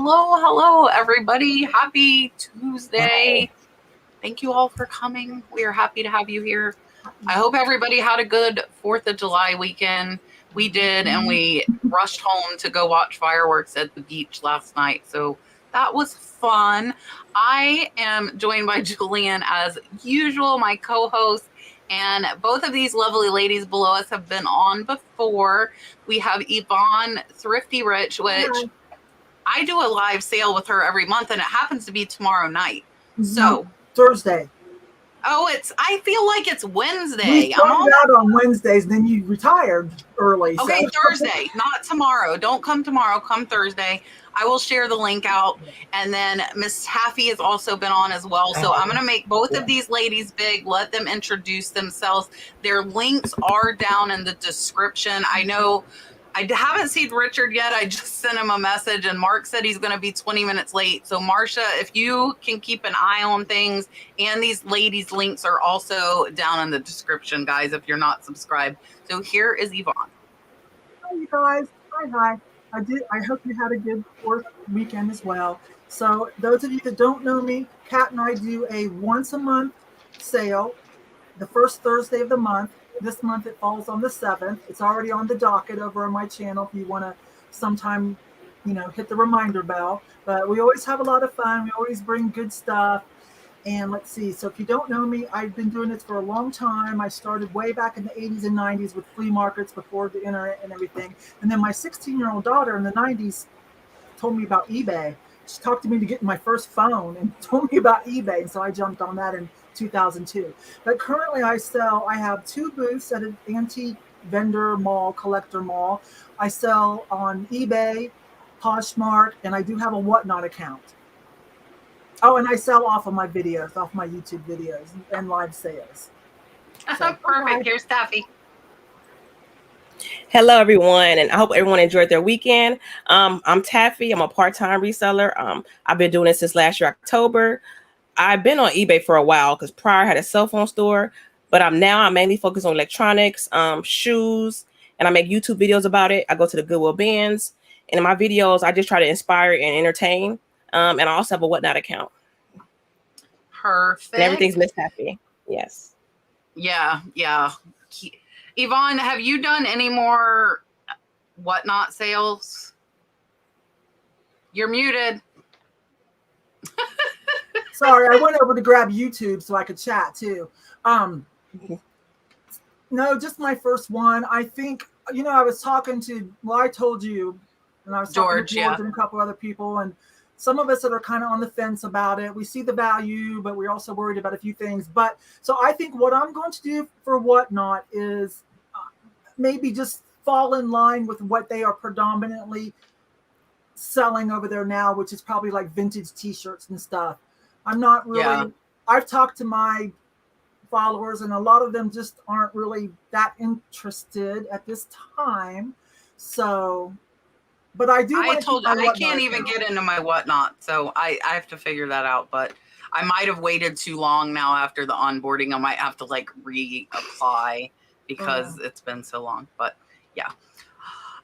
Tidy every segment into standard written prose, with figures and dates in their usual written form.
Hello, everybody. Happy Tuesday. Thank you all for coming. We are happy to have you here. I hope everybody had a good 4th of July weekend. We did, and we rushed home to go watch fireworks at the beach last night. So that was fun. I am joined by Julian as usual, my co-host. And both of these lovely ladies below us have been on before. We have Yvon, Thrifty Rich, which I do a live sale with her every month, and it happens to be tomorrow night. So Thursday. Oh, I feel like it's Wednesday. We started out on Wednesdays, then you retired early. Okay, so. Thursday, not tomorrow. Don't come tomorrow. Come Thursday. I will share the link out. And then Miss Taffy has also been on as well. So I'm going to make both of these ladies big. Let them introduce themselves. Their links are down in the description. I know I haven't seen Richard yet. I just sent him a message, and Mark said he's going to be 20 minutes late. So Marcia, if you can keep an eye on things, and these ladies' links are also down in the description, guys, if you're not subscribed. So here is Yvon. Hi, you guys. Hi. I hope you had a good 4th weekend as well. So those of you that don't know me, Kat and I do a once a month sale, the first Thursday of the month. This month it falls on the 7th. It's already on the docket over on my channel if you want to sometime, hit the reminder bell. But we always have a lot of fun. We always bring good stuff. And let's see. So if you don't know me, I've been doing this for a long time. I started way back in the 80s and 90s with flea markets before the internet and everything. And then my 16-year-old daughter in the 90s told me about eBay. She talked to me to get my first phone and told me about eBay. And so I jumped on that in 2002. But currently I have 2 booths at an antique vendor mall, collector mall. I sell on eBay, Poshmark, and I do have a Whatnot account. Oh, and I sell off of my videos, off my YouTube videos and live sales. So, perfect. Here's Taffy. Hello, everyone, and I hope everyone enjoyed their weekend. I'm Taffy. I'm a part-time reseller. I've been doing it since last year, October. I've been on eBay for a while because prior I had a cell phone store, but I'm mainly focused on electronics, shoes, and I make YouTube videos about it. I go to the Goodwill bins, and in my videos, I just try to inspire and entertain. And I also have a Whatnot account. Perfect. And everything's Miss Taffy. Yes. Yeah. Yvon, have you done any more Whatnot sales? You're muted. Sorry, I went over to grab YouTube so I could chat too. No, just my first one. I think, I was talking to, I told you, and I was talking to George and a couple other people, and some of us that are kind of on the fence about it. We see the value, but we're also worried about a few things. But so I think what I'm going to do for Whatnot is maybe just fall in line with what they are predominantly selling over there now, which is probably like vintage t-shirts and stuff. I'm not really, I've talked to my followers and a lot of them just aren't really that interested at this time. So, but I do. I told you I can't even get into my Whatnot, so I have to figure that out. But I might have waited too long now after the onboarding. I might have to reapply because it's been so long. But yeah.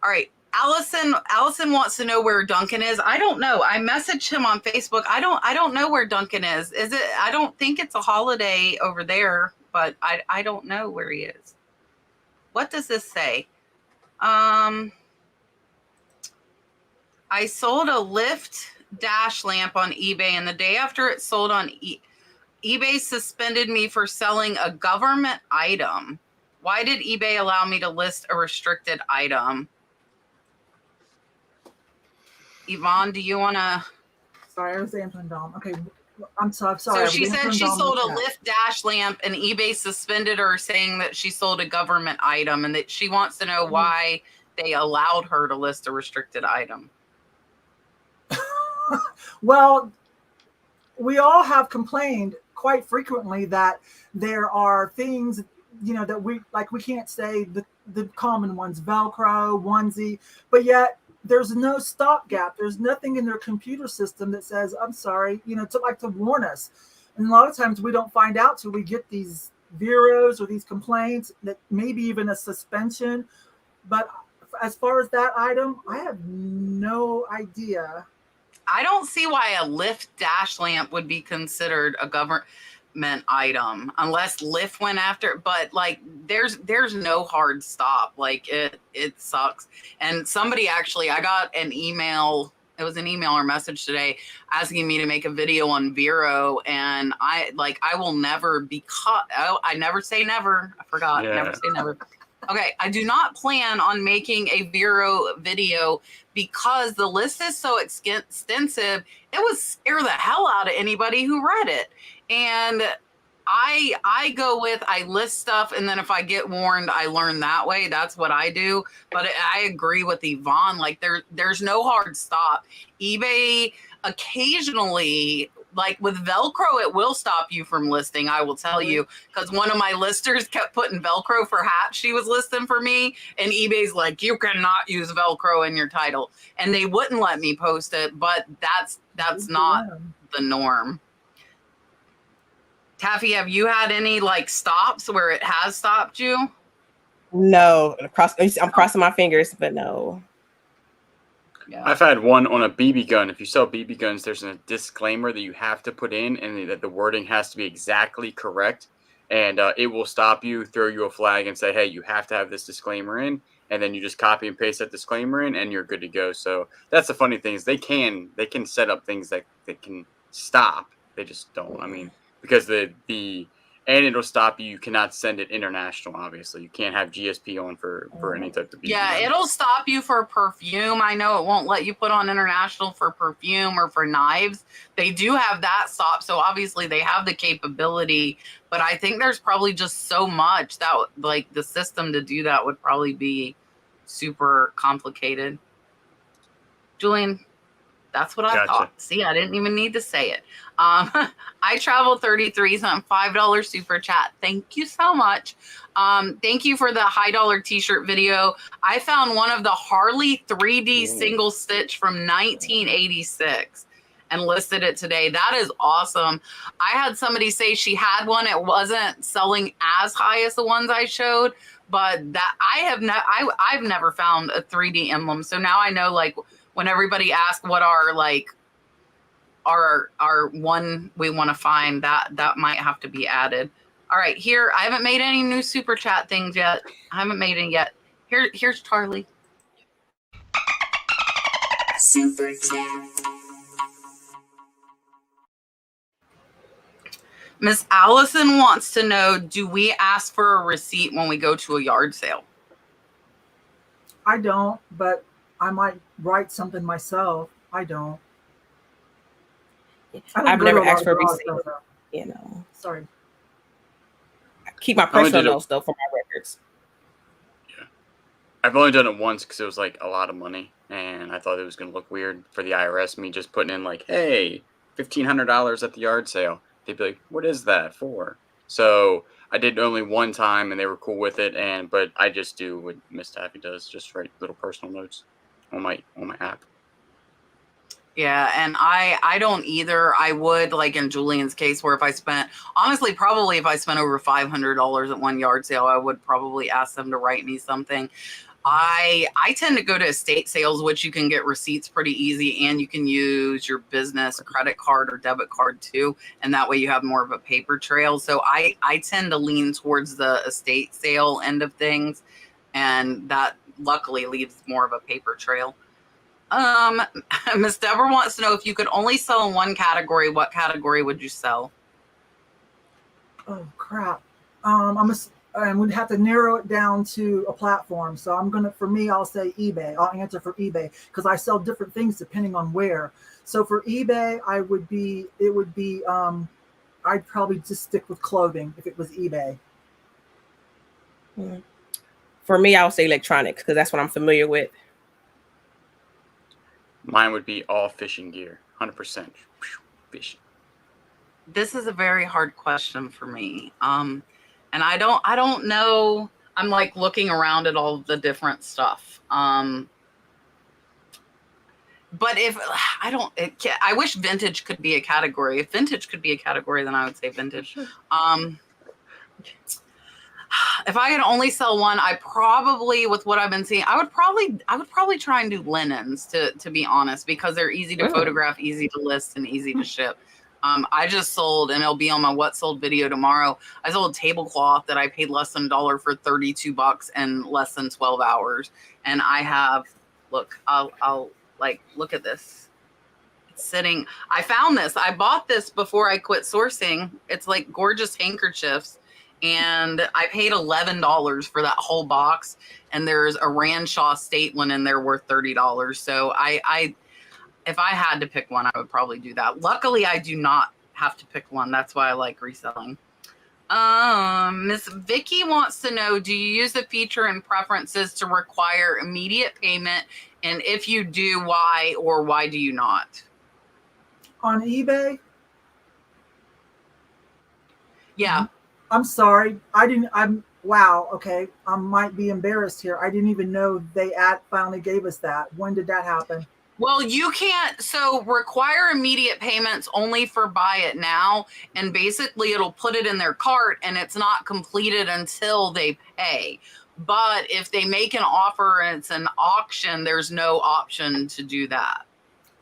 All right. Allison wants to know where Duncan is. I don't know. I messaged him on Facebook. I don't know where Duncan is. Is it? I don't think it's a holiday over there, but I don't know where he is. What does this say? I sold a lift dash lamp on eBay, and the day after it sold on eBay suspended me for selling a government item. Why did eBay allow me to list a restricted item? Yvon, do you want to? Sorry, I was answering Dom. Okay, I'm sorry. So she said she sold a lift dash lamp, and eBay suspended her, saying that she sold a government item, and that she wants to know why they allowed her to list a restricted item. Well, we all have complained quite frequently that there are things, that we can't say the common ones, Velcro, onesie, but yet there's no stopgap. There's nothing in their computer system that says, I'm sorry, to warn us. And a lot of times we don't find out till we get these bureaus or these complaints, that maybe even a suspension. But as far as that item, I have no idea I don't see why a lift dash lamp would be considered a government item unless Lyft went after it. But like there's no hard stop. Like it sucks. And somebody actually, I got an email, it was an email or message today asking me to make a video on Vero, and I will never be caught. Oh, I never say never. I forgot. Yeah. Never say never. Okay, I do not plan on making a Vero video because the list is so extensive. It would scare the hell out of anybody who read it. And I go with, I list stuff, and then if I get warned, I learn that way. That's what I do. But I agree with Yvon. Like there's no hard stop. eBay occasionally, like with Velcro, it will stop you from listing, I will tell you, because one of my listers kept putting Velcro for hats she was listing for me, and eBay's like, you cannot use Velcro in your title, and they wouldn't let me post it. But that's not the norm. Taffy, have you had any like stops where it has stopped you? No, I'm crossing my fingers, but no. Yeah. I've had one on a BB gun. If you sell BB guns, there's a disclaimer that you have to put in, and that the wording has to be exactly correct. And it will stop you, throw you a flag, and say, hey, you have to have this disclaimer in. And then you just copy and paste that disclaimer in, and you're good to go. So that's the funny thing is they can set up things that can stop. They just don't. I mean, because and it'll stop you. You cannot send it international, obviously. You can't have GSP on for any type of BB Yeah, gun. it'll stop you for perfume. I know it won't let you put on international for perfume or for knives. They do have that stop, so obviously they have the capability. But I think there's probably just so much that like the system to do that would probably be super complicated. Julian, that's what I Gotcha. thought. See, I didn't even need to say it. I travel 33 something $5 super chat. Thank you so much. Thank you for the high dollar t-shirt video. I found one of the Harley 3D single stitch from 1986 and listed it today. That is awesome. I had somebody say she had one. It wasn't selling as high as the ones I showed, but that I've never found a 3D emblem. So now I know, like, when everybody asks what are like our one we want to find, that might have to be added. All right, here, I haven't made any new super chat things yet. I haven't made it yet. Here's Charlie. Super chat. Miss Allison wants to know, do we ask for a receipt when we go to a yard sale? I don't, but I might write something myself. I don't. I've never asked for a receipt. You know. Sorry. I keep my personal notes though for my records. Yeah, I've only done it once because it was like a lot of money, and I thought it was going to look weird for the IRS. Me just putting in like, hey, $1,500 at the yard sale. They'd be like, what is that for? So I did only one time, and they were cool with it. But I just do what Miss Taffy does, just write little personal notes on my app. Yeah, and I don't either. I would, like in Julian's case, where if I spent, honestly, probably if I spent over $500 at one yard sale, I would probably ask them to write me something. I tend to go to estate sales, which you can get receipts pretty easy, and you can use your business credit card or debit card too, and that way you have more of a paper trail. So I tend to lean towards the estate sale end of things, and that luckily leaves more of a paper trail. Miss Deborah wants to know, if you could only sell in one category, what category would you sell? Oh crap! I would have to narrow it down to a platform. So for me, I'll say eBay. I'll answer for eBay because I sell different things depending on where. So for eBay, I'd probably just stick with clothing if it was eBay. For me, I would say electronics because that's what I'm familiar with. Mine would be all fishing gear, 100% fishing. This is a very hard question for me. And I don't know. I'm like looking around at all the different stuff. But if I wish vintage could be a category. If vintage could be a category, then I would say vintage. if I could only sell one, I probably, with what I've been seeing, I would probably try and do linens to be honest, because they're easy to photograph, easy to list, and easy to ship. I just sold, and it'll be on my what sold video tomorrow. I sold a tablecloth that I paid less than $1 for $32 in less than 12 hours. And I have, look, I'll like, look at this. It's sitting. I found this. I bought this before I quit sourcing. It's like gorgeous handkerchiefs. And I paid $11 for that whole box. And there's a Ranshaw State one in there worth $30. So if I had to pick one, I would probably do that. Luckily, I do not have to pick one. That's why I like reselling. Miss Vicky wants to know, do you use the feature in preferences to require immediate payment? And if you do, why, or why do you not? On eBay? Yeah. I'm sorry. Wow. Okay. I might be embarrassed here. I didn't even know they finally gave us that. When did that happen? Well, you can't, so require immediate payments only for buy it now. And basically it'll put it in their cart and it's not completed until they pay. But if they make an offer and it's an auction, there's no option to do that.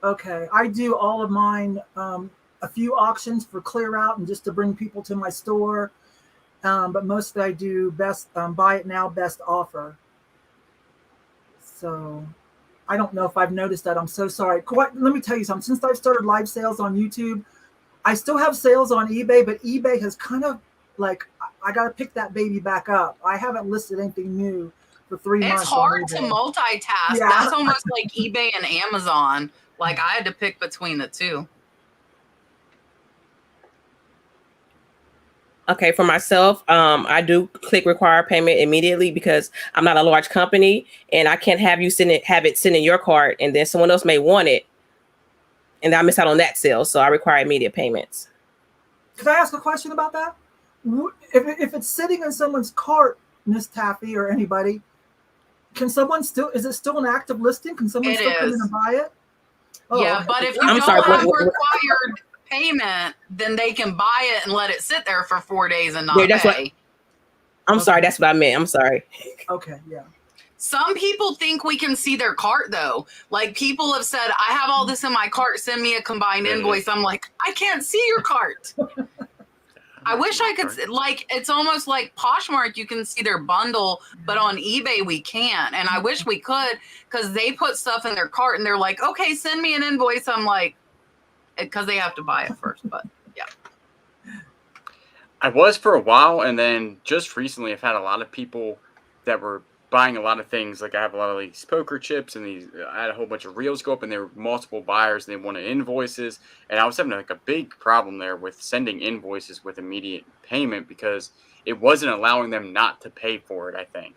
Okay. I do all of mine, a few auctions for clear out and just to bring people to my store. But mostly I do best, buy it now, best offer. So I don't know if I've noticed that. I'm so sorry. Let me tell you something. Since I've started live sales on YouTube, I still have sales on eBay, but eBay has kind of like, I got to pick that baby back up. I haven't listed anything new for 3 months. It's hard to multitask. Yeah. That's almost like eBay and Amazon. Like I had to pick between the two. Okay, for myself, I do click require payment immediately because I'm not a large company and I can't have you have it send in your cart and then someone else may want it and I miss out on that sale. So I require immediate payments. Could I ask a question about that? If it's sitting in someone's cart, Miss Taffy or anybody, is it still an active listing? Can someone still come in and buy it? Oh, yeah, okay. but if you don't have required payment, then they can buy it and let it sit there for 4 days and not pay. Sorry, that's what I meant. I'm sorry. Okay, yeah. Some people think we can see their cart though. Like people have said, I have all this in my cart, send me a combined invoice. I'm like, I can't see your cart. I wish I could, like, it's almost like Poshmark, you can see their bundle, but on eBay we can't. And I wish we could, because they put stuff in their cart and they're like, okay, send me an invoice. I'm like, because they have to buy it first, but yeah. I was for a while, and then just recently I've had a lot of people that were buying a lot of things. Like I have a lot of these poker chips and I had a whole bunch of reels go up and there were multiple buyers and they wanted invoices. And I was having like a big problem there with sending invoices with immediate payment because it wasn't allowing them not to pay for it, I think.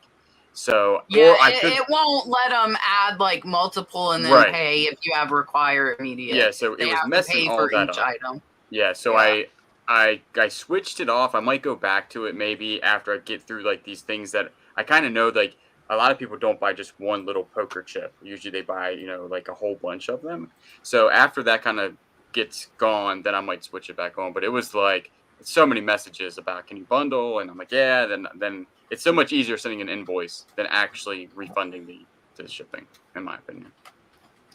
So yeah, it won't let them add like multiple and then pay if you have require immediate. Yeah, so it was messing all that up. Item. Yeah, so yeah. I switched it off. I might go back to it maybe after I get through like these things that I kind of know. Like a lot of people don't buy just one little poker chip. Usually they buy, like a whole bunch of them. So after that kind of gets gone, then I might switch it back on. But it was like so many messages about can you bundle, and I'm like, yeah. Then it's so much easier sending an invoice than actually refunding the shipping, in my opinion.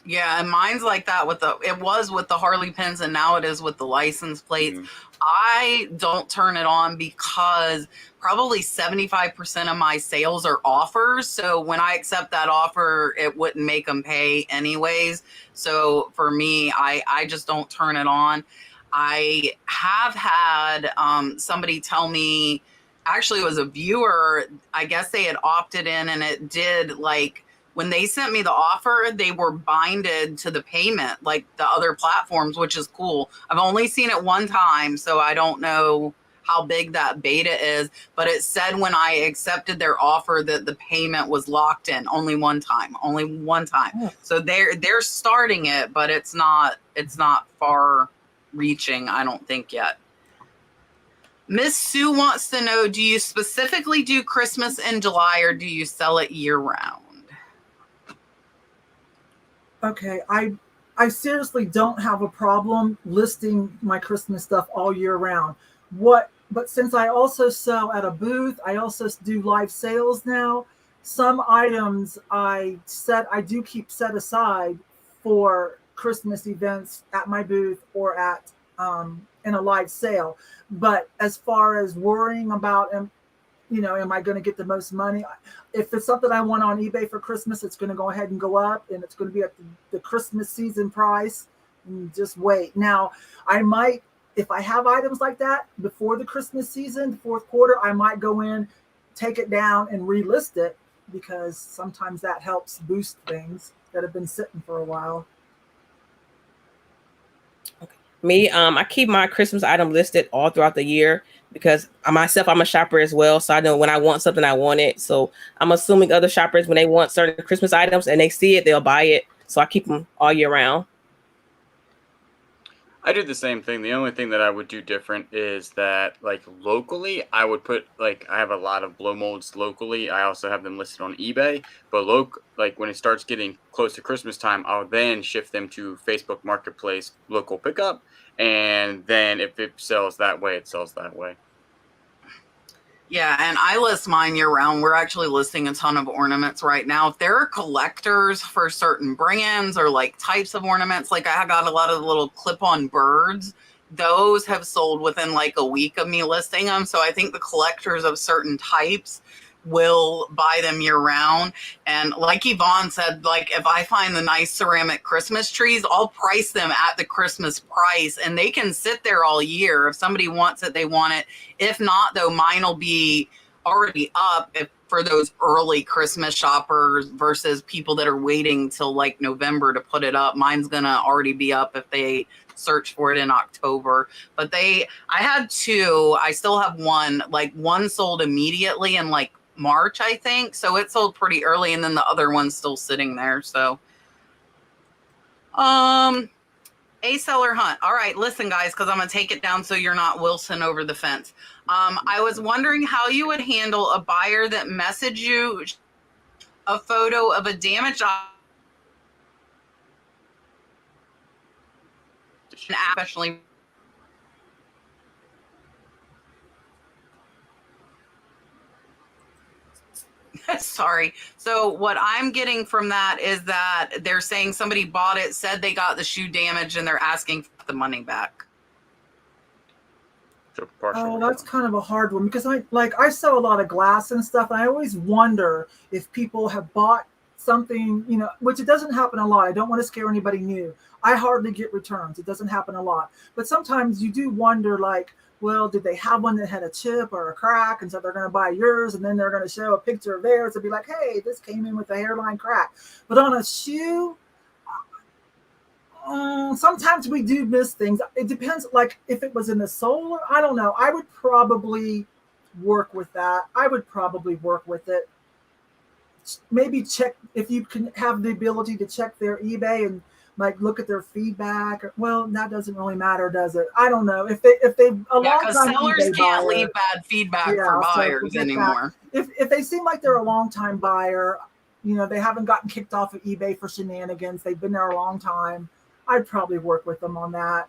Yeah, and mine's like that it was with the Harley pins and now it is with the license plates. I don't turn it on because probably 75% of my sales are offers. So when I accept that offer, it wouldn't make them pay anyways. So for me, I just don't turn it on. I have had somebody tell me, actually it was a viewer, I guess they had opted in and it did like, when they sent me the offer, they were binded to the payment, like the other platforms, which is cool. I've only seen it one time, so I don't know how big that beta is, but it said when I accepted their offer that the payment was locked in only one time. Yeah. So they're starting it, but it's not far reaching, I don't think yet. Miss Sue wants to know, do you specifically do Christmas in July or do you sell it year round? Okay, I seriously don't have a problem listing my Christmas stuff all year round. What but since I also sell at a booth, I also do live sales now. Some items I do keep set aside for Christmas events at my booth or at in a live sale. But as far as worrying about, am I going to get the most money? If it's something I want on eBay for Christmas, it's going to go ahead and go up, and it's going to be at the Christmas season price. And just wait. Now, I might, if I have items like that before the Christmas season, the fourth quarter, I might go in, take it down, and relist it, because sometimes that helps boost things that have been sitting for a while. Me, I keep my Christmas item listed all throughout the year because I'm a shopper as well. So I know when I want something, I want it. So I'm assuming other shoppers, when they want certain Christmas items and they see it, they'll buy it. So I keep them all year round. I do the same thing. The only thing that I would do different is that, like, locally, I would put, like, I have a lot of blow molds locally. I also have them listed on eBay. But like when it starts getting close to Christmas time, I'll then shift them to Facebook Marketplace local pickup. And then if it sells that way, it sells that way. Yeah, and I list mine year round. We're actually listing a ton of ornaments right now. If there are collectors for certain brands or like types of ornaments, like I got a lot of the little clip-on birds, those have sold within like a week of me listing them. So I think the collectors of certain types will buy them year round. And like Yvon said, like if I find the nice ceramic Christmas trees, I'll price them at the Christmas price, and they can sit there all year. If somebody wants it, they want it. If not, though, mine will be already up for those early Christmas shoppers versus people that are waiting till like November to put it up. Mine's gonna already be up if they search for it in October. But I had two, I still have one, like one sold immediately in like March, I think. So it sold pretty early, and then the other one's still sitting there. So a seller hunt. All right, listen, guys, because I'm gonna take it down so you're not Wilson over the fence. I was wondering how you would handle a buyer that messaged you a photo of a damaged especially. Sorry. So what I'm getting from that is that they're saying somebody bought it, said they got the shoe damaged, and they're asking for the money back. Oh, that's kind of a hard one, because I sell a lot of glass and stuff, and I always wonder if people have bought something, which it doesn't happen a lot. I don't want to scare anybody new. I hardly get returns. It doesn't happen a lot. But sometimes you do wonder, like, well, did they have one that had a chip or a crack, and so they're going to buy yours, and then they're going to show a picture of theirs and be like, hey, this came in with a hairline crack. But on a shoe, sometimes we do miss things. It depends, like if it was in the sole, I don't know. I would probably work with that. I would probably work with it. Maybe check if you can have the ability to check their eBay and like look at their feedback. Well, that doesn't really matter, does it? I don't know. If they because sellers can't leave bad feedback for buyers anymore. If they seem like they're a long time buyer, they haven't gotten kicked off of eBay for shenanigans. They've been there a long time. I'd probably work with them on that.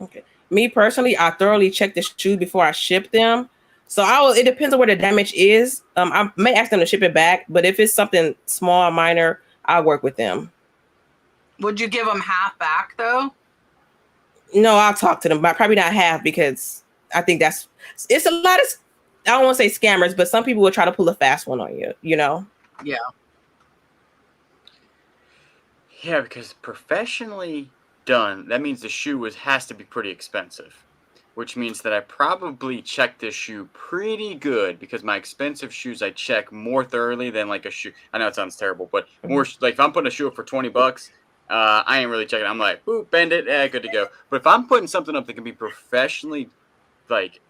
Okay. Me personally, I thoroughly check the shoe before I ship them. So it depends on where the damage is. I may ask them to ship it back, but if it's something small, minor, I'll work with them. Would you give them half back though? No, I'll talk to them, but probably not half, because I think it's a lot of, I don't want to say scammers, but some people will try to pull a fast one on you, Yeah. Yeah, because professionally done, that means the shoe has to be pretty expensive, which means that I probably check this shoe pretty good, because my expensive shoes I check more thoroughly than like a shoe. I know it sounds terrible, but more like if I'm putting a shoe up for $20, I ain't really checking. I'm like, ooh, bend it, good to go. But if I'm putting something up that can be professionally, like,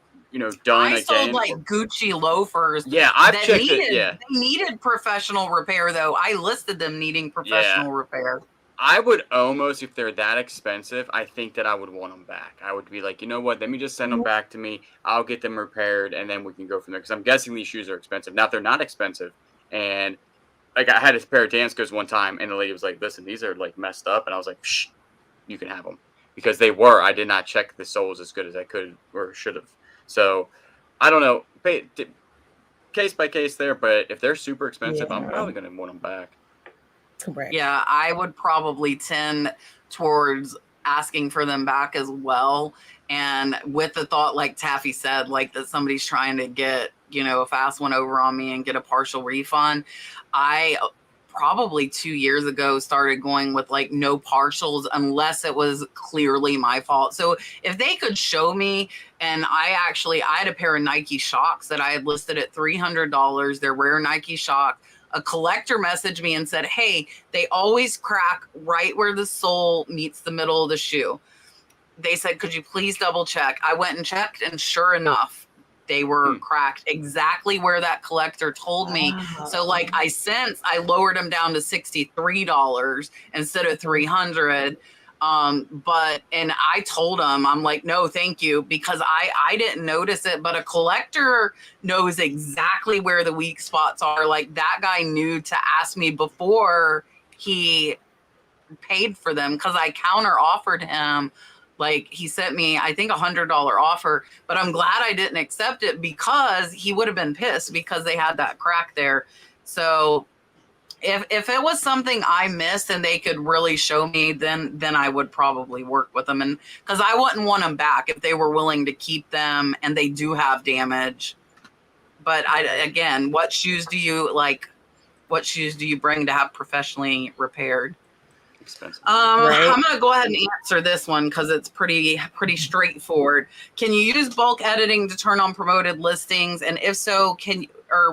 done I again. sold like Gucci loafers. Yeah, I've checked it. Yeah, they needed professional repair though. I listed them needing professional repair. I would almost, if they're that expensive, I think that I would want them back. I would be like, you know what? Let me just send them back to me. I'll get them repaired, and then we can go from there. Because I'm guessing these shoes are expensive. Now, if they're not expensive, and like I had a pair of Danskos one time, and the lady was like, listen, these are like messed up. And I was like, shh, you can have them. because they were. I did not check the soles as good as I could or should have. So I don't know. Case by case there, but if they're super expensive, I'm probably going to want them back. Correct. Yeah, I would probably tend towards asking for them back as well. And with the thought, like Taffy said, like that somebody's trying to get, a fast one over on me and get a partial refund. I probably 2 years ago started going with like no partials unless it was clearly my fault. So if they could show me, and I had a pair of Nike Shocks that I had listed at $300. They're rare Nike Shock. A collector messaged me and said, hey, they always crack right where the sole meets the middle of the shoe. They said, could you please double check? I went and checked, and sure enough, they were cracked exactly where that collector told me. So like I lowered them down to $63 instead of $300. And I told them, I'm like, no, thank you, because I didn't notice it, but a collector knows exactly where the weak spots are. Like that guy knew to ask me before he paid for them, because I counter offered him. Like he sent me, I think, $100 offer, but I'm glad I didn't accept it because he would have been pissed because they had that crack there. So if it was something I missed and they could really show me, then I would probably work with them. And because I wouldn't want them back if they were willing to keep them and they do have damage. But again, what shoes do you like? What shoes do you bring to have professionally repaired? Expensive. Right. I'm going to go ahead and answer this one because it's pretty straightforward. Can you use bulk editing to turn on promoted listings? And if so,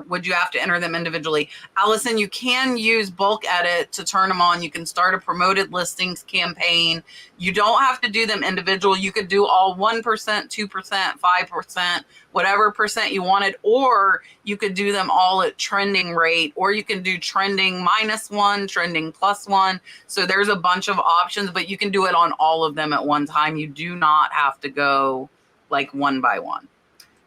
would you have to enter them individually? Allison, you can use bulk edit to turn them on. You can start a promoted listings campaign. You don't have to do them individual. You could do all 1%, 2%, 5%, whatever percent you wanted, or you could do them all at trending rate, or you can do trending -1, trending +1. So there's a bunch of options, but you can do it on all of them at one time. You do not have to go like one by one.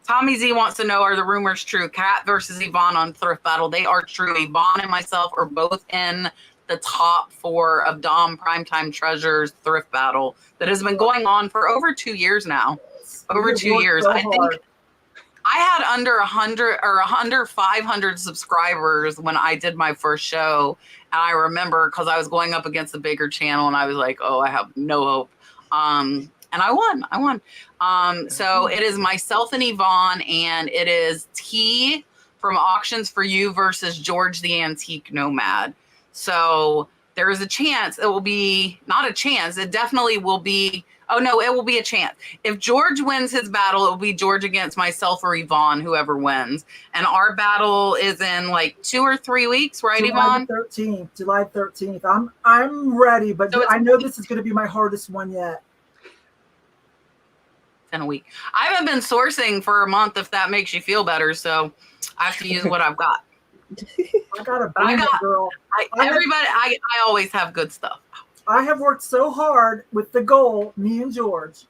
Tommy Z wants to know, are the rumors true? Kat versus Yvon on Thrift Battle. They are true. Yvon and myself are both in the top 4 of Dom Primetime Treasures Thrift Battle that has been going on for over 2 years now. Over 2 years. I think I had under 100 or under 500 subscribers when I did my first show. And I remember because I was going up against a bigger channel and I was like, oh, I have no hope. And I won. So it is myself and Yvon, and it is T from Auctions for You versus George the Antique Nomad. So there is a chance it will be, not a chance, it definitely will be. Oh no, it will be a chance. If George wins his battle, it will be George against myself or Yvon, whoever wins. And our battle is in like 2 or 3 weeks, right, Yvon? July 13th. I'm ready, but so I know this is going to be my hardest one yet. In a week. I haven't been sourcing for a month, if that makes you feel better, so I have to use what I've got. Girl. I always have good stuff. I have worked so hard with the goal, me and George.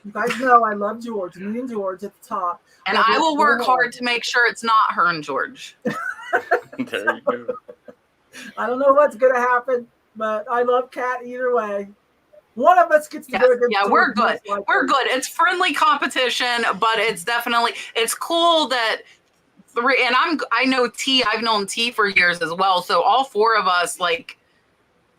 You guys know I love George. Me and George at the top. And I will work hard to make sure it's not her and George. There you go. I don't know what's going to happen, but I love Kat either way. One of us gets to go against. Yeah, we're good. We're good. It's friendly competition, but it's cool that I know T. I've known T for years as well. So all 4 of us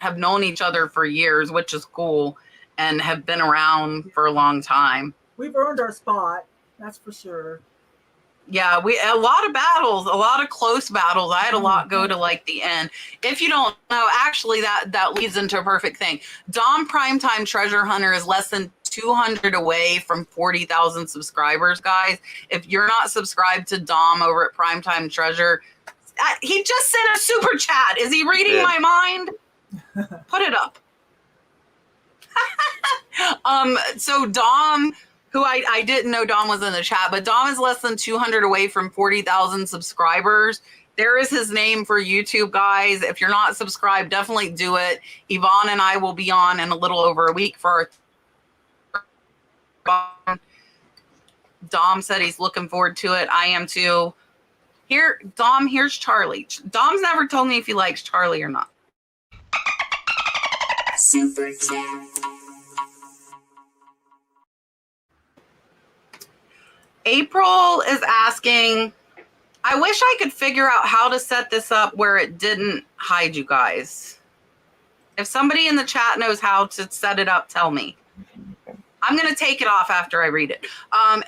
have known each other for years, which is cool, and have been around for a long time. We've earned our spot, that's for sure. Yeah, a lot of battles, a lot of close battles. I had a lot go to the end. If you don't know, actually that leads into a perfect thing. Dom Primetime Treasure Hunter is less than 200 away from 40,000 subscribers, guys. If you're not subscribed to Dom over at Primetime Treasure, he just sent a super chat. Is he reading my mind? Put it up. So Dom, who I didn't know Dom was in the chat, but Dom is less than 200 away from 40,000 subscribers. There is his name for YouTube, guys. If you're not subscribed, definitely do it. Yvon and I will be on in a little over a week for our Dom said he's looking forward to it. I am too. Dom, here's Charlie. Dom's never told me if he likes Charlie or not. Super chat. April is asking, I wish I could figure out how to set this up where it didn't hide you guys. If somebody in the chat knows how to set it up, tell me. I'm going to take it off after I read it.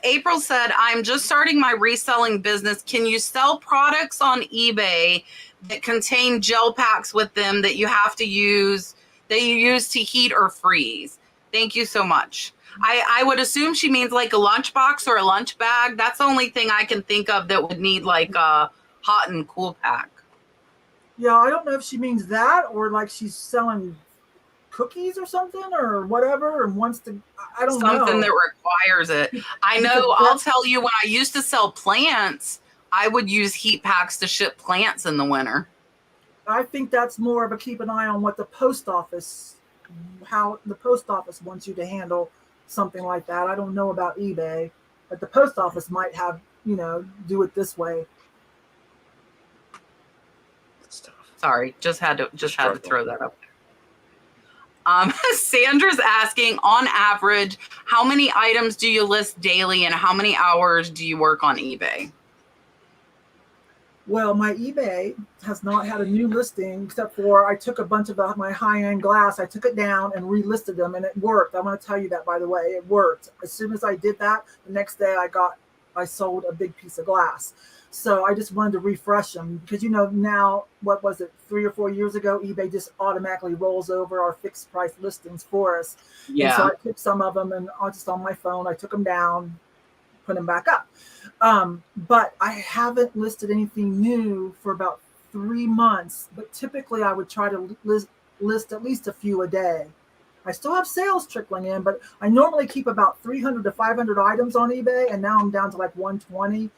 April said, I'm just starting my reselling business. Can you sell products on eBay that contain gel packs with them that you have to use, that you use to heat or freeze? Thank you so much. I would assume she means like a lunchbox or a lunch bag. That's the only thing I can think of that would need like a hot and cool pack. Yeah, I don't know if she means that or like she's selling cookies or something or whatever and wants to, I don't know. Something that requires it. I know, I'll tell you, when I used to sell plants, I would use heat packs to ship plants in the winter. I think that's more of a keep an eye on what the post office, how the post office wants you to handle something like that. I don't know about eBay, but the post office might have, do it this way. Sorry, just had to throw that up. Sandra's asking, on average, how many items do you list daily and how many hours do you work on eBay? Well, my eBay has not had a new listing except for I took a bunch of my high-end glass, I took it down and relisted them and it worked. I want to tell you that, by the way, it worked. As soon as I did that, the next day I sold a big piece of glass. So I just wanted to refresh them because, now, what was it, 3 or 4 years ago, eBay just automatically rolls over our fixed price listings for us. Yeah. And so I took some of them and just on my phone, I took them down, put them back up. But I haven't listed anything new for about 3 months, but typically I would try to list at least a few a day. I still have sales trickling in, but I normally keep about 300 to 500 items on eBay, and now I'm down to like 120.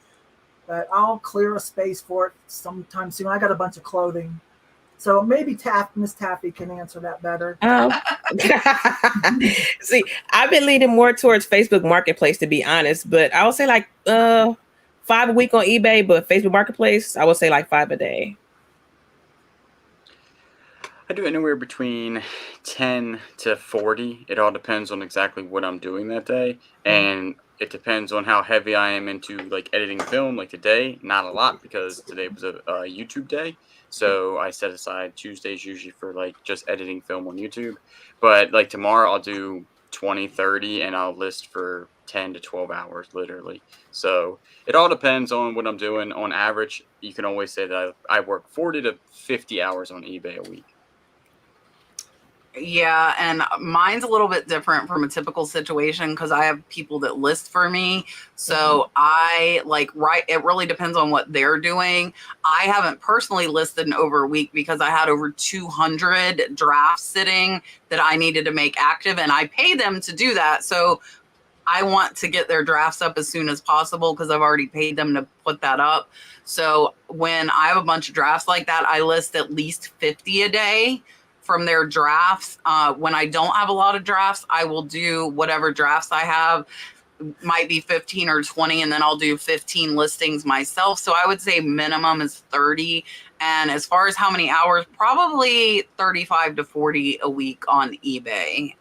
But I'll clear a space for it sometime soon. I got a bunch of clothing. So maybe Miss Taffy can answer that better. See, I've been leaning more towards Facebook Marketplace, to be honest, but I would say like 5 a week on eBay, but Facebook Marketplace, I would say like 5 a day. I do anywhere between 10 to 40. It all depends on exactly what I'm doing that day. And it depends on how heavy I am into like editing film. Like today, not a lot because today was a YouTube day. So I set aside Tuesdays usually for like just editing film on YouTube. But like tomorrow I'll do 20, 30 and I'll list for 10 to 12 hours literally. So it all depends on what I'm doing. On average, you can always say that I work 40 to 50 hours on eBay a week. Yeah, and mine's a little bit different from a typical situation because I have people that list for me. So it really depends on what they're doing. I haven't personally listed in over a week because I had over 200 drafts sitting that I needed to make active, and I pay them to do that. So I want to get their drafts up as soon as possible because I've already paid them to put that up. So when I have a bunch of drafts like that, I list at least 50 a day from their drafts. When I don't have a lot of drafts, I will do whatever drafts I have, might be 15 or 20, and then I'll do 15 listings myself. So I would say minimum is 30. And as far as how many hours, probably 35 to 40 a week on eBay.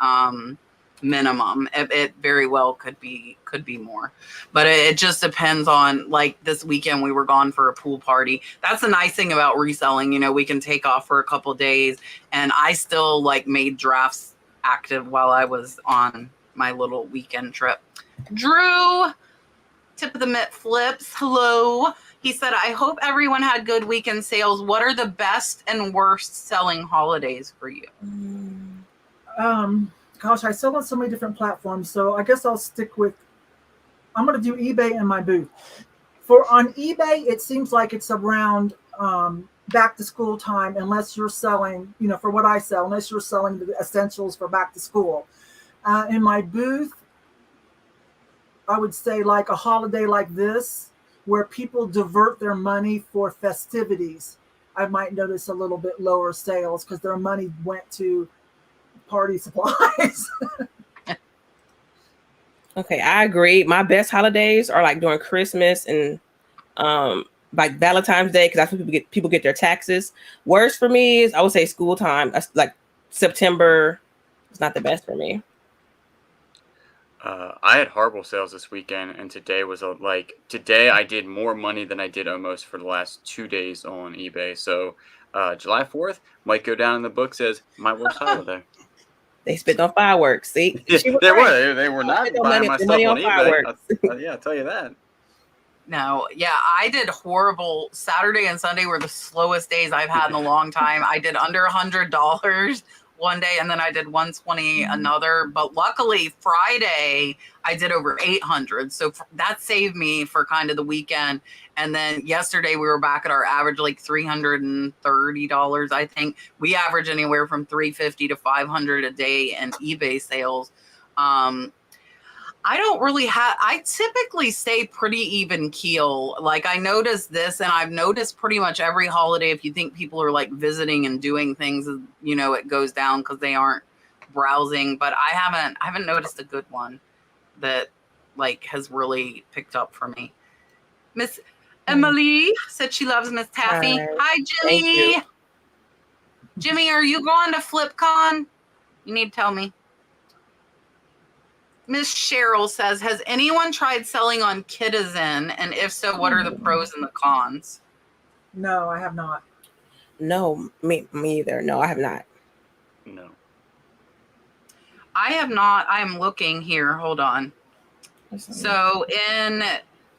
Minimum. It very well could be more, but it just depends on, like this weekend we were gone for a pool party. That's the nice thing about reselling, we can take off for a couple days, and I still like made drafts active while I was on my little weekend trip. Drew, tip of the mitt flips, hello. He said, I hope everyone had good weekend sales. What are the best and worst selling holidays for you? Gosh, I sell on so many different platforms, so I guess I'll stick with, I'm going to do eBay and my booth. On eBay, it seems like it's around back to school time, unless you're selling, for what I sell, unless you're selling the essentials for back to school. In my booth, I would say like a holiday like this, where people divert their money for festivities, I might notice a little bit lower sales because their money went to party supplies. Okay, I agree. My best holidays are like during Christmas and like Valentine's Day, because that's when people get their taxes. Worst for me is, I would say, school time. That's like September is not the best for me. I had horrible sales this weekend, and today was today I did more money than I did almost for the last 2 days on eBay. So July 4th might go down in the book as my worst holiday. They spent on fireworks. See, Yeah, she was they right. were not Spent buying my the stuff money on eBay. fireworks. Yeah, I'll tell you that. No, yeah, I did horrible. Saturday and Sunday were the slowest days I've had in a long time. I did under $100 one day, and then I did 120 another. But luckily, Friday I did over 800, so that saved me for kind of the weekend. And then yesterday we were back at our average, like $330. I think we average anywhere from $350 to $500 a day in eBay sales. I don't really I typically stay pretty even keel. Like I noticed this, and I've noticed pretty much every holiday, if you think people are like visiting and doing things, you know, it goes down because they aren't browsing. But I haven't noticed a good one that like has really picked up for me. Miss Emily said she loves Miss Taffy. Hi, Jimmy. Jimmy, are you going to FlipCon? You need to tell me. Miss Cheryl says, has anyone tried selling on Kitizen? And if so, what are the pros and the cons? No, I have not. No, me either. No, I have not. No. I have not. I'm looking here. Hold on. So in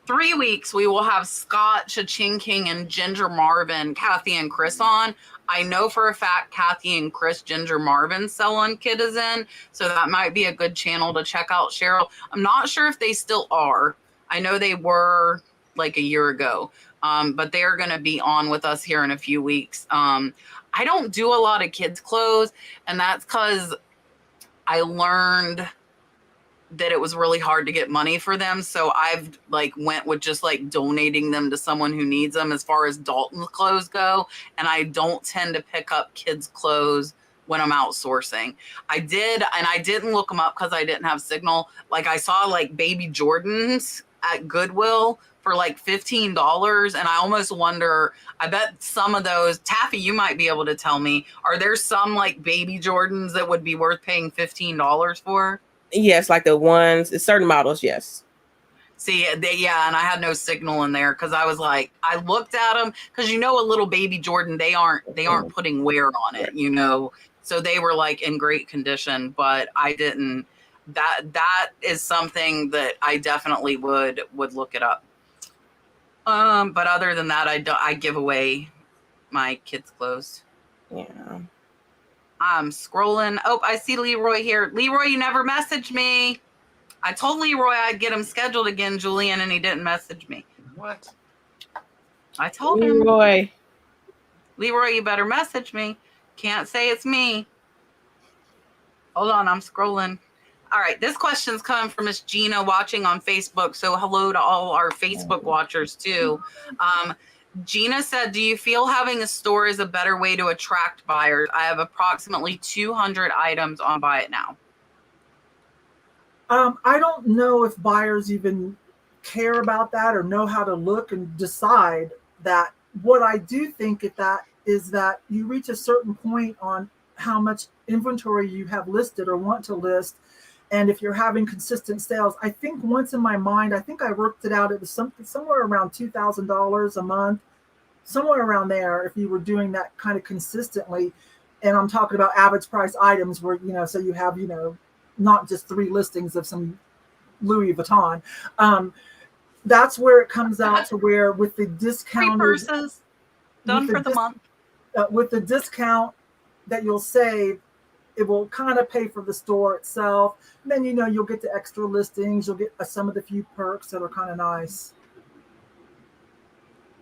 3 weeks, we will have Scott, Cha-Ching King, and Ginger Marvin, Kathy, and Chris on. I know for a fact Kathy and Chris, Ginger Marvin sell on Kitizen, so that might be a good channel to check out, Cheryl. I'm not sure if they still are. I know they were like a year ago, but they are going to be on with us here in a few weeks. I don't do a lot of kids' clothes, and that's because I learned that it was really hard to get money for them. So I've like went with just like donating them to someone who needs them as far as Dalton's clothes go. And I don't tend to pick up kids' clothes when I'm outsourcing. I did, and I didn't look them up because I didn't have signal. Like I saw like baby Jordans at Goodwill for like $15. And I almost wonder, I bet some of those, Taffy, you might be able to tell me, are there some like baby Jordans that would be worth paying $15 for? Yes, like the ones, certain models, yes. See, and I had no signal in there because I was like, I looked at them because a little baby Jordan, they aren't putting wear on it, so they were like in great condition, but I didn't. That is something that I definitely would look it up. But other than that, I give away my kids' clothes. Yeah. I'm scrolling. Oh, I see Leroy here. Leroy, you never messaged me. I told Leroy I'd get him scheduled again, Julian, and he didn't message me. What? I told him. Leroy, you better message me. Can't say it's me. Hold on, I'm scrolling. All right, this question's coming from Miss Gina watching on Facebook. So hello to all our Facebook watchers too. Gina said, do you feel having a store is a better way to attract buyers? I have approximately 200 items on Buy It Now. I don't know if buyers even care about that or know how to look and decide that. What I do think is that you reach a certain point on how much inventory you have listed or want to list. And if you're having consistent sales, I think once in my mind, I think I worked it out. It was somewhere around $2,000 a month, somewhere around there. If you were doing that kind of consistently, and I'm talking about average price items where, so you have, not just 3 listings of some Louis Vuitton. That's where it comes out to where with the discount, 3 purses done for the month. With the discount that you'll save, it will kind of pay for the store itself. And then, you'll get the extra listings. You'll get some of the few perks that are kind of nice.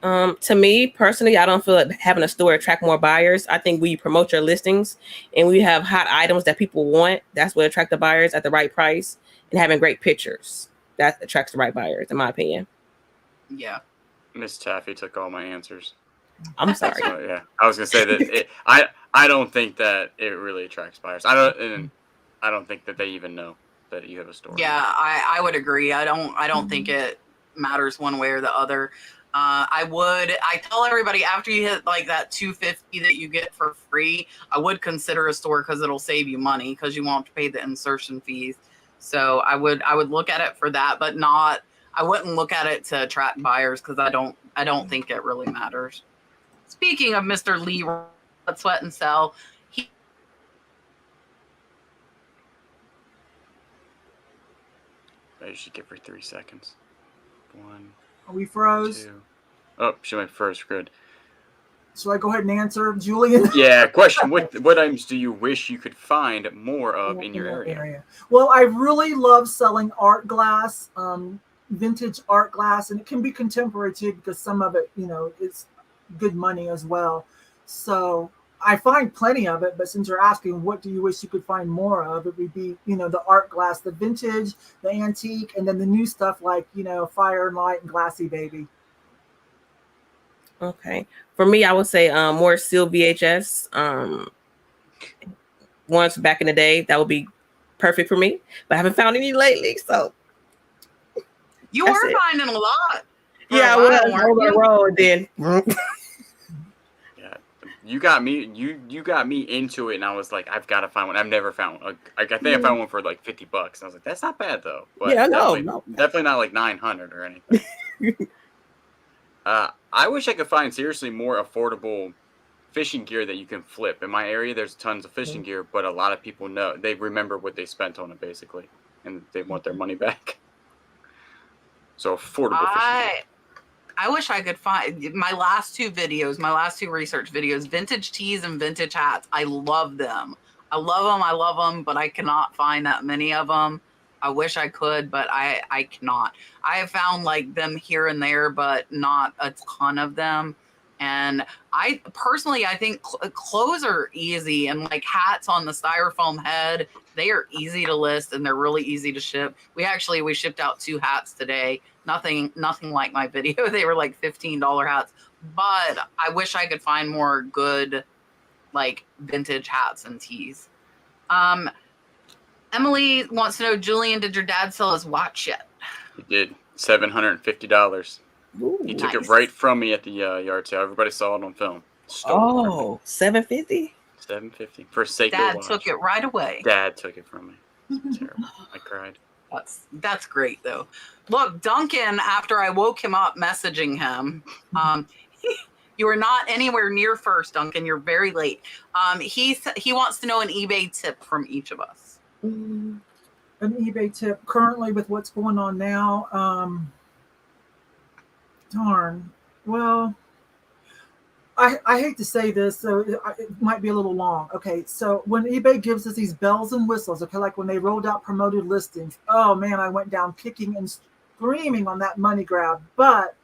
To me personally, I don't feel like having a store attract more buyers. I think we promote your listings and we have hot items that people want. That's what attract the buyers at the right price, and having great pictures that attracts the right buyers, in my opinion. Yeah. Miss Taffy took all my answers. I'm sorry. So, yeah, I was gonna say that I don't think that it really attracts buyers. I don't think that they even know that you have a store. Yeah, I would agree. I don't think it matters one way or the other. I tell everybody after you hit like that $250 that you get for free, I would consider a store because it'll save you money because you won't have to pay the insertion fees. So I would look at it for that, but not. I wouldn't look at it to attract buyers because I don't think it really matters. Speaking of Mr. Lee, let's sweat and sell. I should give her 3 seconds. 1, We froze. 2. Oh, she went first. Good. Should I go ahead and answer, Julian? Yeah. Question: What items do you wish you could find more of in your area? Well, I really love selling art glass, vintage art glass, and it can be contemporary too because some of it, is good money as well. So I find plenty of it, but since you're asking what do you wish you could find more of, it would be, the art glass, the vintage, the antique, and then the new stuff like, Fire and Light and Glassy Baby. Okay. For me, I would say more sealed VHS. Once back in the day, that would be perfect for me. But I haven't found any lately, so you were finding a lot. Yeah, I was over the road then. Yeah, you got me. You got me into it, and I was like, I've got to find one. I've never found one. I think I found one for like $50. And I was like, that's not bad though. But yeah, definitely not like 900 or anything. I wish I could find seriously more affordable fishing gear that you can flip. In my area, there's tons of fishing gear, but a lot of people they remember what they spent on it basically, and they want their money back. So affordable fishing gear. I wish I could find my last two research videos, vintage tees and vintage hats. I love them. I love them, but I cannot find that many of them. I wish I could, but I cannot. I have found like them here and there, but not a ton of them. And I personally, I think clothes are easy, and like hats on the styrofoam head, they are easy to list and they're really easy to ship. We shipped out 2 hats today. Nothing like my video. They were like $15 hats, but I wish I could find more good like vintage hats and tees. Emily wants to know, Julian, did your dad sell his watch yet? He did. $750. He took it right from me at the yard sale. Everybody saw it on film. Oh, $750? $750 for a Seiko Dad watch. took it right away. Dad took it from me. It's terrible. I cried. That's great though. Look, Duncan, after I woke him up messaging him, you are not anywhere near first, Duncan. You're very late. He wants to know an eBay tip from each of us. An eBay tip currently with what's going on now. Darn. Well, I hate to say this, so it might be a little long. Okay, so when eBay gives us these bells and whistles, okay, like when they rolled out promoted listings, oh man, I went down kicking and screaming on that money grab. But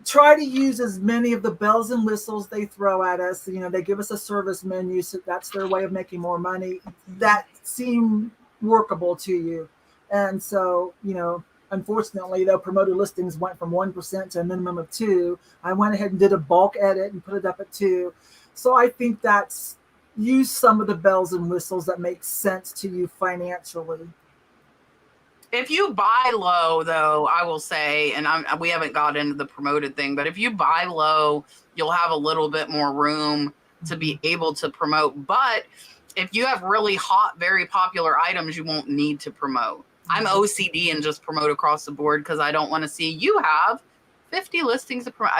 try to use as many of the bells and whistles they throw at us. They give us a service menu, so that's their way of making more money. That seem workable to you. And so, unfortunately, though, promoted listings went from 1% to a minimum of 2%. I went ahead and did a bulk edit and put it up at 2%. So I think that's use some of the bells and whistles that make sense to you financially. If you buy low, though, I will say, and we haven't got into the promoted thing, but if you buy low, you'll have a little bit more room to be able to promote. But if you have really hot, very popular items, you won't need to promote. I'm OCD and just promote across the board because I don't want to see you have 50 listings to promote.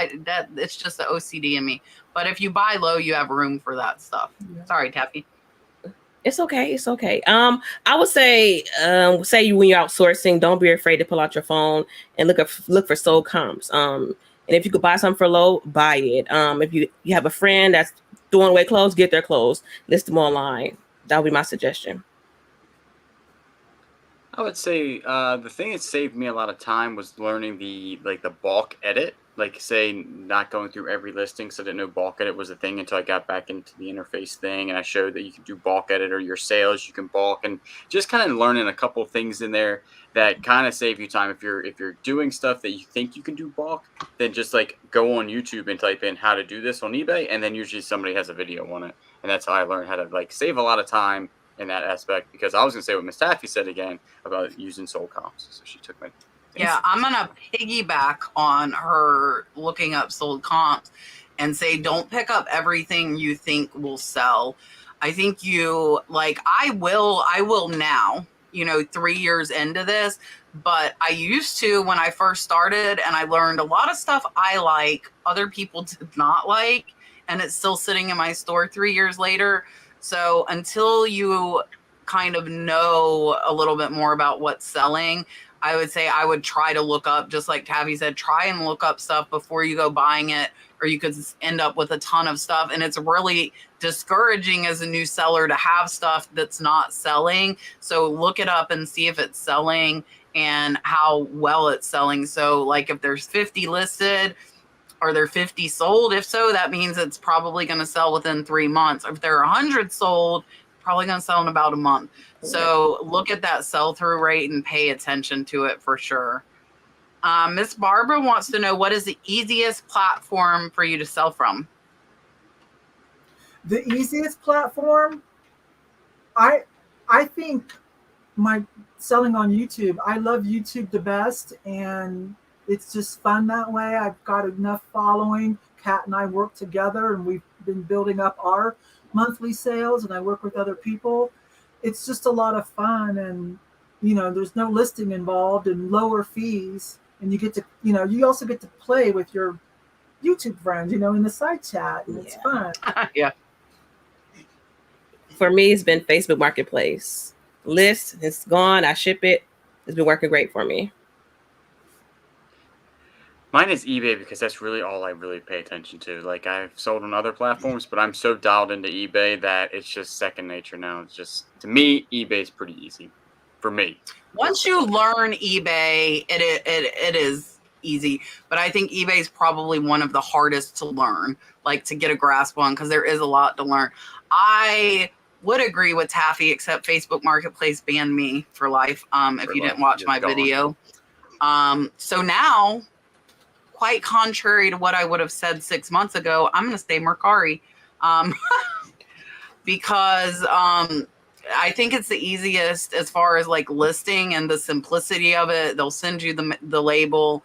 It's just the OCD in me. But if you buy low, you have room for that stuff. Yeah. Sorry, Taffy. It's okay. It's okay. I would say, when you're outsourcing, don't be afraid to pull out your phone and look for sold comps. And if you could buy something for low, buy it. If you have a friend that's throwing away clothes, get their clothes, list them online. That would be my suggestion. I would say the thing that saved me a lot of time was learning the bulk edit. Like, say, not going through every listing, so I didn't know bulk edit was a thing until I got back into the interface thing, and I showed that you can do bulk edit, or your sales you can bulk, and just kind of learning a couple things in there that kind of save you time. If you're doing stuff that you think you can do bulk, then just like go on YouTube and type in how to do this on eBay, and then usually somebody has a video on it, and that's how I learned how to like save a lot of time in that aspect. Because I was gonna say what Miss Taffy said again about using sold comps, so she took my. Yeah, I'm going to piggyback on her looking up sold comps and say, don't pick up everything you think will sell. I think I will now 3 years into this, but I used to when I first started, and I learned a lot of stuff I like, other people did not like, and it's still sitting in my store 3 years later. So until you kind of know a little bit more about what's selling, I would say I would try to look up, just like Taffy said, try and look up stuff before you go buying it, or you could end up with a ton of stuff. And it's really discouraging as a new seller to have stuff that's not selling. So look it up and see if it's selling and how well it's selling. So like if there's 50 listed, are there 50 sold? If so, that means it's probably going to sell within 3 months. If there are 100 sold, probably going to sell in about a month. So look at that sell-through rate and pay attention to it for sure. Miss Barbara wants to know, what is the easiest platform for you to sell from? The easiest platform, I think my selling on YouTube. I love YouTube the best, and it's just fun that way. I've got enough following. Kat and I work together, and we've been building up our monthly sales, and I work with other people. It's just a lot of fun, and there's no listing involved and lower fees, and you get to you also get to play with your YouTube friends in the side chat, and it's fun. Yeah. For me, it's been Facebook Marketplace. List, it's gone. I ship it. It's been working great for me. Mine is eBay because that's really all I really pay attention to. Like, I've sold on other platforms, but I'm so dialed into eBay that it's just second nature now. It's just, to me, eBay is pretty easy for me. Once you learn eBay, it is easy. But I think eBay is probably one of the hardest to learn, like to get a grasp on, because there is a lot to learn. I would agree with Taffy, except Facebook Marketplace banned me for life if you didn't watch my video. So now, quite contrary to what I would have said 6 months ago, I'm going to stay Mercari because I think it's the easiest as far as like listing and the simplicity of it. They'll send you the label.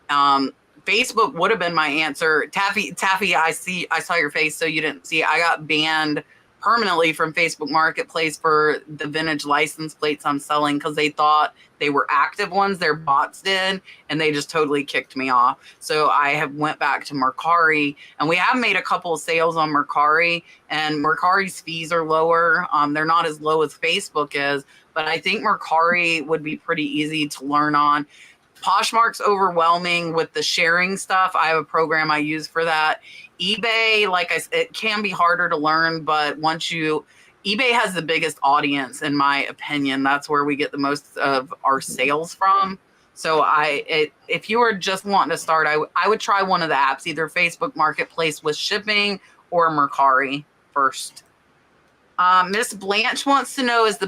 Facebook would have been my answer. Taffy, I saw your face, so you didn't see it. I got banned permanently from Facebook Marketplace for the vintage license plates I'm selling because they thought they were active ones. Their bots did, and they just totally kicked me off. So I have went back to Mercari, and we have made a couple of sales on Mercari, and Mercari's fees are lower. They're not as low as Facebook is, but I think Mercari would be pretty easy to learn on. Poshmark's overwhelming with the sharing stuff. I have a program I use for that. eBay, like I said, it can be harder to learn, but eBay has the biggest audience, in my opinion. That's where we get the most of our sales from. So if you were just wanting to start, I would try one of the apps, either Facebook Marketplace with shipping or Mercari first. Miss Blanche wants to know, is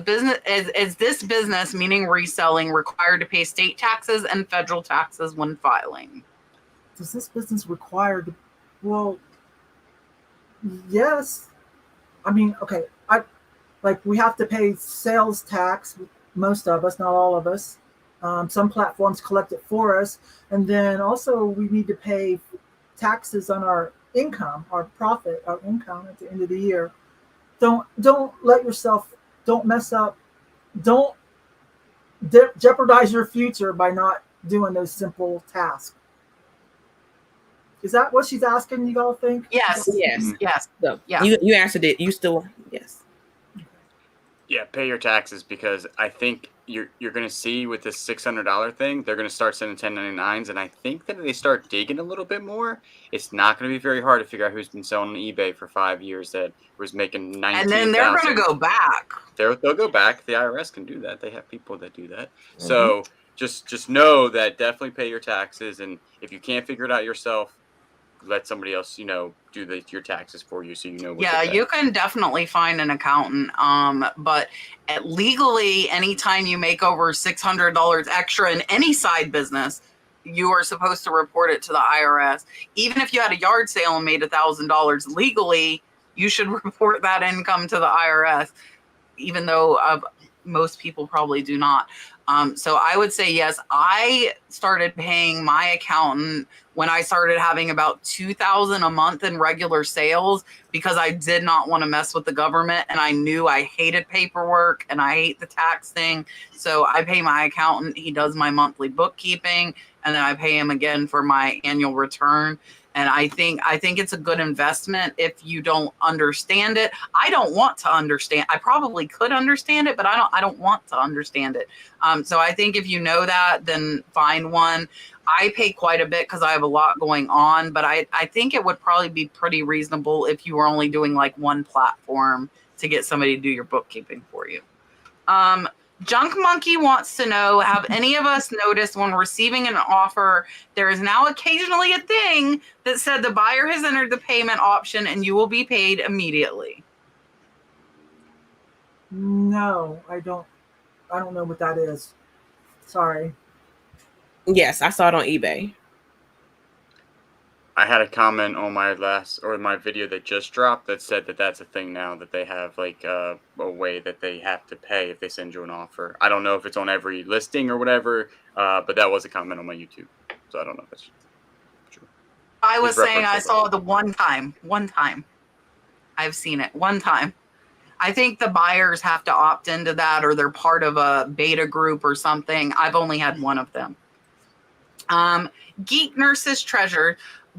this business, meaning reselling, required to pay state taxes and federal taxes when filing? Does this business require well, yes. I mean, okay, we have to pay sales tax, most of us, not all of us. Some platforms collect it for us. And then also we need to pay taxes on our income, our profit, our income at the end of the year. Don't let yourself, don't mess up, don't jeopardize your future by not doing those simple tasks. Is that what she's asking, you all think? Yes. So, yeah. You answered it. You still, yes. Yeah, pay your taxes, because I think you're going to see with this $600 thing, they're going to start sending 1099s, and I think that if they start digging a little bit more, it's not going to be very hard to figure out who's been selling on eBay for 5 years that was making $19,000. And then they're going to go back. They'll go back. The IRS can do that. They have people that do that. Mm-hmm. So just know that definitely pay your taxes, and if you can't figure it out yourself, let somebody else, do your taxes for you, so you know what to pay. You can definitely find an accountant. But legally, anytime you make over $600 extra in any side business, you are supposed to report it to the IRS. Even if you had a yard sale and made $1,000 legally, you should report that income to the IRS. Even though most people probably do not. So I would say yes. I started paying my accountant when I started having about $2,000 a month in regular sales because I did not want to mess with the government, and I knew I hated paperwork and I hate the tax thing. So I pay my accountant. He does my monthly bookkeeping, and then I pay him again for my annual return. And I think it's a good investment if you don't understand it. I don't want to understand. I probably could understand it, but I don't want to understand it. So I think if you know that, then find one. I pay quite a bit because I have a lot going on, but I think it would probably be pretty reasonable if you were only doing like one platform to get somebody to do your bookkeeping for you. Junk Monkey wants to know, have any of us noticed when receiving an offer, there is now occasionally a thing that said the buyer has entered the payment option and you will be paid immediately? No, I don't know what that is. Sorry. Yes, I saw it on eBay. I had a comment on my my video that just dropped that said that that's a thing now, that they have like a way that they have to pay if they send you an offer. I don't know if it's on every listing or whatever, but that was a comment on my YouTube. So I don't know if that's true. I was saying I saw the one time. I've seen it one time. I think the buyers have to opt into that, or they're part of a beta group or something. I've only had one of them. Geek Nurses Treasure,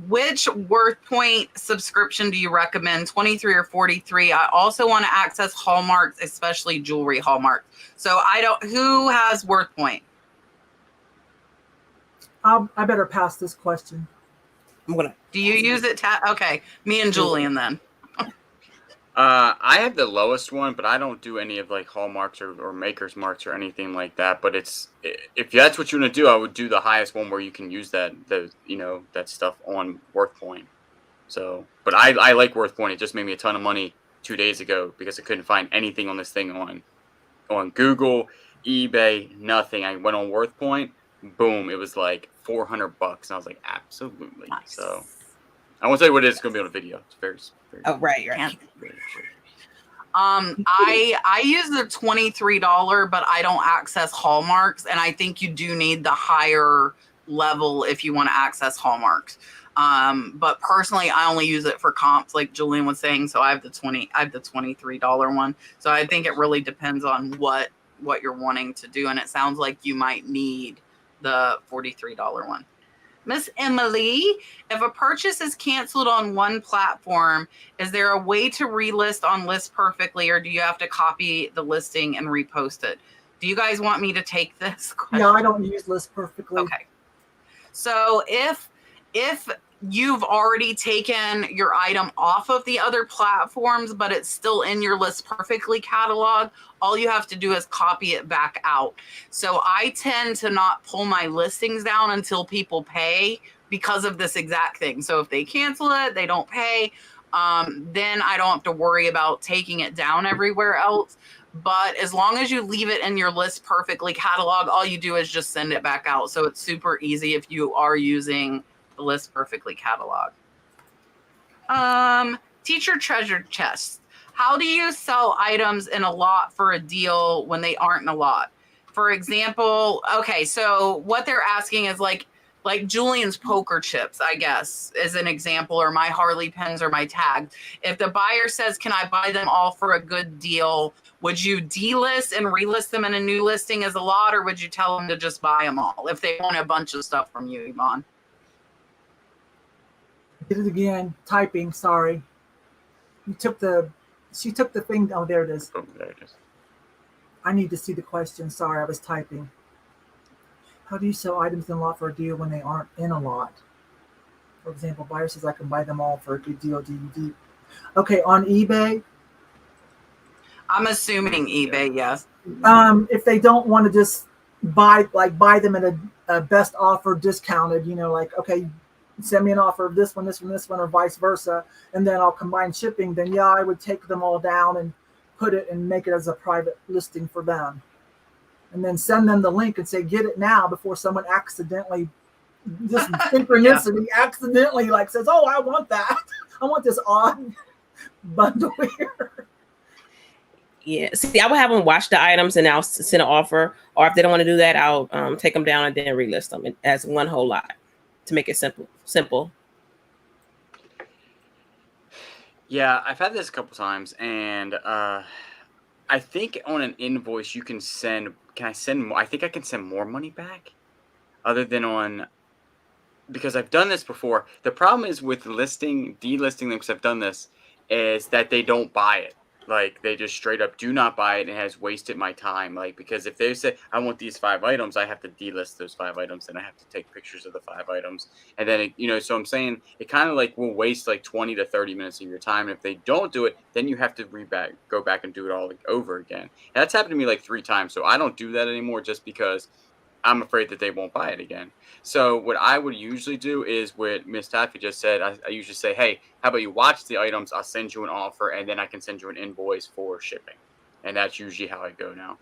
which Worthpoint subscription do you recommend, 23 or 43? I also want to access hallmarks, especially jewelry hallmarks. So who has Worthpoint? I better pass this question. Do you use it? Okay, me and Julian then. I have the lowest one, but I don't do any of like hallmarks or maker's marks or anything like that. But if that's what you want to do, I would do the highest one where you can use that stuff on Worthpoint. So, but I like Worthpoint. It just made me a ton of money 2 days ago because I couldn't find anything on this thing on Google, eBay, nothing. I went on Worthpoint, boom, it was like $400, and I was like, absolutely. Nice. So I won't tell you what it is. It's gonna be on a video. It's very oh, right. I use the $23, but I don't access hallmarks, and I think you do need the higher level if you want to access hallmarks. But personally, I only use it for comps, like Julian was saying. So I have the $23 one. So I think it really depends on what you're wanting to do, and it sounds like you might need the $43 one. Miss Emily, if a purchase is canceled on one platform, is there a way to relist on List Perfectly, or do you have to copy the listing and repost it? Do you guys want me to take this question? No, I don't use List Perfectly. Okay. So if you've already taken your item off of the other platforms, but it's still in your List Perfectly catalog, all you have to do is copy it back out. So I tend to not pull my listings down until people pay because of this exact thing. So if they cancel it, they don't pay, then I don't have to worry about taking it down everywhere else. But as long as you leave it in your List Perfectly catalog, all you do is just send it back out. So it's super easy if you are using the List Perfectly catalog. Teacher treasure chest. How do you sell items in a lot for a deal when they aren't in a lot? For example, okay, so what they're asking is like Julian's poker chips, I guess, is an example, or my Harley pens or my tags. If the buyer says, can I buy them all for a good deal, would you delist and relist them in a new listing as a lot, or would you tell them to just buy them all if they want a bunch of stuff from you, Yvon? Did it again. Typing, sorry. She took the thing. Oh, there it is. Oh, there it is. I need to see the question. Sorry, I was typing. How do you sell items in a lot for a deal when they aren't in a lot? For example, buyer says I can buy them all for a good deal. DVD. Okay, on eBay. I'm assuming eBay, yes. If they don't want to just buy them at a best offer discounted, like, okay, send me an offer of this one, or vice versa, and then I'll combine shipping, then yeah, I would take them all down and put it and make it as a private listing for them. And then send them the link and say, get it now, before someone accidentally, just synchronicity, accidentally says, oh, I want that. I want this odd bundle here. Yeah. See, I would have them watch the items and I'll send an offer. Or if they don't want to do that, I'll take them down and then relist them as one whole lot to make it simple. Simple. Yeah, I've had this a couple times, and I think on an invoice you can send. Can I send more? I think I can send more money back, other than on, because I've done this before. The problem is with delisting them, because I've done this, is that they don't buy it. Like, they just straight up do not buy it, and it has wasted my time. Like, because if they say, I want these 5 items, I have to delist those 5 items, and I have to take pictures of the 5 items. And then, so I'm saying it kind of like will waste like 20 to 30 minutes of your time. And if they don't do it, then you have to go back and do it all over again. And that's happened to me like 3 times. So I don't do that anymore, just because I'm afraid that they won't buy it again. So what I would usually do is what Miss Taffy just said. I usually say, hey, how about you watch the items? I'll send you an offer, and then I can send you an invoice for shipping. And that's usually how I go now.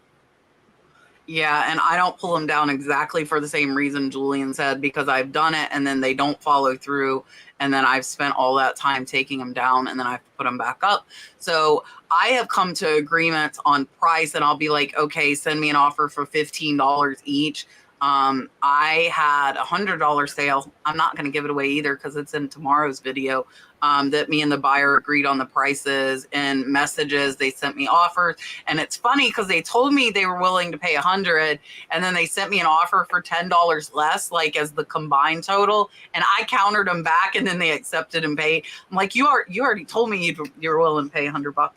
Yeah, and I don't pull them down exactly for the same reason Julian said, because I've done it and then they don't follow through, and then I've spent all that time taking them down, and then I have to put them back up. So I have come to agreements on price, and I'll be like, okay, send me an offer for $15 each. I had $100 sale. I'm not going to give it away either because it's in tomorrow's video. That me and the buyer agreed on the prices and messages. They sent me offers, and it's funny because they told me they were willing to pay $100, and then they sent me an offer for $10 less, like as the combined total. And I countered them back, and then they accepted and paid. I'm like, you already told me you're willing to pay $100. But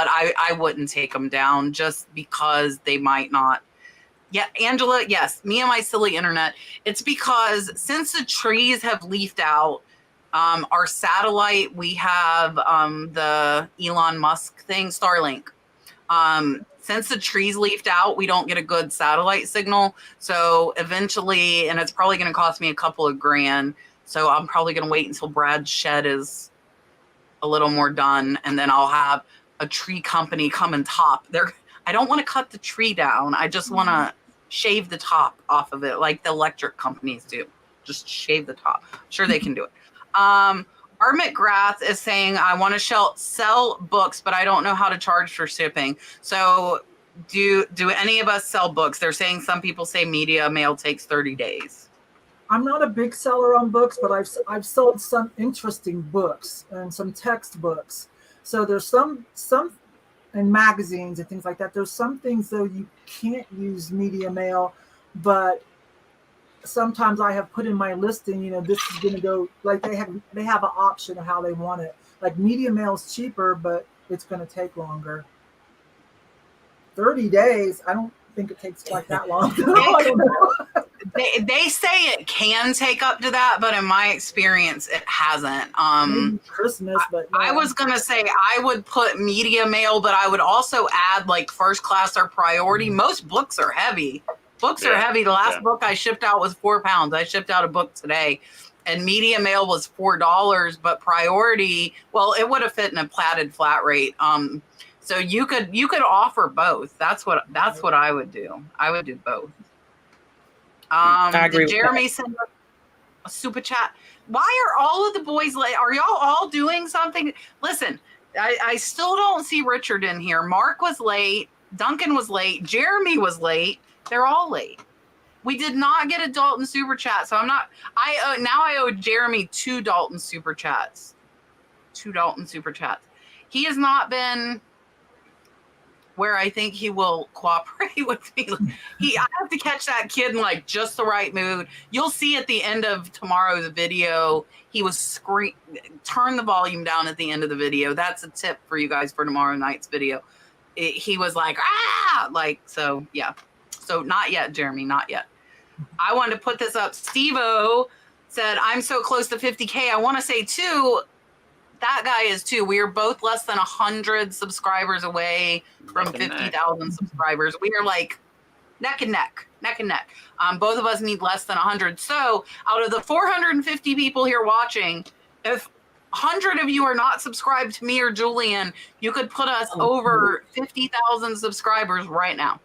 I wouldn't take them down just because they might not. Yeah, Angela, yes, me and my silly internet. It's because since the trees have leafed out, our satellite, we have the Elon Musk thing, Starlink. Since the trees leafed out, we don't get a good satellite signal. So eventually, and it's probably going to cost me a couple of grand. So I'm probably going to wait until Brad's shed is a little more done, and then I'll have a tree company come and top. I don't want to cut the tree down. I just want to shave the top off of it like the electric companies do. Just shave the top. I'm sure they can do it. R. McGrath is saying, I want to sell books, but I don't know how to charge for shipping. So do any of us sell books? They're saying some people say media mail takes 30 days. I'm not a big seller on books, but I've sold some interesting books and some textbooks. So there's some and magazines and things like that. There's some things though you can't use media mail, but sometimes I have put in my listing, this is going to go, like they have an option of how they want it. Like media mail is cheaper, but it's going to take longer. 30 days. I don't think it takes quite that long. I don't know. They say it can take up to that, but in my experience, it hasn't. Maybe Christmas, but I was gonna say I would put media mail, but I would also add like first class or priority. Most books are heavy. Books are heavy. The last book I shipped out was 4 pounds. I shipped out a book today, and media mail was $4, but priority, well, it would have fit in a platted flat rate. So you could offer both. That's what I would do. I would do both. I agree did Jeremy send a super chat? Why are all of the boys late? Are y'all all doing something? Listen, I still don't see Richard in here. Mark was late. Duncan was late. Jeremy was late. They're all late. We did not get a Dalton super chat, so I'm not. I owe Jeremy 2 Dalton super chats. 2 Dalton super chats. He has not been where I think he will cooperate with me. I have to catch that kid in like just the right mood. You'll see at the end of tomorrow's video, he was turn the volume down at the end of the video. That's a tip for you guys for tomorrow night's video. He was like, so yeah. So not yet, Jeremy, not yet. I wanted to put this up. Steve-O said, I'm so close to 50K. I want to say too, that guy is too. We are both less than 100 subscribers away from 50,000 subscribers. We are like neck and neck. Both of us need less than 100. So out of the 450 people here watching, if 100 of you are not subscribed to me or Julian, you could put us over 50,000 subscribers right now.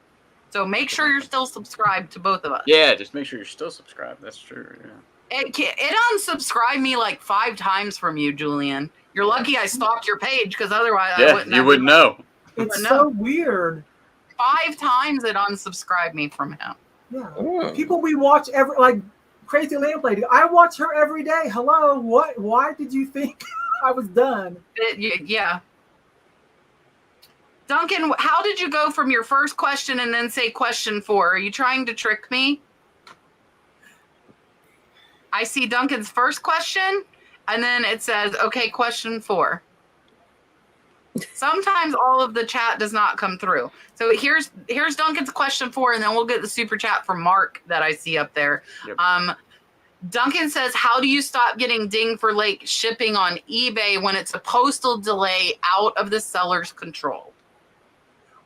So make sure you're still subscribed to both of us. Yeah, just make sure you're still subscribed. That's true. Yeah. It unsubscribed me like 5 times from you, Julian. You're lucky I stalked your page because otherwise I wouldn't. You wouldn't know. It's so weird. 5 times it unsubscribed me from him. Yeah, people we watch like Crazy Lamp Lady. I watch her every day. Hello, what? Why did you think I was done? Yeah. Duncan, how did you go from your first question and then say question 4? Are you trying to trick me? I see Duncan's first question, and then it says, okay, question 4. Sometimes all of the chat does not come through. So here's Duncan's question 4, and then we'll get the super chat from Mark that I see up there. Yep. Duncan says, how do you stop getting dinged for late shipping on eBay when it's a postal delay out of the seller's control?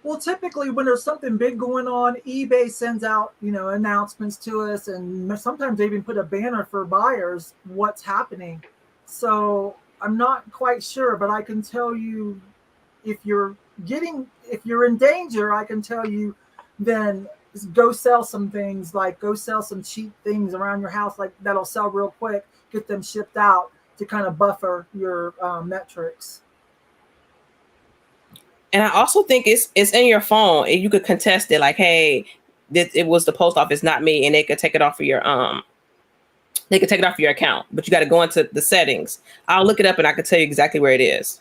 Well, typically when there's something big going on, eBay sends out, announcements to us, and sometimes they even put a banner for buyers what's happening. So I'm not quite sure, but I can tell you if you're in danger, I can tell you then go sell some things, like go sell some cheap things around your house, like that'll sell real quick, get them shipped out to kind of buffer your metrics. And I also think it's in your phone, and you could contest it, like, hey, it was the post office, not me, and they could take it off of your account, but you got to go into the settings. I'll look it up and I can tell you exactly where it is.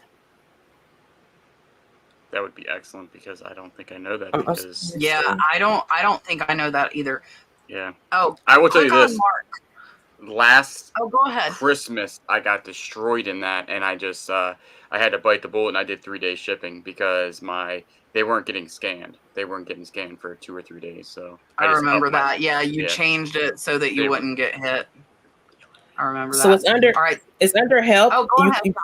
That would be excellent because I don't think I know that. I don't think I know that either. Yeah. Oh, I will tell you this. Mark. Last go ahead. Christmas, I got destroyed in that, and I just I had to bite the bullet, and I did 3-day shipping because they weren't getting scanned. They weren't getting scanned for 2 or 3 days. So I remember that. You changed it so that you wouldn't get hit. I remember that. So it's under. All right. It's under help. Oh, go ahead.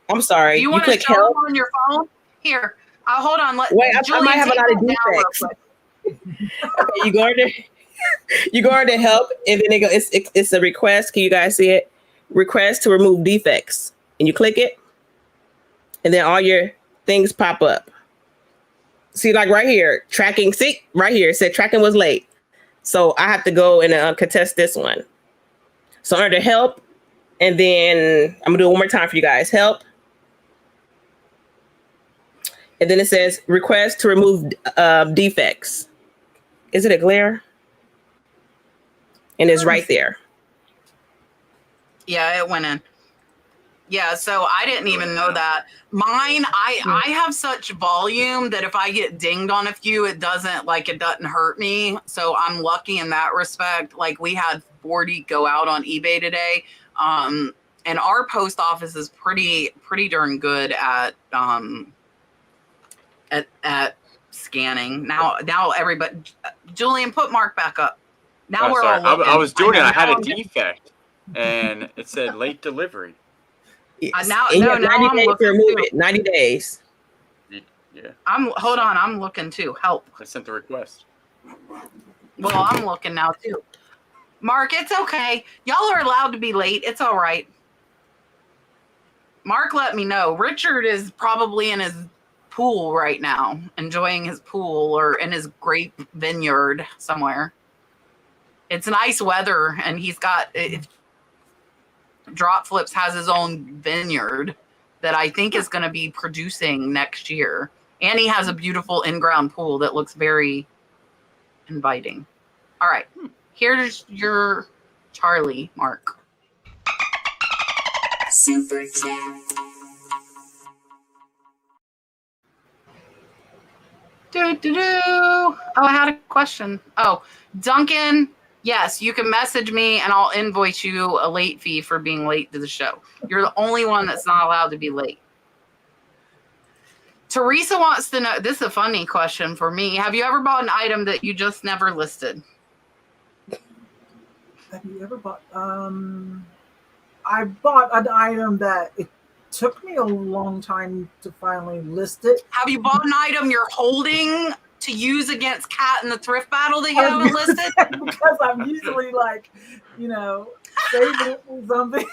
I'm sorry. Do you want to show help on your phone? Here. Hold on. Wait, I might have a lot of defects. Okay, you go into help, and then it's a request. Can you guys see it? Request to remove defects, and you click it, and then all your things pop up. See, like right here, tracking. See, right here, it said tracking was late, so I have to go and contest this one. So under help, and then I'm gonna do it one more time for you guys. Help. And then it says request to remove defects. Is it a glare? And it's right there. Yeah, it went in. Yeah, so I didn't even know that. Mine, I have such volume that if I get dinged on a few, it doesn't hurt me. So I'm lucky in that respect. Like we had 40 go out on eBay today. And our post office is pretty darn good at scanning. Now everybody, Julian, put Mark back up. Now we're all looking. I was doing it. I had a defect, and it said late delivery. Yes. 90 days to remove it. 90 days. Yeah. Hold on. I'm looking too. Help. I sent the request. Well, I'm looking now too. Mark, it's okay. Y'all are allowed to be late. It's all right. Mark let me know. Richard is probably in his pool right now, enjoying his pool or in his grape vineyard somewhere. It's nice weather, and he's got Drop Flips has his own vineyard that I think is going to be producing next year, and he has a beautiful in-ground pool that looks very inviting. All right, here's your Charlie, Mark. Super chat. Oh, I had a question. Oh, Duncan, yes, you can message me and I'll invoice you a late fee for being late to the show. You're the only one that's not allowed to be late. Teresa wants to know, this is a funny question for me. Have you ever bought an item that you just never listed? Have you ever bought? I bought an item that it took me a long time to finally list it. Have you bought an item you're holding to use against Kat in the thrift battle that you haven't listed? Because I'm usually like, saving it for something.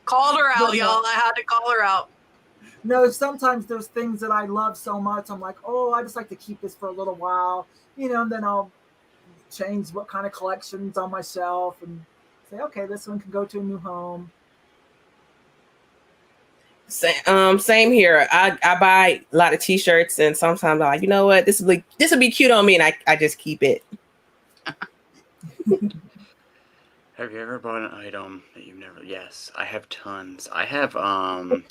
Called her out, y'all. I had to call her out. No, sometimes there's things that I love so much. I'm like, oh, I just like to keep this for a little while, and then I'll change what kind of collections on my shelf and say, okay, this one can go to a new home. Same here. I buy a lot of t-shirts, and sometimes I'm like, you know what, this would be cute on me, and I just keep it. Have you ever bought an item that you've never? Yes, I have tons. I have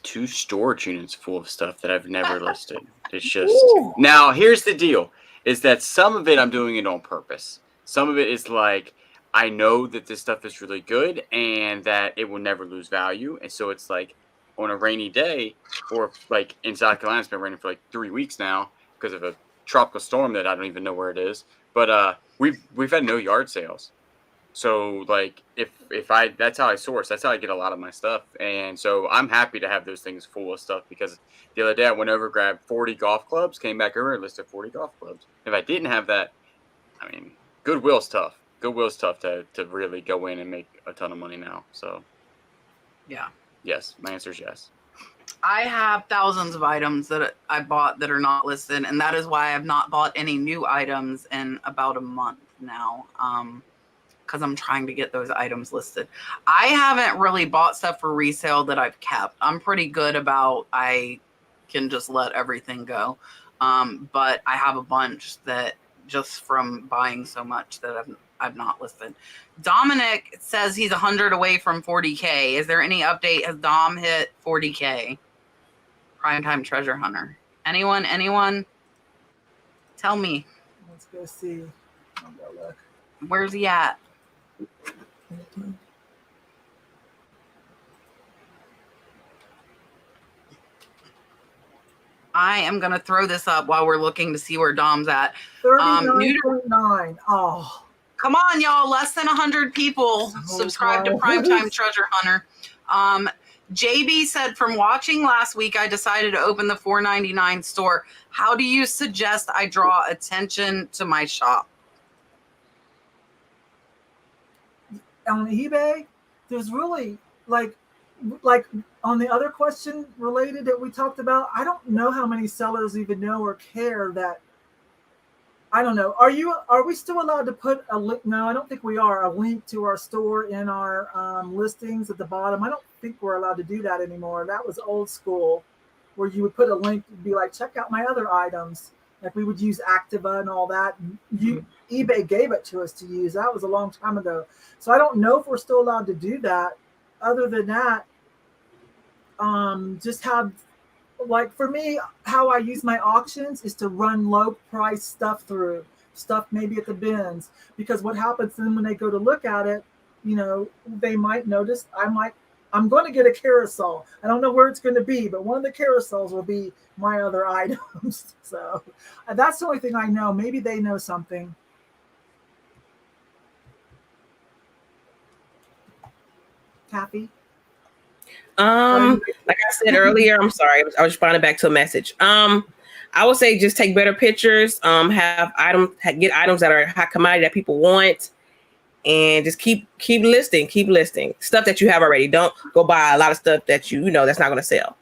2 storage units full of stuff that I've never listed. It's just Ooh. Now here's the deal: is that some of it I'm doing it on purpose. Some of it is like I know that this stuff is really good and that it will never lose value, and so it's like on a rainy day, or like in South Carolina, it's been raining for like 3 weeks now because of a tropical storm that I don't even know where it is. But we've had no yard sales. So like if I that's how I source, that's how I get a lot of my stuff. And so I'm happy to have those things full of stuff, because the other day I went over, grabbed 40 golf clubs, came back over and listed 40 golf clubs. If I didn't have that, I mean, Goodwill's tough. Goodwill's tough to really go in and make a ton of money now. So Yeah. yes, my answer is yes. I have thousands of items that I bought that are not listed, and that is why I've not bought any new items in about a month now. Because I'm trying to get those items listed. I haven't really bought stuff for resale that I've kept. I'm pretty good about, I can just let everything go. But I have a bunch that just from buying so much that I've not listed. Dominic says he's 100 away from 40K. Is there any update? Has Dom hit 40K? Primetime treasure hunter. Anyone? Tell me. Let's go see. I'll go look. Where's he at? I am going to throw this up while we're looking to see where Dom's at. 39.9. Oh. Come on, y'all. Less than 100 people subscribe to Primetime Treasure Hunter. JB said, from watching last week, I decided to open the $4.99 store. How do you suggest I draw attention to my shop? On eBay, there's really like on the other question related that we talked about, I don't know how many sellers even know or care that. I don't know. Are we still allowed to put a link? No, I don't think we are. A link to our store in our listings at the bottom. I don't think we're allowed to do that anymore. That was old school, where you would put a link and be like, check out my other items. Like we would use Activa and all that. eBay gave it to us to use. That was a long time ago. So I don't know if we're still allowed to do that. Other than that, just have, like for me, how I use my auctions is to run low price stuff through, stuff maybe at the bins, because what happens then when they go to look at it, you know, they might notice I'm going to get a carousel. I don't know where it's going to be, but one of the carousels will be my other items. So that's the only thing I know. Maybe they know something. Taffy? Like I said earlier, I'm sorry, I was responding back to a message. I would say just take better pictures, get items that are high commodity that people want, and just keep listing stuff that you have already. Don't go buy a lot of stuff that you know that's not going to sell.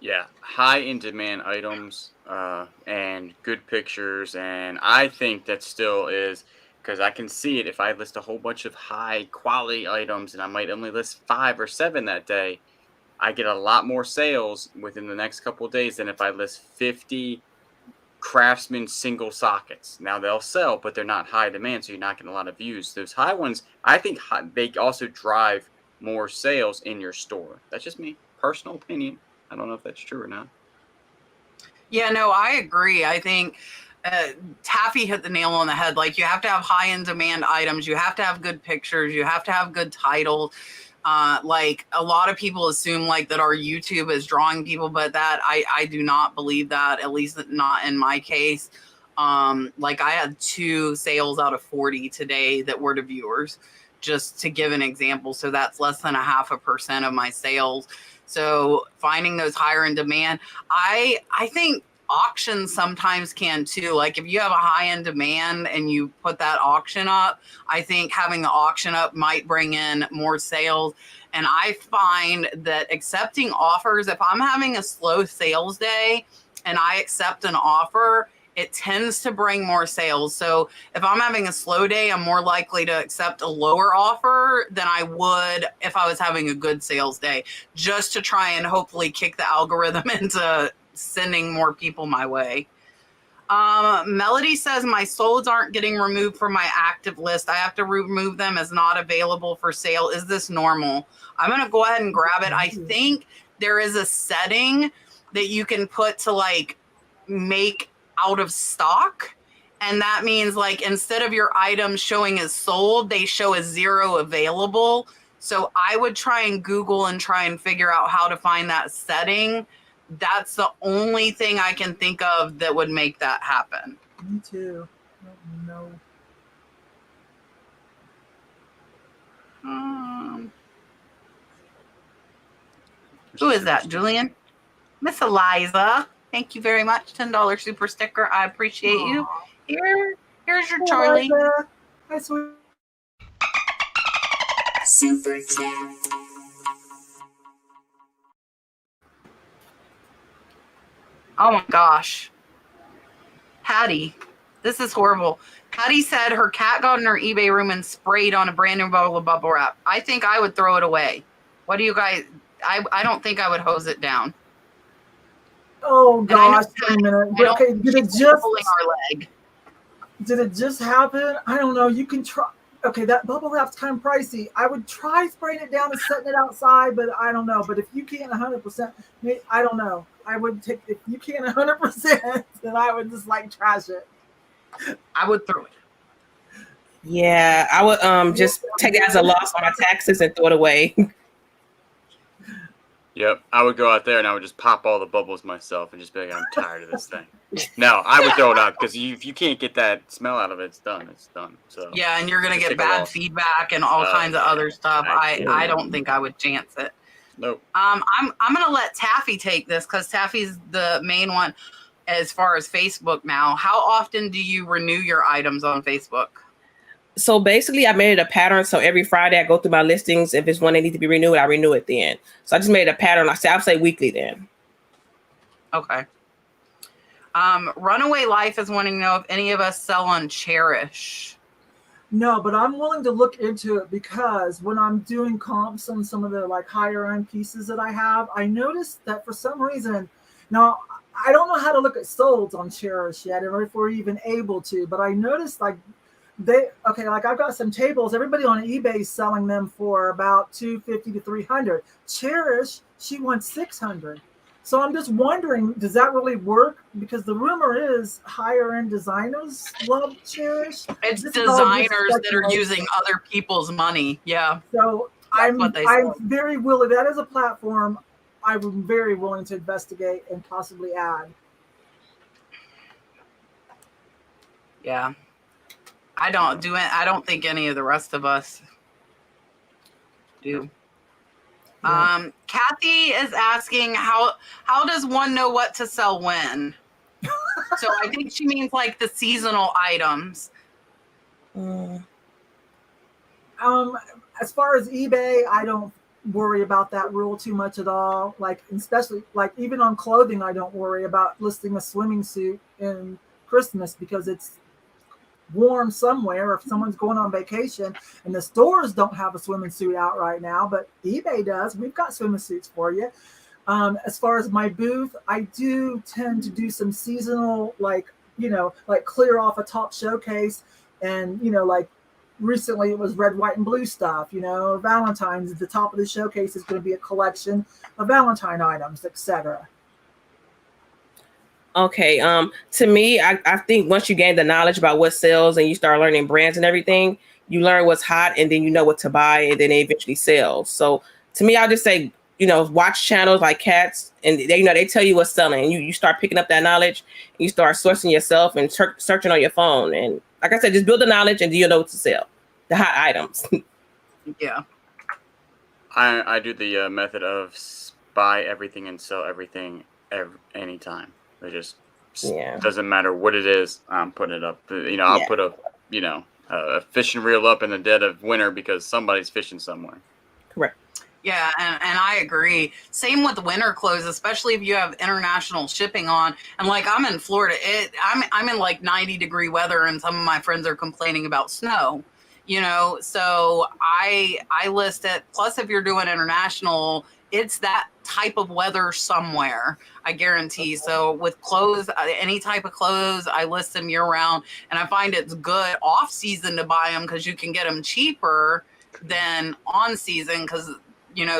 Yeah, high in demand items and good pictures, and I think that still is, because I can see it if I list a whole bunch of high quality items and I might only list 5 or 7 that day, I get a lot more sales within the next couple of days than if I list 50 Craftsman single sockets. Now they'll sell, but they're not high demand, so you're not getting a lot of views. Those high ones, I think they also drive more sales in your store. That's just me, personal opinion. I don't know if that's true or not. Yeah, no, I agree. I think Taffy hit the nail on the head. Like, you have to have high in demand items. You have to have good pictures. You have to have good titles. Like, a lot of people assume like that our YouTube is drawing people, but that I do not believe that, at least not in my case. Like, I had 2 sales out of 40 today that were to viewers, just to give an example. So that's less than 0.5% of my sales. So finding those higher in demand, I think auctions sometimes can too. Like, if you have a high in demand and you put that auction up, I think having the auction up might bring in more sales. And I find that accepting offers, if I'm having a slow sales day and I accept an offer, it tends to bring more sales. So if I'm having a slow day, I'm more likely to accept a lower offer than I would if I was having a good sales day, just to try and hopefully kick the algorithm into sending more people my way. Melody says my solds aren't getting removed from my active list. I have to remove them as not available for sale. Is this normal? I'm going to go ahead and grab it. I think there is a setting that you can put to like make out of stock. And that means like instead of your items showing as sold, they show as 0 available. So I would try and Google and try and figure out how to find that setting. That's the only thing I can think of that would make that happen. Me too. I don't know. Who is that, Julian? Miss Eliza. Thank you very much. $10 super sticker. I appreciate you. Here's your Charlie. Hi, sweet. Super chat. Oh my gosh. Patty, this is horrible. Patty said her cat got in her eBay room and sprayed on a brand new bottle of bubble wrap. I think I would throw it away. What do you guys? I don't think I would hose it down. Oh gosh, wait a minute. Okay, did it just pulling our leg? Did it just happen? I don't know. You can try. Okay, that bubble wrap's kind of pricey. I would try spraying it down and setting it outside, but I don't know. But if you can't 100%, I don't know. I would take, if you can't 100%, then I would just like trash it. I would throw it. Yeah, I would just take it as a loss on my taxes and throw it away. Yep, I would go out there and I would just pop all the bubbles myself and just be like, I'm tired of this thing. No, I would throw it out because if you can't get that smell out of it, it's done. It's done. So yeah, and you're gonna get bad feedback and all kinds of other stuff. I don't think I would chance it. Nope. I'm gonna let Taffy take this because Taffy's the main one as far as Facebook now. How often do you renew your items on Facebook? So basically, I made it a pattern. So every Friday, I go through my listings. If it's one that needs to be renewed, I renew it then. So I just made it a pattern. I'll say weekly then. Okay. Runaway Life is wanting to know if any of us sell on Cherish. No, but I'm willing to look into it because when I'm doing comps on some of the like higher end pieces that I have, I noticed that for some reason, now I don't know how to look at solds on Cherish yet, or if we're even able to, but I noticed like like I've got some tables. Everybody on eBay is selling them for about $250 to $300. Cherish, she wants $600. So I'm just wondering, does that really work? Because the rumor is higher end designers love Cherish. It's designers that are using other people's money. Yeah. So I'm very willing. That is a platform I'm very willing to investigate and possibly add. Yeah. I don't think any of the rest of us do. Yeah. Kathy is asking how does one know what to sell when? So I think she means like the seasonal items. As far as eBay, I don't worry about that rule too much at all. Like especially like even on clothing, I don't worry about listing a swimming suit in Christmas because it's warm somewhere if someone's going on vacation, and the stores don't have a swimming suit out right now, but eBay does. We've got swimming suits for you. As far as my booth, I do tend to do some seasonal, like clear off a top showcase, and like recently it was red, white, and blue stuff. Valentine's at the top of the showcase is going to be a collection of Valentine items, etc. Okay. To me, I think once you gain the knowledge about what sells and you start learning brands and everything, you learn what's hot and then you know what to buy and then it eventually sells. So to me, I'll just say, watch channels like Cats and they tell you what's selling and you start picking up that knowledge and you start sourcing yourself and searching on your phone. And like I said, just build the knowledge and you know what to sell, the hot items. Yeah. I do the method of buy everything and sell everything anytime. It just doesn't matter what it is. I'm putting it up. I'll put a fishing reel up in the dead of winter because somebody's fishing somewhere. Correct. Yeah, and I agree. Same with winter clothes, especially if you have international shipping on. And like I'm in Florida, I'm in like 90-degree weather, and some of my friends are complaining about snow. So I list it. Plus, if you're doing international, it's that type of weather somewhere. I guarantee. So with clothes, any type of clothes, I list them year round, and I find it's good off season to buy them because you can get them cheaper than on season because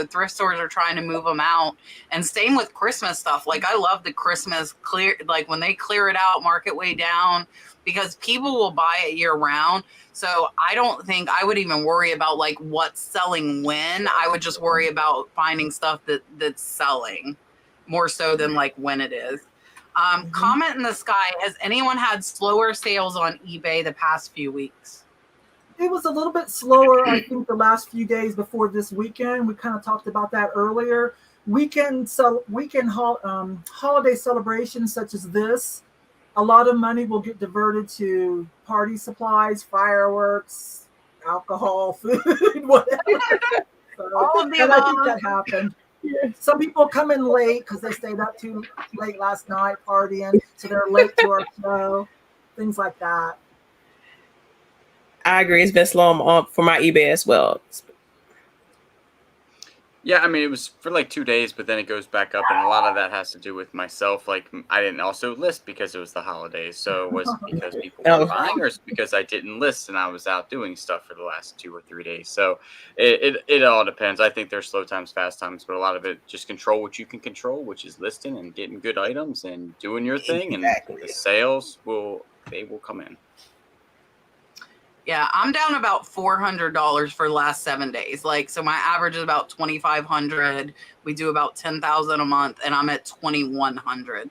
thrift stores are trying to move them out. And same with Christmas stuff. Like I love the Christmas clear, like when they clear it out, market way down, because people will buy it year round. So I don't think I would even worry about like what's selling when. I would just worry about finding stuff that's selling more so than like when it is. Comment in the sky. Has anyone had slower sales on eBay the past few weeks? It was a little bit slower, I think, the last few days before this weekend. We kind of talked about that earlier. Holiday celebrations such as this, a lot of money will get diverted to party supplies, fireworks, alcohol, food, whatever. All of the and I think above. that happened. Some people come in late because they stayed up too late last night partying, so they're late to our show, things like that. I agree. It's been slow for my eBay as well. Yeah, I mean, it was for like 2 days, but then it goes back up, and a lot of that has to do with myself. Like, I didn't also list because it was the holidays. So was it because people were buying, or is it because I didn't list and I was out doing stuff for the last 2 or 3 days? So it all depends. I think there's slow times, fast times, but a lot of it just control what you can control, which is listing and getting good items and doing your thing, and the sales will come in. Yeah, I'm down about $400 for the last 7 days. Like, so my average is about 2,500. We do about 10,000 a month, and I'm at 2,100.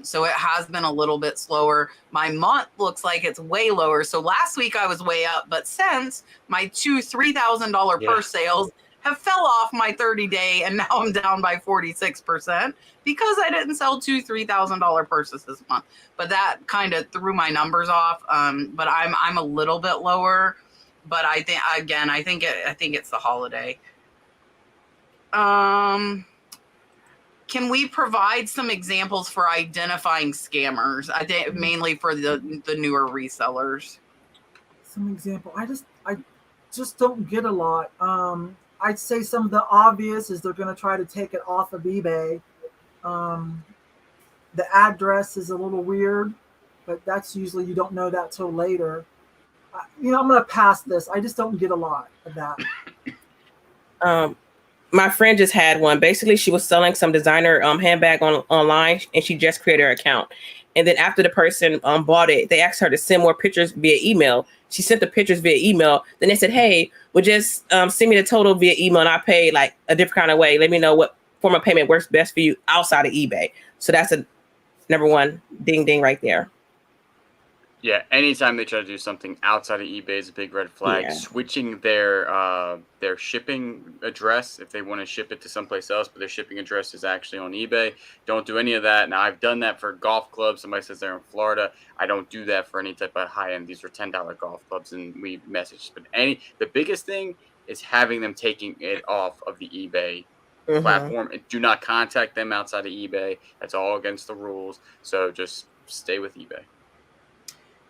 So it has been a little bit slower. My month looks like it's way lower. So last week I was way up, but since my $3,000 purse sales have fell off my 30-day, and now I'm down by 46% because I didn't sell $3,000 purses this month. But that kind of threw my numbers off. But I'm a little bit lower. But I think it's the holiday. Can we provide some examples for identifying scammers? I think mainly for the newer resellers. Some example. I just don't get a lot. I'd say some of the obvious is they're going to try to take it off of eBay. The address is a little weird, but that's usually you don't know that till later. I'm going to pass this. I just don't get a lot of that. My friend just had one. Basically, she was selling some designer handbag online, and she just created her account. And then after the person bought it, they asked her to send more pictures via email. She sent the pictures via email. Then they said, hey, well, just send me the total via email, and I pay like a different kind of way. Let me know what form of payment works best for you outside of eBay. So that's a number one ding ding right there. Yeah, anytime they try to do something outside of eBay is a big red flag. Yeah. Switching their shipping address if they want to ship it to someplace else, but their shipping address is actually on eBay. Don't do any of that. Now, I've done that for golf clubs. Somebody says they're in Florida. I don't do that for any type of high end. These are $10 golf clubs, and we message. But the biggest thing is having them taking it off of the eBay platform. And do not contact them outside of eBay. That's all against the rules. So just stay with eBay.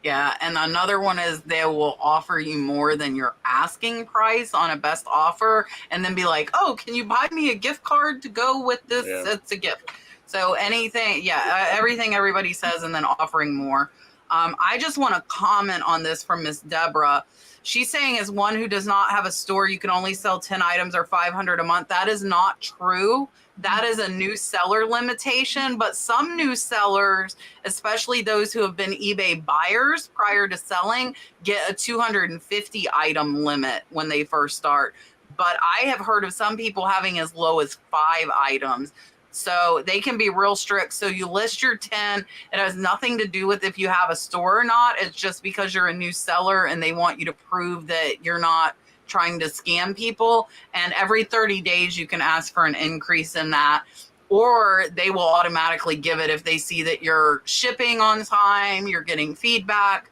Yeah, and another one is they will offer you more than your asking price on a best offer, and then be like, oh, can you buy me a gift card to go with this? Yeah. It's a gift. So everything everybody says, and then offering more. I just want to comment on this from Miss Deborah. She's saying, as one who does not have a store, you can only sell 10 items or 500 a month. That is not true. That is a new seller limitation, but some new sellers, especially those who have been eBay buyers prior to selling, get a 250 item limit when they first start. But I have heard of some people having as low as 5 items. So they can be real strict. So you list your 10. It has nothing to do with if you have a store or not. It's just because you're a new seller and they want you to prove that you're not trying to scam people. And every 30 days you can ask for an increase in that, or they will automatically give it if they see that you're shipping on time, you're getting feedback.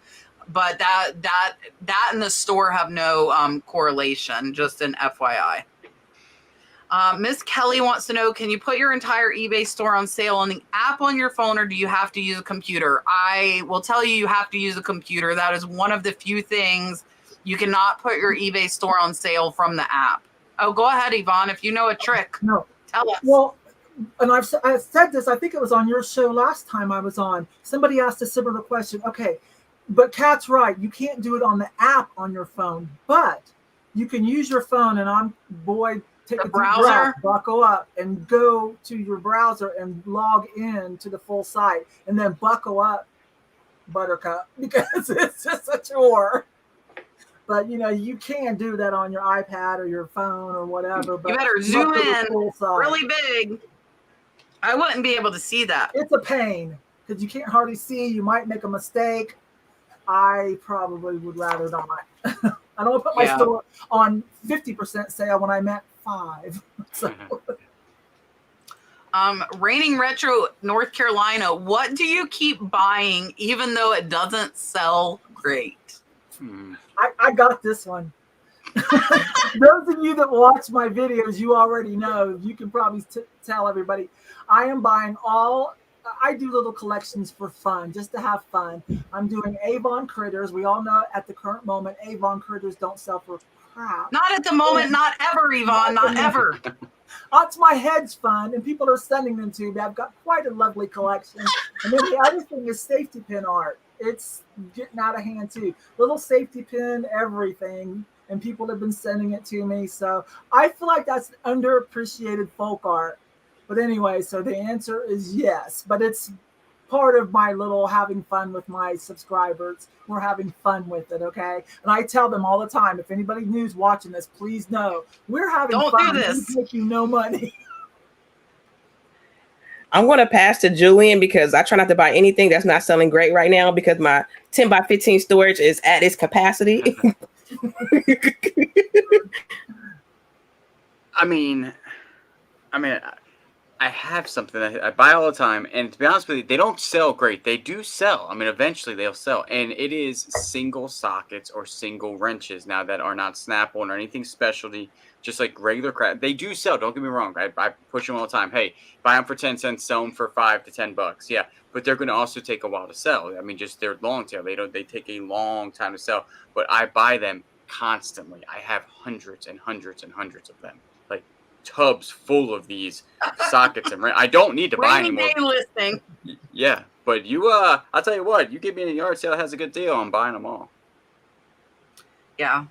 But that and the store have no correlation, just an FYI. Miss Kelly wants to know, can you put your entire eBay store on sale on the app on your phone, or do you have to use a computer? I will tell you have to use a computer. That is one of the few things you cannot put your eBay store on sale from the app. Oh, go ahead, Yvonne. If you know a trick, No. tell us. Well, and I've said this, I think it was on your show last time I was on. Somebody asked a similar question. Okay, but Kat's right. You can't do it on the app on your phone, but you can use your phone, and take The a deep browser? breath, buckle up, and go to your browser and log in to the full site, and then buckle up, Buttercup, because it's just a chore. But you can do that on your iPad or your phone or whatever. But You better not zoom to the in full site. really big. I wouldn't be able to see that. It's a pain because you can't hardly see. You might make a mistake. I probably would rather not. I don't put my store on 50% sale when I meant 5. So. Raining Retro, North Carolina. What do you keep buying even though it doesn't sell great? I got this one. Those of you that watch my videos, you already know. You can probably tell everybody. I am buying I do little collections for fun, just to have fun. I'm doing Yvon critters. We all know at the current moment, Yvon critters don't sell for crap. Not at the moment, not ever, Yvonne, not ever. That's my hedge fund, and people are sending them to me. I've got quite a lovely collection. And then the other thing is safety pin art. It's getting out of hand too. Little safety pin, everything. And people have been sending it to me. So I feel like that's underappreciated folk art. But anyway, so the answer is yes. But it's part of my little having fun with my subscribers. We're having fun with it, okay? And I tell them all the time, if anybody new's watching this, please know we're having fun. Don't do this. We make you no money. I'm going to pass to Julian because I try not to buy anything that's not selling great right now because my 10 by 15 storage is at its capacity. I mean, I have something that I buy all the time, and to be honest with you, they don't sell great. They do sell. I mean, eventually they'll sell, and it is single sockets or single wrenches now that are not Snap-on or anything specialty, just like regular crap. They do sell. Don't get me wrong. I push them all the time. Hey, buy them for 10 cents, sell them for $5 to $10. Yeah, but they're going to also take a while to sell. I mean, just they're long tail. They take a long time to sell. But I buy them constantly. I have hundreds and hundreds and hundreds of them. Like tubs full of these sockets and I don't need to buy anymore. Listing. Yeah, but I'll tell you what, you give me a yard sale that has a good deal, I'm buying them all. Yeah.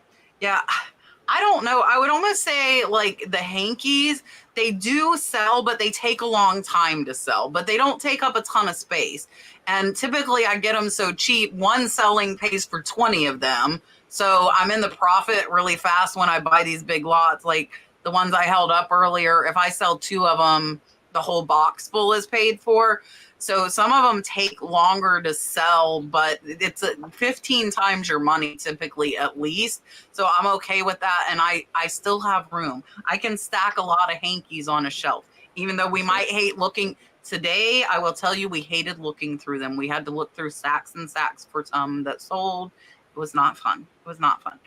I don't know. I would almost say like the hankies, they do sell, but they take a long time to sell, but they don't take up a ton of space. And typically I get them so cheap, one selling pays for 20 of them. So I'm in the profit really fast when I buy these big lots, like the ones I held up earlier. If I sell 2 of them, the whole box full is paid for. So some of them take longer to sell, but it's 15 times your money typically at least. So I'm okay with that. And I still have room. I can stack a lot of hankies on a shelf, even though we might hate looking. Today, I will tell you, we hated looking through them. We had to look through sacks and sacks for some that sold. It was not fun. It was not fun.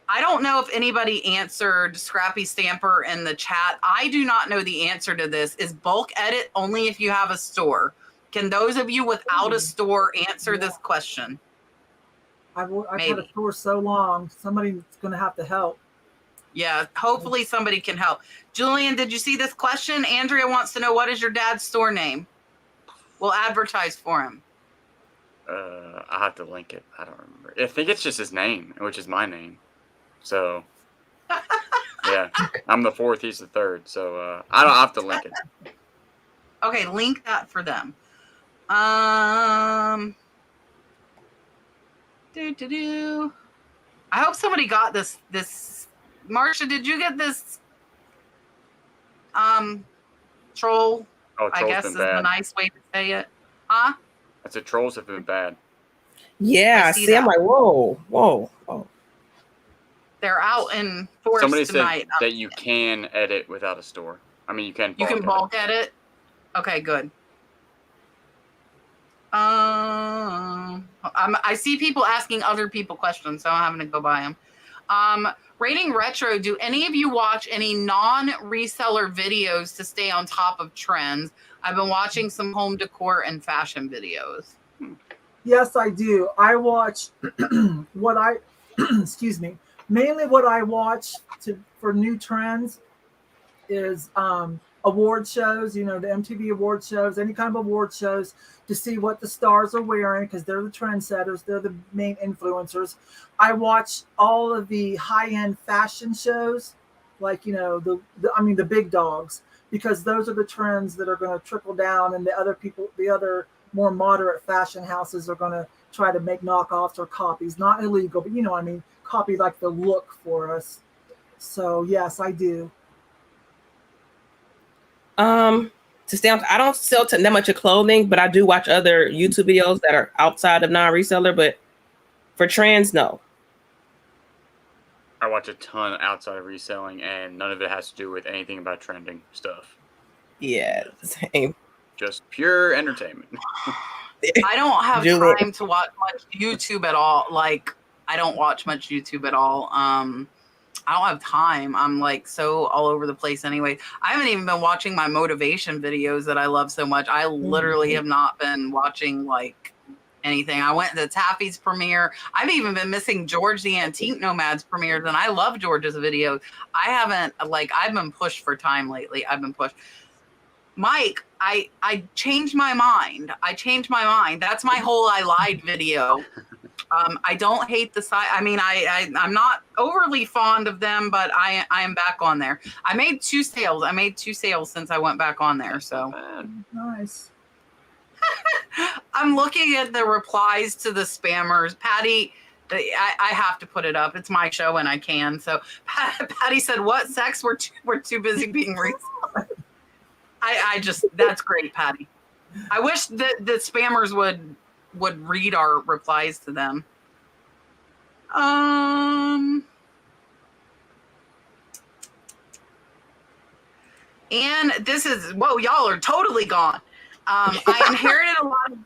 I don't know if anybody answered Scrappy Stamper in the chat. I do not know the answer to this. Is bulk edit only if you have a store? Can those of you without a store answer this question? I've had a store so long, somebody's going to have to help. Yeah, hopefully somebody can help. Julian, did you see this question? Andrea wants to know, what is your dad's store name? We'll advertise for him. I'll have to link it. I don't remember. I think it's just his name, which is my name. So, yeah, I'm the 4th, he's the 3rd. So I don't have to link it. Okay, link that for them. I hope somebody got this. Marsha, did you get this? Troll. Oh, I guess is the nice way to say it. Huh? I said trolls have been bad. Yeah, see I'm like, whoa. They're out in force Somebody tonight. said that you can edit without a store. I mean, you can. You can bulk edit. Okay, good. I see people asking other people questions, so I'm having to go by them. Rating Retro, do any of you watch any non-reseller videos to stay on top of trends? I've been watching some home decor and fashion videos. Yes, I do. I watch what I, excuse me, mainly what I watch for new trends is award shows, you know, the MTV award shows, any kind of award shows to see what the stars are wearing because they're the trendsetters, they're the main influencers. I watch all of the high-end fashion shows, like, you know, the big dogs, because those are the trends that are going to trickle down, and the other more moderate fashion houses are going to try to make knockoffs or copies, not illegal, but you know what I mean, copy like the look for us. So yes, I do. To stay on, I don't sell that much of clothing, but I do watch other YouTube videos that are outside of non-reseller. But for trends, no. I watch a ton outside of reselling, and none of it has to do with anything about trending stuff. Yeah, same. Just pure entertainment. I don't have Julian. time to watch much YouTube at all. Like, I don't watch much YouTube at all. I don't have time. I'm like so all over the place anyway. I haven't even been watching my motivation videos that I love so much. I literally have not been watching like anything. I went to Taffy's premiere. I've even been missing George the Antique Nomad's premieres, and I love George's videos. I haven't, like, I've been pushed for time lately. I've been pushed. Mike, I changed my mind. That's my whole I lied video. I don't hate the site. I mean, I'm not overly fond of them, but I am back on there. I made 2 sales. Since I went back on there. So Nice. I'm looking at the replies to the spammers. Patty, I have to put it up. It's my show and I can. So Patty said, "What sex? We're too busy being resold." I just, that's great, Patty. I wish that the spammers would read our replies to them. And this is, whoa, y'all are totally gone. I inherited a lot of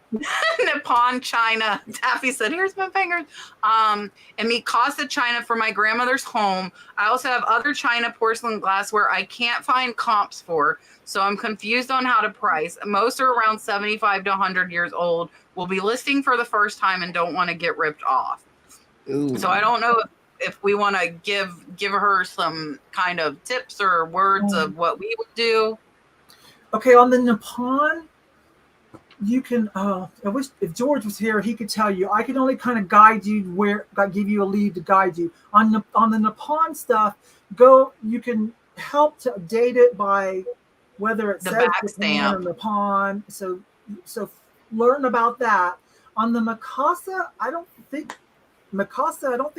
Nippon china. Taffy said, "Here's my fingers." And Mikasa china for my grandmother's home. I also have other china porcelain glassware I can't find comps for, so I'm confused on how to price. Most are around 75 to 100 years old. Will be listing for the first time and don't want to get ripped off. Ooh. So I don't know if we want to give her some kind of tips or words of what we would do. Okay, on the Nippon, you can, I wish if George was here, he could tell you. I can only kind of guide you give you a lead to guide you. On the Nippon stuff, you can help to date it by whether it The says back Japan stamp. or Nippon. So learn about that. On the Mikasa, I don't think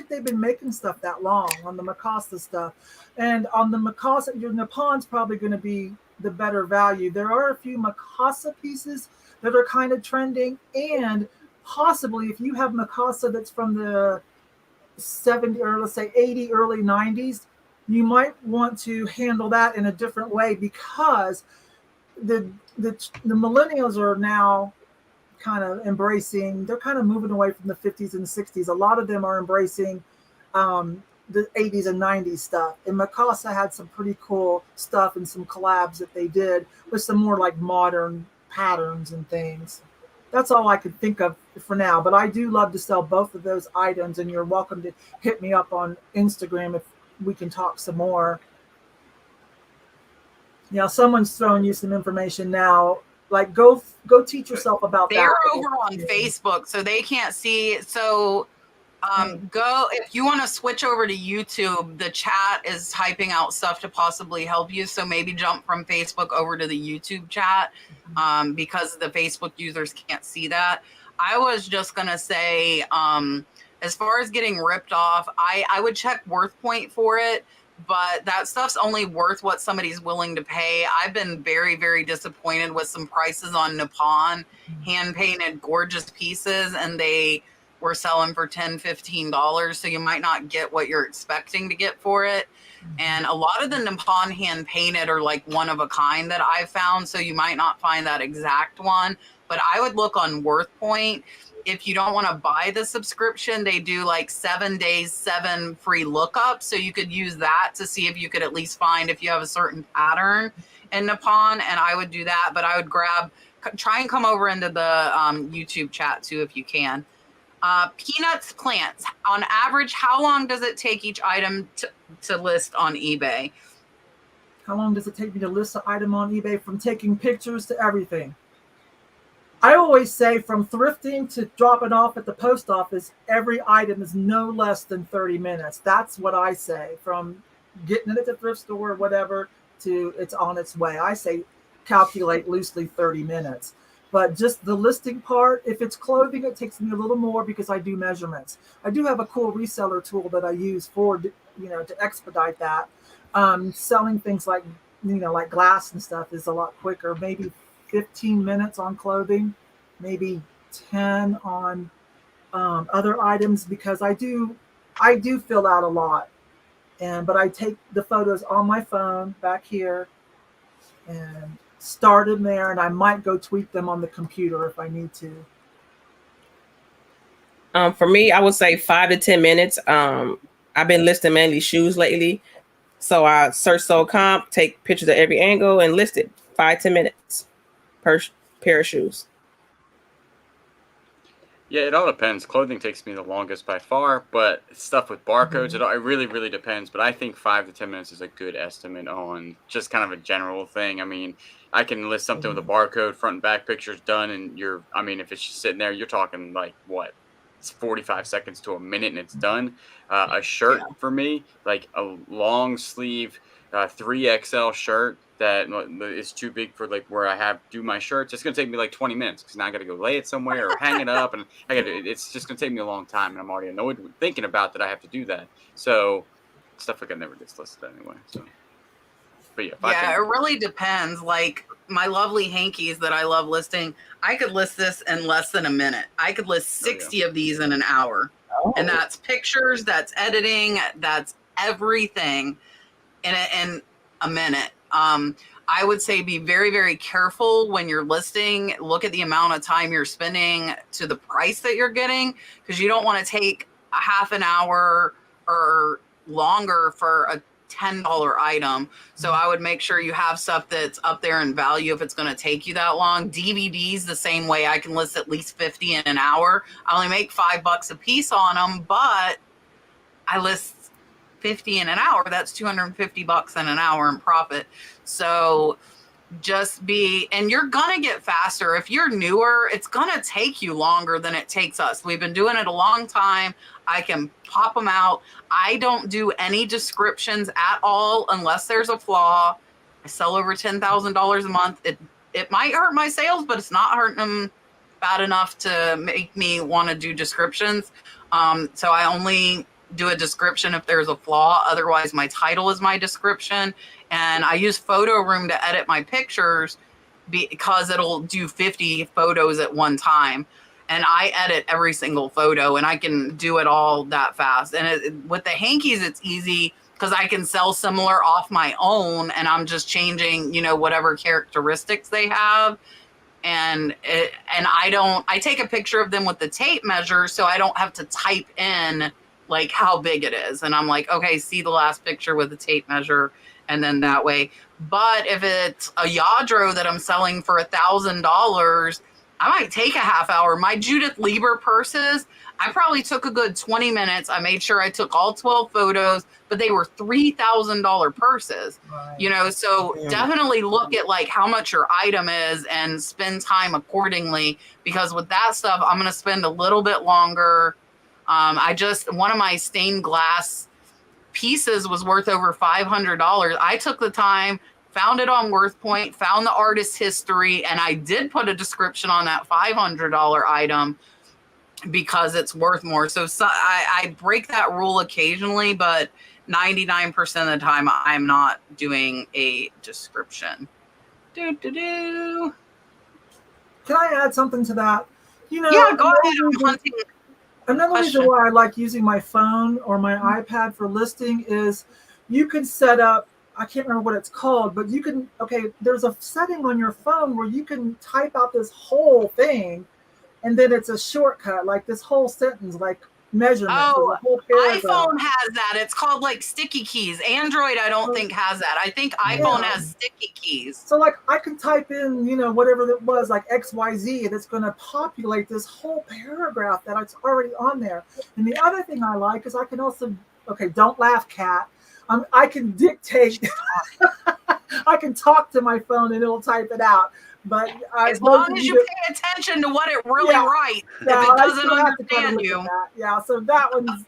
they've been making stuff that long on the Mikasa stuff. And on the Mikasa, your Nippon's probably going to be the better value. There are a few Mikasa pieces that are kind of trending, and possibly if you have Mikasa that's from the 70 or let's say 80, early 90s, you might want to handle that in a different way because the millennials are now kind of they're kind of moving away from the 50s and 60s. A lot of them are embracing the 80s and 90s stuff. And Mikasa had some pretty cool stuff and some collabs that they did with some more like modern patterns and things. That's all I could think of for now. But I do love to sell both of those items, and you're welcome to hit me up on Instagram if we can talk some more. Yeah, someone's throwing you some information now. Like go teach yourself about that. They're over on Facebook, so they can't see. So go, if you want to switch over to YouTube, the chat is typing out stuff to possibly help you. So maybe jump from Facebook over to the YouTube chat because the Facebook users can't see that. I was just going to say, as far as getting ripped off, I would check Worthpoint for it. But that stuff's only worth what somebody's willing to pay. I've been very, very disappointed with some prices on Nippon, hand-painted, gorgeous pieces, and they we're selling for $10-15, so you might not get what you're expecting to get for it. And a lot of the Nippon hand painted are like one of a kind that I've found, so you might not find that exact one, but I would look on Worthpoint. If you don't want to buy the subscription, they do like 7 days, 7 free lookups. So you could use that to see if you could at least find if you have a certain pattern in Nippon. And I would do that, but I would try and come over into the YouTube chat too if you can. Peanuts plants. On average, how long does it take each item to list on eBay? How long does it take me to list an item on eBay, from taking pictures to everything? I always say from thrifting to dropping off at the post office, every item is no less than 30 minutes. That's what I say. From getting it at the thrift store or whatever to it's on its way. I say calculate loosely 30 minutes. But just the listing part, if it's clothing, it takes me a little more because I do measurements. I do have a cool reseller tool that I use for, to expedite that. Selling things like, like glass and stuff is a lot quicker. Maybe 15 minutes on clothing, maybe 10 on other items, because I do fill out a lot. But I take the photos on my phone back here and start in there, and I might go tweak them on the computer if I need to. For me, I would say 5 to 10 minutes. I've been listing mainly shoes lately. So I search sold comp, take pictures of every angle, and list it 5-10 minutes per pair of shoes. Yeah, it all depends. Clothing takes me the longest by far, but stuff with barcodes, it really, really depends. But I think 5 to 10 minutes is a good estimate on just kind of a general thing. I mean, I can list something with a barcode, front and back pictures done, and if it's just sitting there, you're talking like what? It's 45 seconds to a minute and it's done. A shirt for me, like a long sleeve 3XL shirt that is too big for like where I do my shirts. It's gonna take me like 20 minutes because now I gotta go lay it somewhere or hang it up, and it's just gonna take me a long time, and I'm already annoyed with thinking about that I have to do that. So stuff like that never gets listed anyway. So, but yeah, it really depends. Like my lovely hankies that I love listing, I could list this in less than a minute. I could list 60 of these in an hour, and that's pictures, that's editing, that's everything in a minute. I would say be very, very careful when you're listing. Look at the amount of time you're spending to the price that you're getting, because you don't want to take a half an hour or longer for a $10 item. So I would make sure you have stuff that's up there in value if it's going to take you that long. DVDs the same way. I can list at least 50 in an hour. I only make $5 a piece on them, but I list 50 in an hour. That's $250 in an hour in profit. So and you're gonna get faster. If you're newer, it's gonna take you longer than it takes us. We've been doing it a long time. I can pop them out. I don't do any descriptions at all unless there's a flaw. I sell over $10,000 a month. It might hurt my sales, but it's not hurting them bad enough to make me want to do descriptions. So I only do a description if there's a flaw. Otherwise, my title is my description. And I use Photo Room to edit my pictures because it'll do 50 photos at one time. And I edit every single photo, and I can do it all that fast. And with the hankies, it's easy because I can sell similar off my own, and I'm just changing, whatever characteristics they have. And I take a picture of them with the tape measure, so I don't have to type in like how big it is. And I'm like, okay, see the last picture with the tape measure. And then that way. But if it's a Yadro that I'm selling for $1,000, I might take a half hour. My Judith Lieber purses, I probably took a good 20 minutes. I made sure I took all 12 photos, but they were $3,000 purses, Right. so definitely look at like how much your item is and spend time accordingly, because with that stuff, I'm going to spend a little bit longer. One of my stained glass pieces was worth over $500. I took the time, found it on Worthpoint, found the artist history, and I did put a description on that $500 item because it's worth more. So I break that rule occasionally, but 99% of the time I'm not doing a description. Can I add something to that? Yeah, go ahead. I'm hunting. Another reason why I like using my phone or my iPad for listing is you can set up, I can't remember what it's called, but you can, there's a setting on your phone where you can type out this whole thing and then it's a shortcut, like this whole sentence, like measurements, Oh, a whole paragraph. iPhone has that. It's called like sticky keys. Android, I don't think has that. I think iPhone has sticky keys. So like I can type in, whatever it was, like XYZ, and it's going to populate this whole paragraph that it's already on there. And the other thing I like is I can also, don't laugh, Kat. I can dictate. I can talk to my phone and it'll type it out. But as long as you pay attention to what it really writes, if it doesn't understand you. Yeah, so that one's,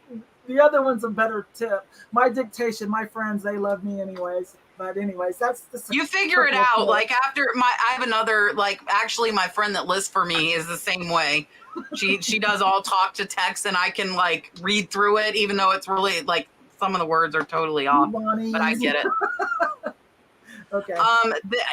the other one's a better tip. My dictation, my friends, they love me anyways. But anyways, that's the you figure it out. Like after I have another, like actually my friend that lists for me is the same way. She does all talk to text and I can like read through it, even though it's really like some of the words are totally off, but I get it. Okay.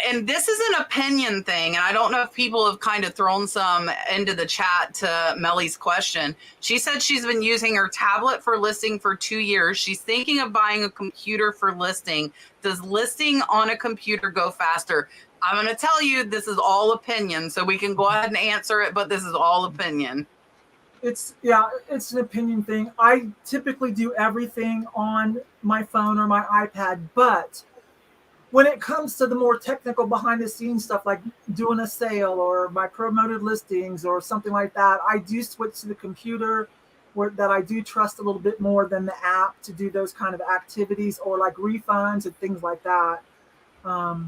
And this is an opinion thing, and I don't know if people have kind of thrown some into the chat to Melly's question. She said she's been using her tablet for listing for 2 years. She's thinking of buying a computer for listing. Does listing on a computer go faster? I'm going to tell you, this is all opinion, so we can go ahead and answer it, but this is all opinion. It's an opinion thing. I typically do everything on my phone or my iPad, but when it comes to the more technical behind the scenes stuff, like doing a sale or my promoted listings or something like that, I do switch to the computer that I do trust a little bit more than the app to do those kind of activities, or like refunds and things like that. I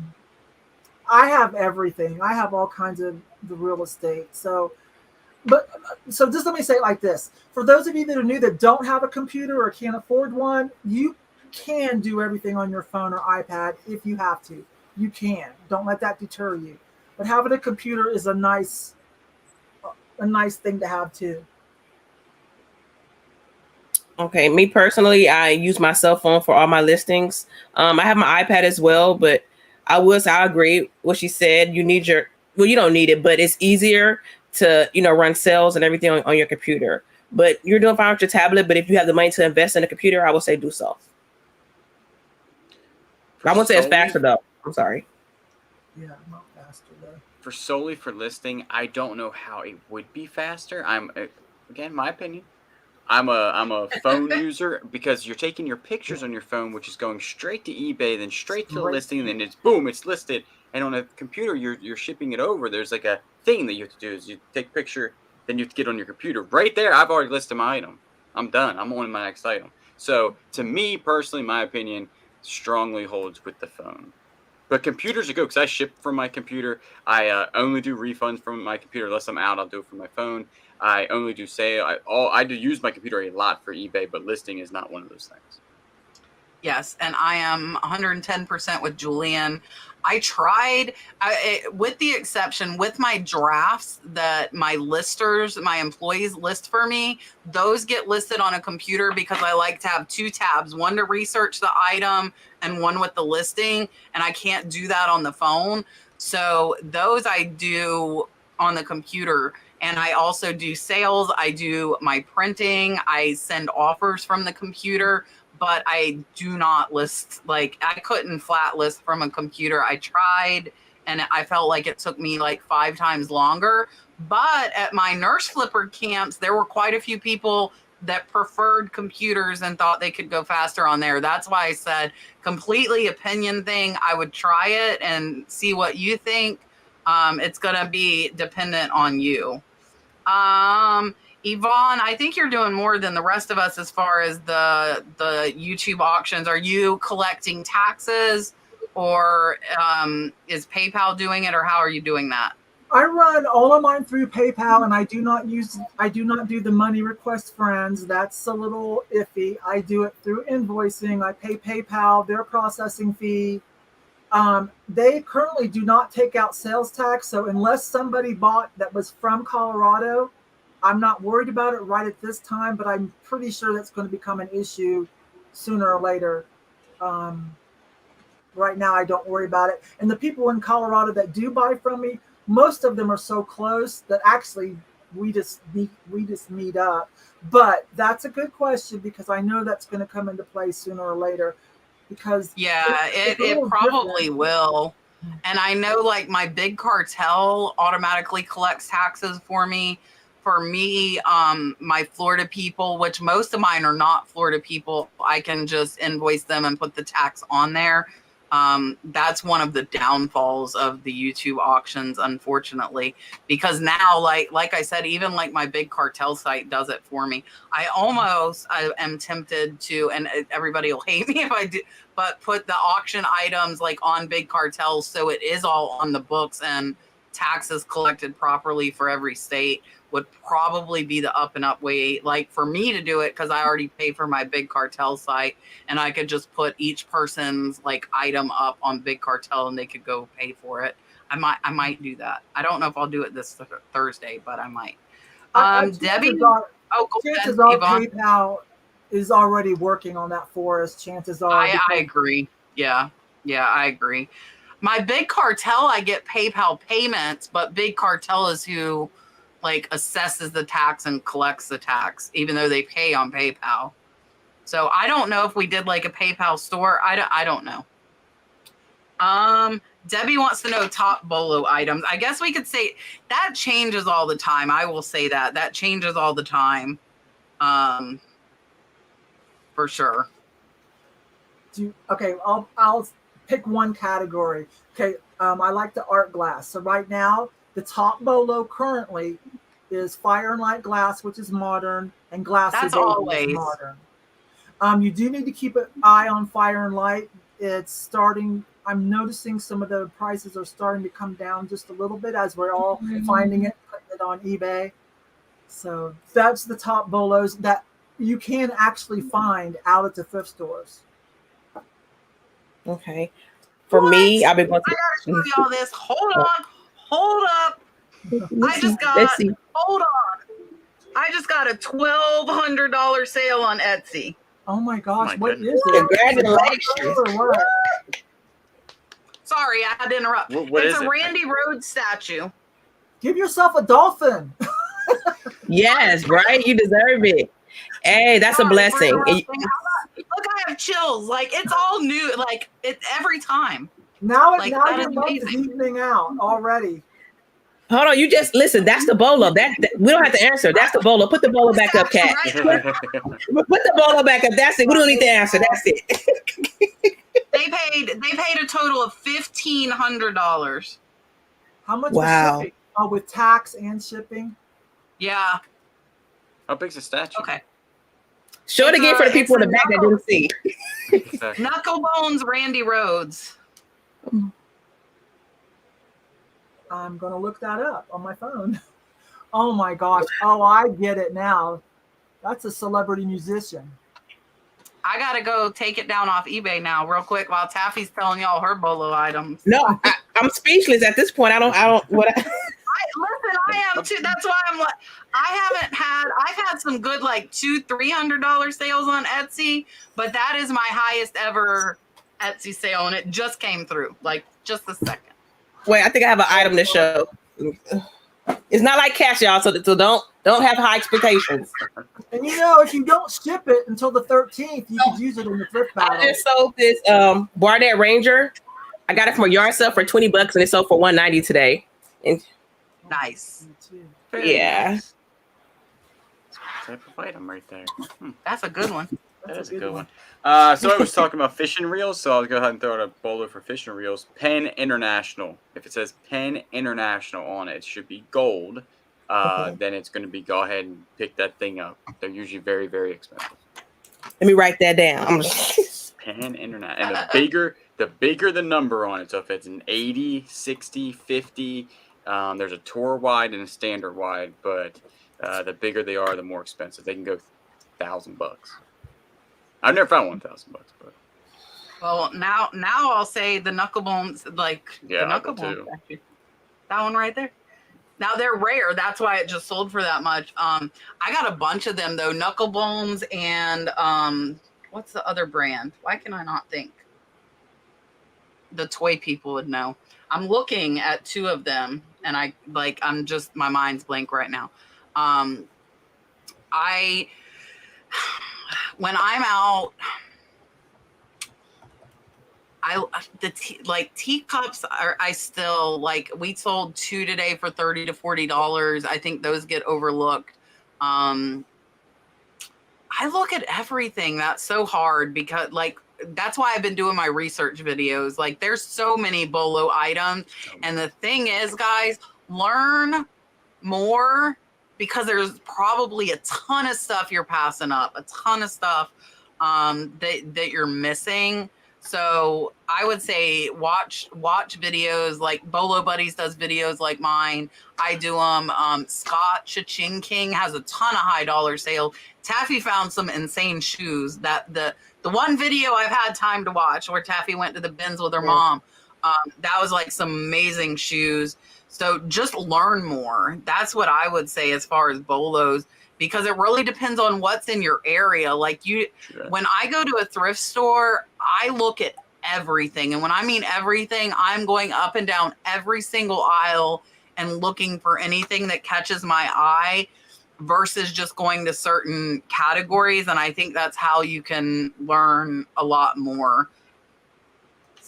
have everything. I have all kinds of the real estate. So just let me say it like this. For those of you that are new that don't have a computer or can't afford one, you can do everything on your phone or iPad if you have to. You can. Don't let that deter you. But having a computer is a nice thing to have too. Okay, me personally, I use my cell phone for all my listings. I have my iPad as well, but I agree what she said. You need you don't need it, but it's easier to, run sales and everything on your computer. But you're doing fine with your tablet, but if you have the money to invest in a computer, I would say do so. I won't say it's faster though. I'm sorry. Yeah, not faster though. For solely for listing, I don't know how it would be faster. Again, my opinion. I'm a phone user because you're taking your pictures on your phone, which is going straight to eBay, then straight to the listing, and then it's boom, it's listed. And on a computer, you're shipping it over. There's like a thing that you have to do is you take a picture, then you have to get on your computer. Right there, I've already listed my item. I'm done. I'm on my next item. So to me personally, my opinion strongly holds with the phone. But computers are good because I ship from my computer. I only do refunds from my computer. Unless I'm out, I'll do it from my phone. I only do sale. I do use my computer a lot for eBay, but listing is not one of those things. Yes, and I am 110% with Julian. I tried, with the exception, with my drafts that my employees list for me, those get listed on a computer because I like to have 2 tabs, one to research the item and one with the listing, and I can't do that on the phone. So those I do on the computer. And I also do sales. I do my printing. I send offers from the computer, but I do not list. Like I couldn't flat list from a computer. I tried and I felt like it took me like 5 times longer. But at my nurse flipper camps, there were quite a few people that preferred computers and thought they could go faster on there. That's why I said completely opinion thing. I would try it and see what you think. It's going to be dependent on you. Yvon, I think you're doing more than the rest of us as far as the YouTube auctions. Are you collecting taxes, or is PayPal doing it, or how are you doing that? I run all of mine through PayPal, and I do not do the money request friends. That's a little iffy. I do it through invoicing. I pay PayPal their processing fee. They currently do not take out sales tax. So unless somebody bought that was from Colorado, I'm not worried about it right at this time, but I'm pretty sure that's going to become an issue sooner or later. Right now, I don't worry about it. And the people in Colorado that do buy from me, most of them are so close that actually we just meet up. But that's a good question because I know that's going to come into play sooner or later. Because yeah, it's a it little probably different. will. And I know like my big cartel automatically collects taxes for me. For me, my Florida people, which most of mine are not Florida people, I can just invoice them and put the tax on there. That's one of the downfalls of the YouTube auctions, unfortunately, because now, like I said, even like my big cartel site does it for me. I am tempted to, and everybody will hate me if I do, but put the auction items like on big cartels so it is all on the books and taxes collected properly for every state would probably be the up and up way, like for me to do it, because I already pay for my big cartel site and I could just put each person's like item up on big cartel and they could go pay for it. I might do that. I don't know if I'll do it this Thursday, but I might. Debbie, go chances ahead, are Yvon. PayPal is already working on that for us. Chances are. I agree. Yeah, I agree. My big cartel, I get PayPal payments, but big cartel is who like assesses the tax and collects the tax, even though they pay on PayPal. So I don't know if we did like a PayPal store. I don't know. Debbie wants to know top bolo items. I guess we could say that changes all the time. I will say that changes all the time. For sure. Okay, I'll pick one category. Okay, I like the art glass. So right now, the top bolo currently is Fire and Light glass, which is modern, and Glass That's Baby always is modern. You do need to keep an eye on Fire and Light. It's starting. I'm noticing some of the prices are starting to come down just a little bit as we're all finding it, putting it on eBay. So that's the top bolos that you can actually find out at the thrift stores. Okay. For me, I've been going I gotta show y'all this. Hold up. Let's see. Hold on. I just got a $1,200 sale on Etsy. Oh my gosh, My what goodness. is it? Congratulations. Sorry, I had to interrupt. What it's is a it? Randy Rhoads statue. Give yourself a dolphin. Yes, right? You deserve it. Hey, that's a blessing. Look, I have chills. Like, it's all new. Like, it's every time. Now Like, your that is month is amazing. evening out already. Hold on, you just listen. That's the bolo. That we don't have to answer. That's the bolo. Put the bolo back up, Kat. Right. Put the bolo back up. That's it. We don't need to answer. That's it. They paid a total of $1,500. How much Wow. was shipping? Oh, with tax and shipping? Yeah. How big's the statue? Okay. Show it again for the people in the back that didn't see. Exactly. Knuckle Bones Randy Rhoads. I'm going to look that up on my phone. Oh my gosh. Oh, I get it now. That's a celebrity musician. I gotta go take it down off eBay now, real quick, while Taffy's telling y'all her bolo items. No, I'm speechless at this point. I don't. Listen, I am too. That's why I'm like, I've had some good like $200-$300 sales on Etsy, but that is my highest ever Etsy sale, and it just came through like just a second. Wait, I think I have an item to show. It's not like cash, y'all. So don't have high expectations. And if you don't ship it until the 13th, you could use it in the thrift battle. I just sold this Barnett Ranger. I got it from a yard sale for $20, and it sold for $190 today. And Nice. yeah, Nice. Type of item right there. That's a good one. That is a good one. So I was talking about fishing reels, so I'll go ahead and throw out a bolo for fishing reels. Penn International. If it says Penn International on it, it should be gold. Then it's going to be go ahead and pick that thing up. They're usually very, very expensive. let me write that down. Penn International. And the bigger the number on it. So if it's an 80, 60, 50, there's a tour wide and a standard wide, but the bigger they are, the more expensive. They can go $1,000. I've never found $1,000, but Well, now I'll say the knuckle bones, like yeah, the knuckle bones. That one right there. Now they're rare. That's why it just sold for that much. I got a bunch of them though. Knuckle bones and what's the other brand? Why can I not think? The toy people would know. I'm looking at two of them, and my mind's blank right now. When I'm out, teacups are, I still like, we sold 2 today for $30 to $40. I think those get overlooked. I look at everything. That's so hard because that's why I've been doing my research videos. Like, there's so many BOLO items. And the thing is, guys, learn more, because there's probably a ton of stuff you're passing up, a ton of stuff that you're missing. So I would say watch videos, like Bolo Buddies does videos like mine. I do them. Scott Cha-Ching King has a ton of high dollar sales. Taffy found some insane shoes. That the one video I've had time to watch where Taffy went to the bins with her mom. That was like some amazing shoes. So just learn more. That's what I would say as far as Bolos, because it really depends on what's in your area. Like when I go to a thrift store, I look at everything. And when I mean everything, I'm going up and down every single aisle and looking for anything that catches my eye versus just going to certain categories. And I think that's how you can learn a lot more.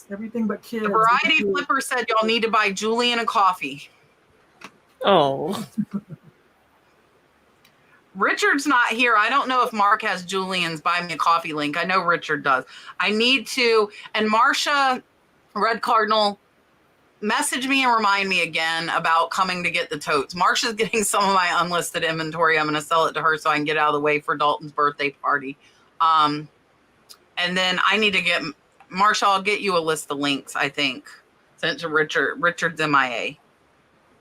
Everything but kids. The Variety Flipper said y'all need to buy Julian a coffee. Oh. Richard's not here. I don't know if Mark has Julian's buy me a coffee link. I know Richard does. I need to. And Marsha, Red Cardinal, message me and remind me again about coming to get the totes. Marsha's getting some of my unlisted inventory. I'm going to sell it to her so I can get out of the way for Dalton's birthday party. And then I need to get... Marsha, I'll get you a list of links, I think. Sent to Richard. Richard's MIA.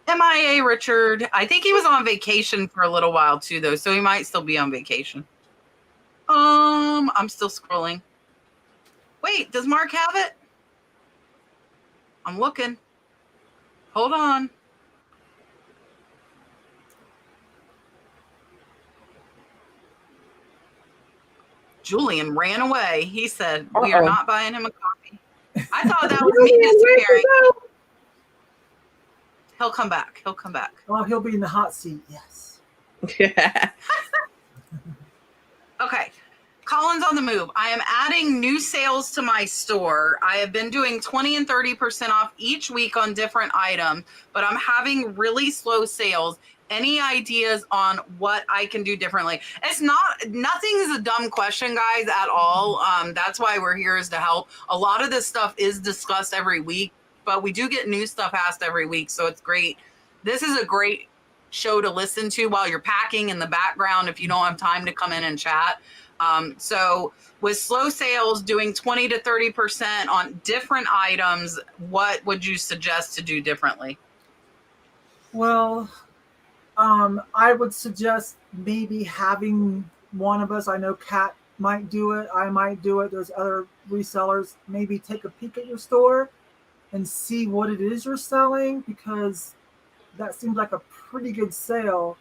MIA, Richard. I think he was on vacation for a little while too, though, so he might still be on vacation. I'm still scrolling. Wait, does Mark have it? I'm looking. Hold on. Julian ran away. He said, we are not buying him a coffee. I thought that was me disappearing. He'll come back. He'll come back. Oh, he'll be in the hot seat. Yes. Okay. Colin's on the move. I am adding new sales to my store. I have been doing 20 and 30% off each week on different items, but I'm having really slow sales. Any ideas on what I can do differently? Nothing is a dumb question, guys, at all. That's why we're here, is to help. A lot of this stuff is discussed every week, but we do get new stuff asked every week. So it's great. This is a great show to listen to while you're packing in the background if you don't have time to come in and chat. So with slow sales, doing 20 to 30% on different items, what would you suggest to do differently? Well, I would suggest maybe having one of us, I know Kat might do it, I might do it, there's other resellers, maybe take a peek at your store and see what it is you're selling, because that seems like a pretty good sale.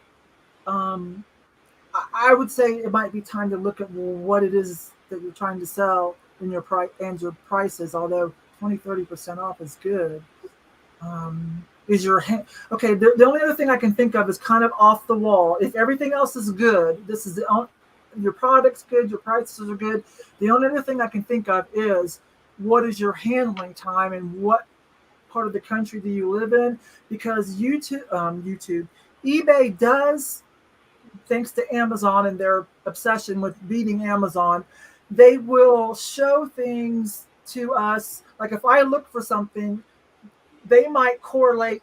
I would say it might be time to look at what it is that you're trying to sell in your price and your prices, although 20-30% off is good. Is your okay? The only other thing I can think of is kind of off the wall. If everything else is good, this is your product's good, your prices are good. The only other thing I can think of is, what is your handling time and what part of the country do you live in? Because eBay does, thanks to Amazon and their obsession with beating Amazon, they will show things to us. Like if I look for something, they might correlate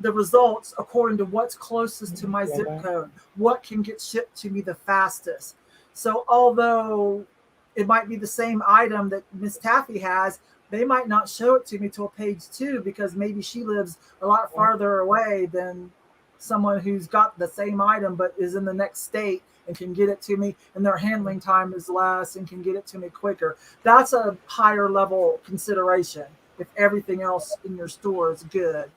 the results according to what's closest to my zip code, what can get shipped to me the fastest. So although it might be the same item that Miss Taffy has, they might not show it to me till page 2 because maybe she lives a lot farther away than someone who's got the same item but is in the next state and can get it to me, and their handling time is less and can get it to me quicker. That's a higher level consideration. If everything else in your store is good.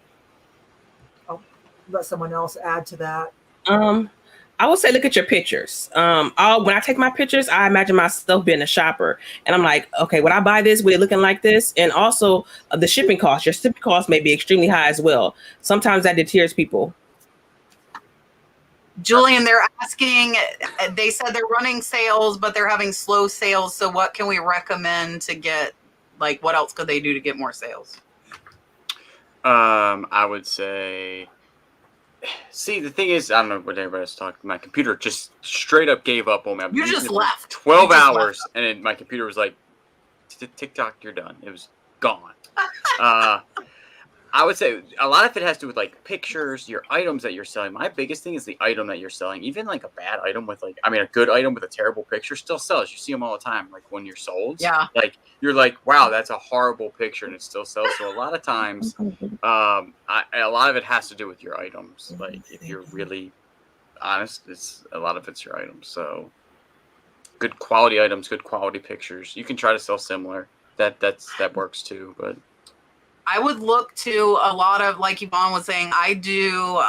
I'll let someone else add to that. I would say look at your pictures. When I take my pictures, I imagine myself being a shopper, and I'm like, okay, would I buy this? Would it looking like this? And also the shipping costs. Your shipping costs may be extremely high as well. Sometimes that deters people. Julian, they're asking, they said they're running sales, but they're having slow sales. So what can we recommend to get, like, what else could they do to get more sales? I would say, see, the thing is, I don't know what everybody's talking. My computer just straight up gave up on me. You just left. 12 hours, and then my computer was like, TikTok, you're done. It was gone. I would say a lot of it has to do with like pictures, your items that you're selling. My biggest thing is the item that you're selling. Even like a bad item with like, I mean, a good item with a terrible picture still sells. You see them all the time. Like when you're sold, Yeah. like you're like, wow, that's a horrible picture, and it still sells. So a lot of times, a lot of it has to do with your items. Like if you're really honest, a lot of it's your items. So good quality items, good quality pictures. You can try to sell similar. That works too, but. I would look to a lot of, like Yvon was saying, I do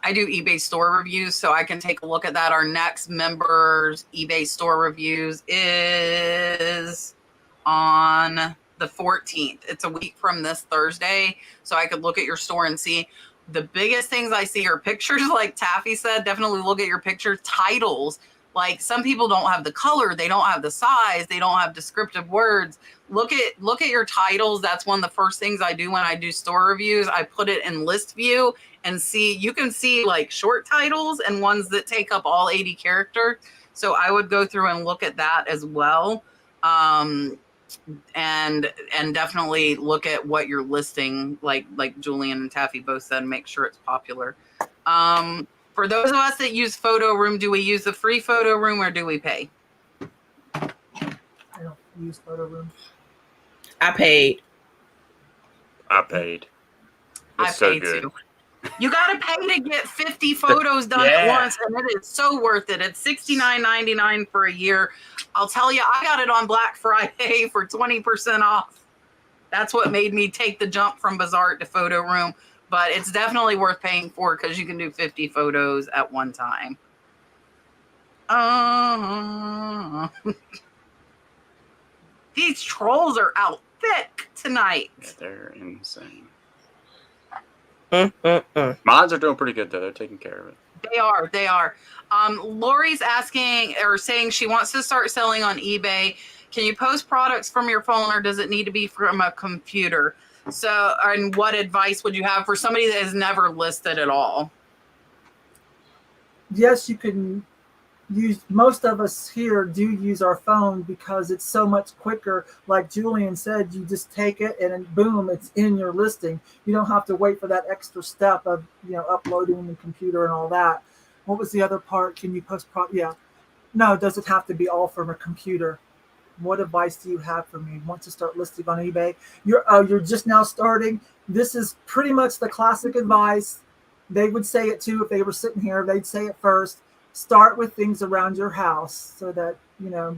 eBay store reviews, so I can take a look at that. Our next members eBay store reviews is on the 14th. It's a week from this Thursday, so I could look at your store and see. The biggest things I see are pictures, like Taffy said. Definitely look at your pictures. Titles. Like some people don't have the color, they don't have the size, they don't have descriptive words. Look at your titles. That's one of the first things I do when I do store reviews. I put it in list view and see, you can see like short titles and ones that take up all 80 characters. So I would go through and look at that as well. And definitely look at what you're listing, like Julian and Taffy both said, make sure it's popular. For those of us that use Photo Room, do we use the free Photo Room or do we pay? I don't use Photo Room. I paid. It's so good. Too. You got to pay to get 50 photos done at once, and it is so worth it. It's $69.99 for a year. I'll tell you, I got it on Black Friday for 20% off. That's what made me take the jump from Bazaar to Photo Room. But it's definitely worth paying for because you can do 50 photos at one time. These trolls are out thick tonight. Yeah, they're insane. Mods are doing pretty good, though. They're taking care of it. They are. Lori's asking or saying she wants to start selling on eBay. Can you post products from your phone or does it need to be from a computer? So, and what advice would you have for somebody that has never listed at all? Yes, you can use, most of us here do use our phone because it's so much quicker. Like Julian said, you just take it and then boom, it's in your listing. You don't have to wait for that extra step of, uploading the computer and all that. What was the other part? Can you post yeah. No, does it have to be all from a computer? What advice do you have for me? Want to start listing on eBay? You're just now starting. This is pretty much the classic advice. They would say it too if they were sitting here. They'd say it first. Start with things around your house so that,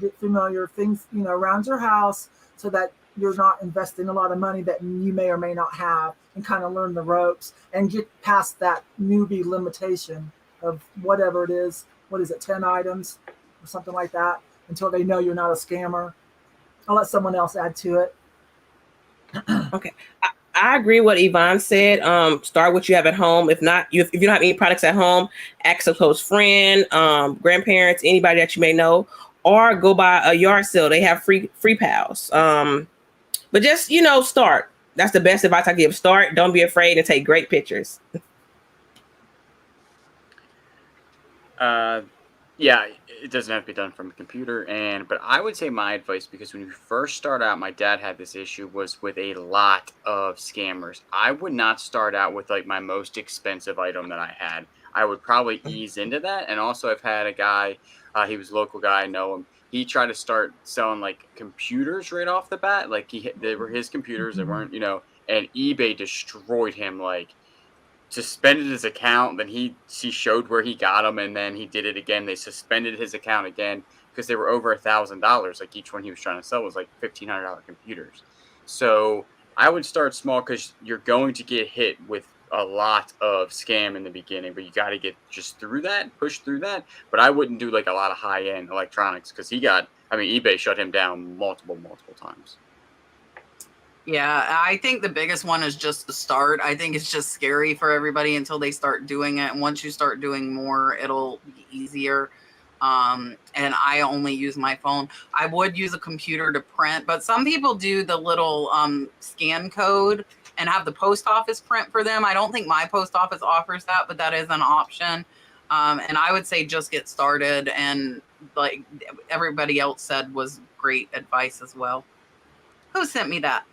get familiar things, around your house so that you're not investing a lot of money that you may or may not have, and kind of learn the ropes and get past that newbie limitation of whatever it is. What is it, 10 items or something like that, until they know you're not a scammer. I'll let someone else add to it. Okay. I agree with what Yvon said. Start what you have at home. If not, if you don't have any products at home, ask a close friend, grandparents, anybody that you may know, or go by a yard sale. They have free pals. But just, start. That's the best advice I give. Start. Don't be afraid to take great pictures. Yeah, it doesn't have to be done from a computer, but I would say my advice, because when you first start out, my dad had this issue, was with a lot of scammers. I would not start out with like my most expensive item that I had. I would probably ease into that. And also I've had a guy, he was a local guy, I know him. He tried to start selling like computers right off the bat. Like they were his computers, they weren't, and eBay destroyed him, like suspended his account. Then he showed where he got them, and then he did it again. They suspended his account again because they were over $1,000. Like each one he was trying to sell was like $1,500 computers. So I would start small because you're going to get hit with a lot of scam in the beginning, but you got to get just through that, push through that. But I wouldn't do like a lot of high end electronics because eBay shut him down multiple times. Yeah, I think the biggest one is just the start. I think it's just scary for everybody until they start doing it. And once you start doing more, it'll be easier. And I only use my phone. I would use a computer to print, but some people do the little scan code and have the post office print for them. I don't think my post office offers that, but that is an option. And I would say just get started. And like everybody else said was great advice as well. Who sent me that?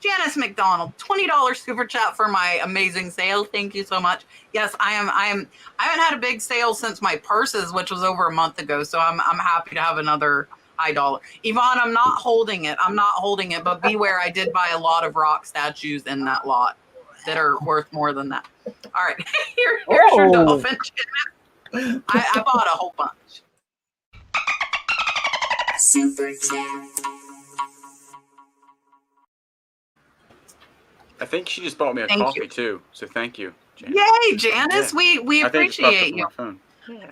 Janice McDonald, $20 super chat for my amazing sale. Thank you so much. Yes, I haven't had a big sale since my purses, which was over a month ago. So I'm happy to have another high dollar. Yvon, I'm not holding it, but beware, I did buy a lot of rock statues in that lot that are worth more than that. All right, here's your dolphin. I bought a whole bunch. Super chat. I think she just bought me a coffee too. So thank you, Janice. Yay, Janice. Yeah. We appreciate you. Yeah.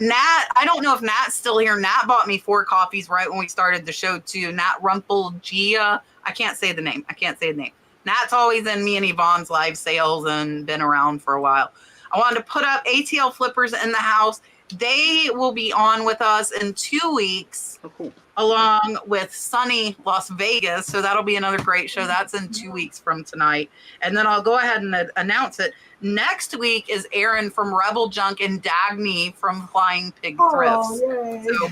Nat, I don't know if Nat's still here. Nat bought me 4 coffees right when we started the show too. Nat Rumpelgia. I can't say the name. Nat's always in me and Yvonne's live sales and been around for a while. I wanted to put up ATL flippers in the house. They will be on with us in 2 weeks. Oh, cool. Along with sunny Las Vegas. So that'll be another great show. That's in 2 weeks from tonight. And then I'll go ahead and announce it. Next week is Aaron from Rebel Junk and Dagny from Flying Pig Thrifts. Yay. So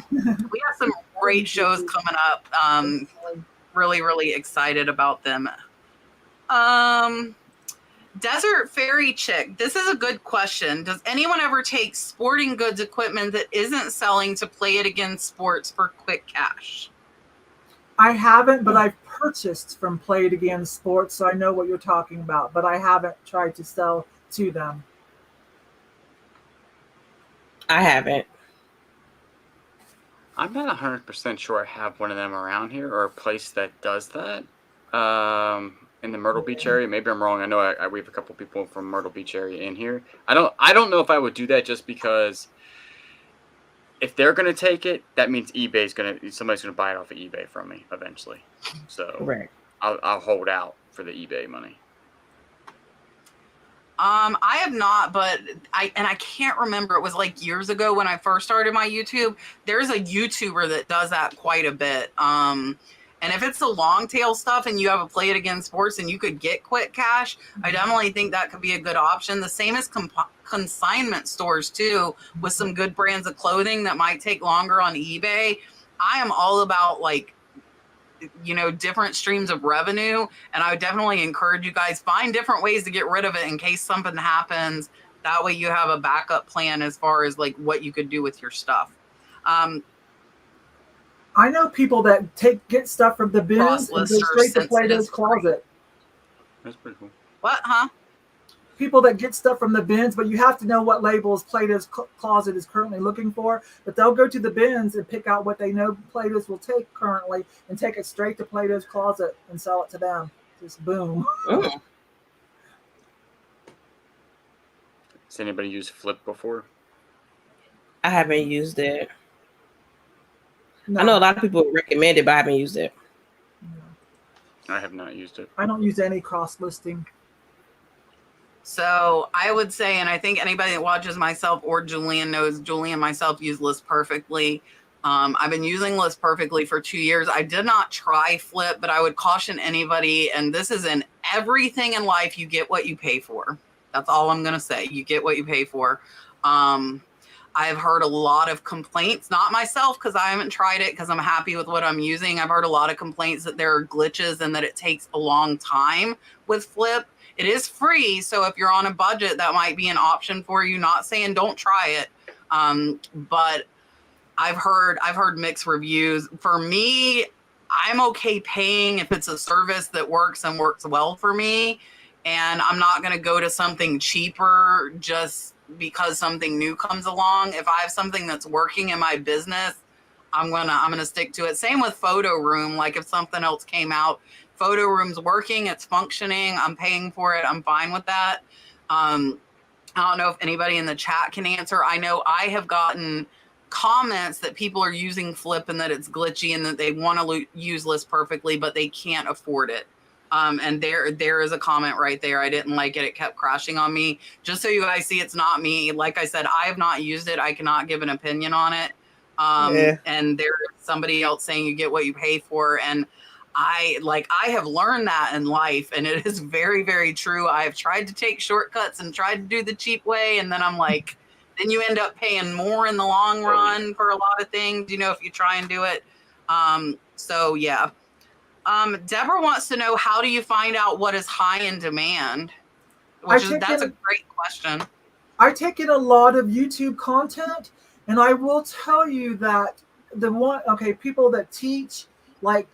we have some great shows coming up. Really, really excited about them. Desert Fairy Chick, this is a good question. Does anyone ever take sporting goods equipment that isn't selling to play it against sports for quick cash? I haven't, but I've purchased from Play It Again Sports, so I know what you're talking about, but I haven't tried to sell to them. I haven't. I'm not 100% sure I have one of them around here or a place that does that. In the Myrtle Beach area, maybe I'm wrong. I know we have a couple people from Myrtle Beach area in here. I don't know if I would do that just because if they're gonna take it, that means somebody's gonna buy it off of eBay from me eventually. So Right. I'll hold out for the eBay money. I have not, but I can't remember. It was like years ago when I first started my YouTube. There's a YouTuber that does that quite a bit. And if it's the long tail stuff and you have a Play It Again Sports and you could get quick cash, I definitely think that could be a good option. The same as consignment stores too, with some good brands of clothing that might take longer on eBay. I am all about different streams of revenue. And I would definitely encourage you guys, find different ways to get rid of it in case something happens. That way you have a backup plan as far as like what you could do with your stuff. I know people that get stuff from the bins and go straight to Plato's Closet. That's pretty cool. What, huh? People that get stuff from the bins, but you have to know what labels Plato's Closet is currently looking for. But they'll go to the bins and pick out what they know Plato's will take currently and take it straight to Plato's Closet and sell it to them. Just boom. Oh. Has anybody used Flip before? I haven't used it. No, I know a lot of people recommend it, but I haven't used it. I have not used it. I don't use any cross listing. So I would say, and I think anybody that watches myself or Julian knows, Julian and myself use List Perfectly. I've been using List Perfectly for 2 years. I did not try Flip, but I would caution anybody, and this is in everything in life, you get what you pay for. That's all I'm going to say. You get what you pay for. I've heard a lot of complaints, not myself because I haven't tried it because I'm happy with what I'm using. I've heard a lot of complaints that there are glitches and that it takes a long time with Flip. It is free, so if you're on a budget, that might be an option for you. Not saying don't try it, but I've heard mixed reviews. For me, I'm okay paying if it's a service that works and works well for me, and I'm not going to go to something cheaper just because something new comes along. If I have something that's working in my business, I'm gonna stick to it. Same with Photo Room. Like if something else came out, Photo Room's working, it's functioning, I'm paying for it, I'm fine with that. I don't know if anybody in the chat can answer. I know I have gotten comments that people are using Flip and that it's glitchy and that they want to use List Perfectly, but they can't afford it. And there is a comment right there. I didn't like it. It kept crashing on me. Just so you guys see, it's not me. Like I said, I have not used it. I cannot give an opinion on it. And there's somebody else saying you get what you pay for. And I have learned that in life, and it is very, very true. I've tried to take shortcuts and tried to do the cheap way. And then I'm like, then you end up paying more in the long run for a lot of things, you know, if you try and do it. So yeah. Deborah wants to know, how do you find out what is high in demand? That's a great question. I take in a lot of YouTube content, and I will tell you that people that teach, like,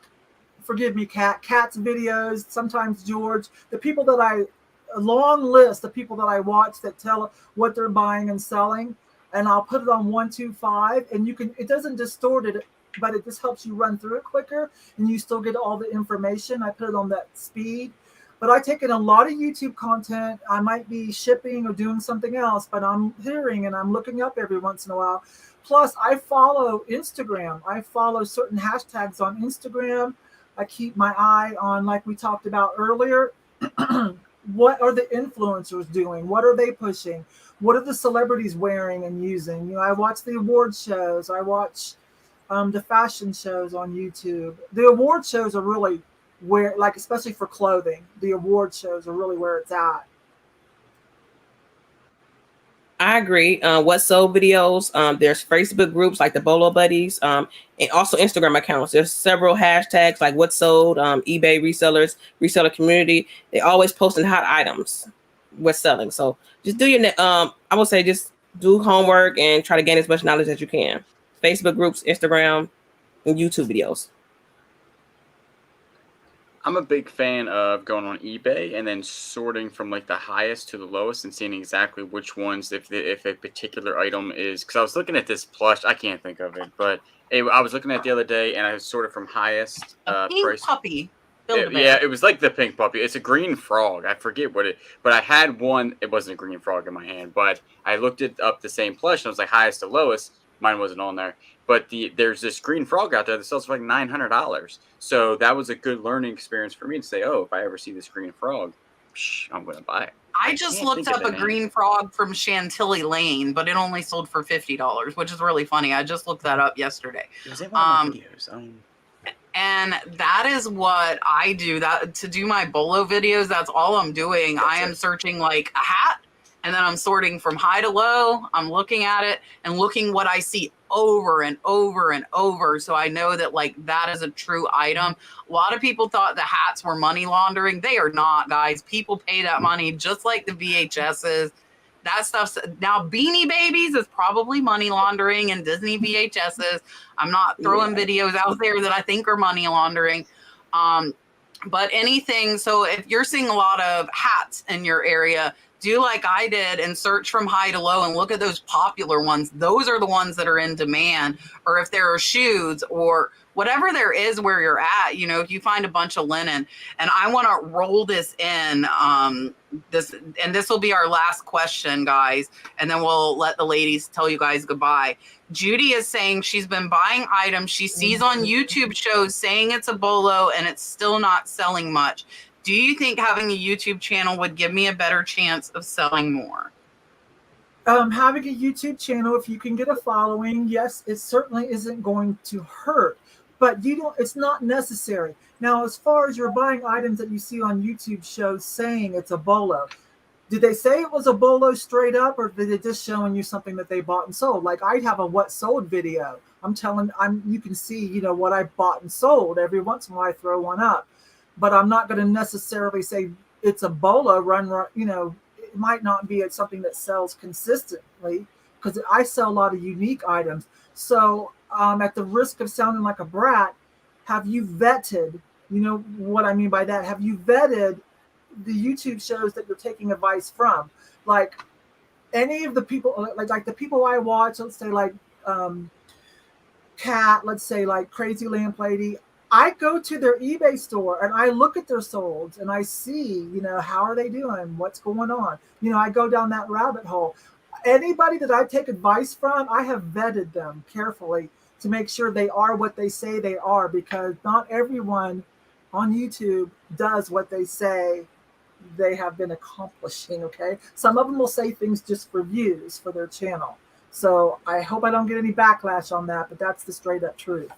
forgive me, Kat's videos, sometimes George, a long list of people that I watch that tell what they're buying and selling, and I'll put it on 125, and it doesn't distort it, but it just helps you run through it quicker, and you still get all the information. I put it on that speed. But I take in a lot of YouTube content. I might be shipping or doing something else, but I'm hearing and I'm looking up every once in a while. Plus, I follow Instagram. I follow certain hashtags on Instagram. I keep my eye on, like we talked about earlier, what are the influencers doing? What are they pushing? What are the celebrities wearing and using? You know, I watch the award shows. I watch the fashion shows on YouTube. The award shows are really where, like, especially for clothing, the award shows are really where it's at. I agree. What sold videos? There's Facebook groups like the Bolo Buddies, and also Instagram accounts. There's several hashtags like what sold, eBay resellers, reseller community. They always posting hot items, what's selling. So just do your, I would say just do homework and try to gain as much knowledge as you can. Facebook groups, Instagram, and YouTube videos. I'm a big fan of going on eBay and then sorting from like the highest to the lowest and seeing exactly which ones, if a particular item is, because I was looking at this plush, I can't think of it, but I was looking at it the other day and I sorted from highest pink price. Puppy. Yeah, it was like the pink puppy. It's a green frog. I forget but I had one. It wasn't a green frog in my hand, but I looked it up the same plush and I was like highest to lowest. Mine wasn't on there. But there's this green frog out there that sells for like $900. So that was a good learning experience for me to say, oh, if I ever see this green frog, I'm going to buy it. I just looked up a green frog from Chantilly Lane, but it only sold for $50, which is really funny. I just looked that up yesterday. It was in one of my videos. And that is what I do. That to do my bolo videos, that's all I'm doing. I am searching like a hat, and then I'm sorting from high to low. I'm looking at it and looking what I see over and over and over. So I know that like that is a true item. A lot of people thought the hats were money laundering. They are not, guys. People pay that money just like the VHSs. That stuff's now Beanie Babies is probably money laundering, and Disney VHSs. I'm not throwing videos out there that I think are money laundering. But anything, so if you're seeing a lot of hats in your area, do like I did and search from high to low and look at those popular ones. Those are the ones that are in demand. Or if there are shoes or whatever there is where you're at, you know, if you find a bunch of linen. And I want to roll this in, this will be our last question, guys, and then we'll let the ladies tell you guys goodbye. Judy is saying she's been buying items she sees on YouTube shows saying it's a bolo and it's still not selling much. Do you think having a YouTube channel would give me a better chance of selling more? Having a YouTube channel, if you can get a following, yes, it certainly isn't going to hurt, but it's not necessary. Now, as far as you're buying items that you see on YouTube shows saying it's a bolo, did they say it was a bolo straight up, or did they just showing you something that they bought and sold? Like I have a what sold video. You can see, you know, what I bought and sold. Every once in a while I throw one up, but I'm not going to necessarily say it's a bolo run, you know. It might not be something that sells consistently because I sell a lot of unique items. So at the risk of sounding like a brat, have you vetted, you know what I mean by that? Have you vetted the YouTube shows that you're taking advice from? Like any of the people, like the people I watch, let's say like Kat, let's say like Crazy Lamp Lady, I go to their eBay store and I look at their solds and I see, you know, how are they doing? What's going on? You know, I go down that rabbit hole. Anybody that I take advice from, I have vetted them carefully to make sure they are what they say they are, because not everyone on YouTube does what they say they have been accomplishing. Okay, some of them will say things just for views for their channel. So I hope I don't get any backlash on that, but that's the straight up truth.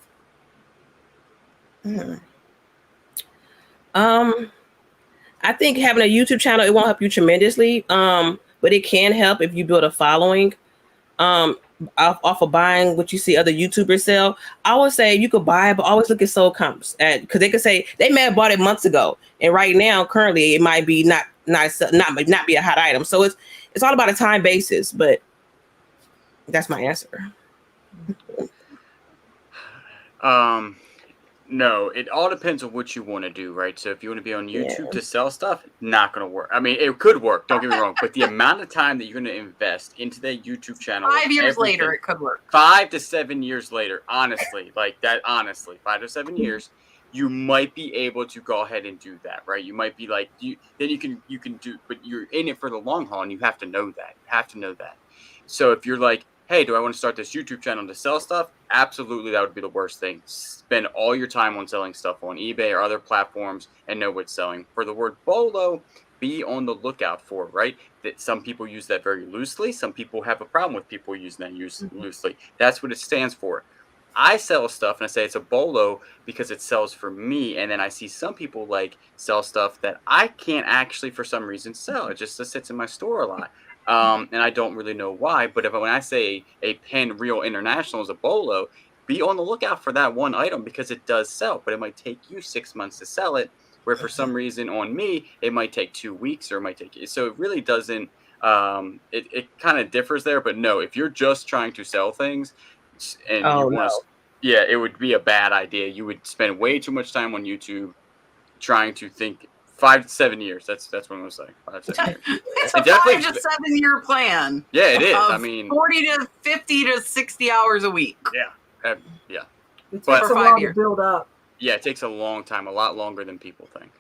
I think having a YouTube channel, it won't help you tremendously, but it can help if you build a following off of buying what you see other YouTubers sell. I would say you could buy it, but always look at sold comps, because they could say they may have bought it months ago, and right now, currently, it might be not be a hot item. So it's all about a time basis, but that's my answer. No, it all depends on what you want to do, right? So if you want to be on YouTube to sell stuff, not going to work. I mean, it could work, don't get me wrong, but the amount of time that you're going to invest into that YouTube channel, 5 years later, it could work. 5 to 7 years later, honestly, 5 to 7 years, you might be able to go ahead and do that, right? You might be like, you can do, but you're in it for the long haul, and you have to know that. So if you're like, hey, do I want to start this YouTube channel to sell stuff? Absolutely, that would be the worst thing. Spend all your time on selling stuff on eBay or other platforms and know what's selling. For the word BOLO, be on the lookout for, right? That some people use that very loosely. Some people have a problem with people using that loosely. That's what it stands for. I sell stuff and I say it's a BOLO because it sells for me. And then I see some people like sell stuff that I can't actually, for some reason, sell. It just sits in my store a lot. And I don't really know why, but when I say a pen Real International is a BOLO, be on the lookout for that one item because it does sell, but it might take you 6 months to sell it, where for some reason on me, it might take 2 weeks or it might take, so it really doesn't, it kind of differs there, but no, if you're just trying to sell things and it would be a bad idea. You would spend way too much time on YouTube trying to think. 5 to 7 years. That's what I'm gonna say. 5 to 7 years. It's a 5 to 7 year plan. Yeah, it is. I mean, 40 to 50 to 60 hours a week. Yeah, yeah. It takes a while to build up. Yeah, it takes a long time, a lot longer than people think.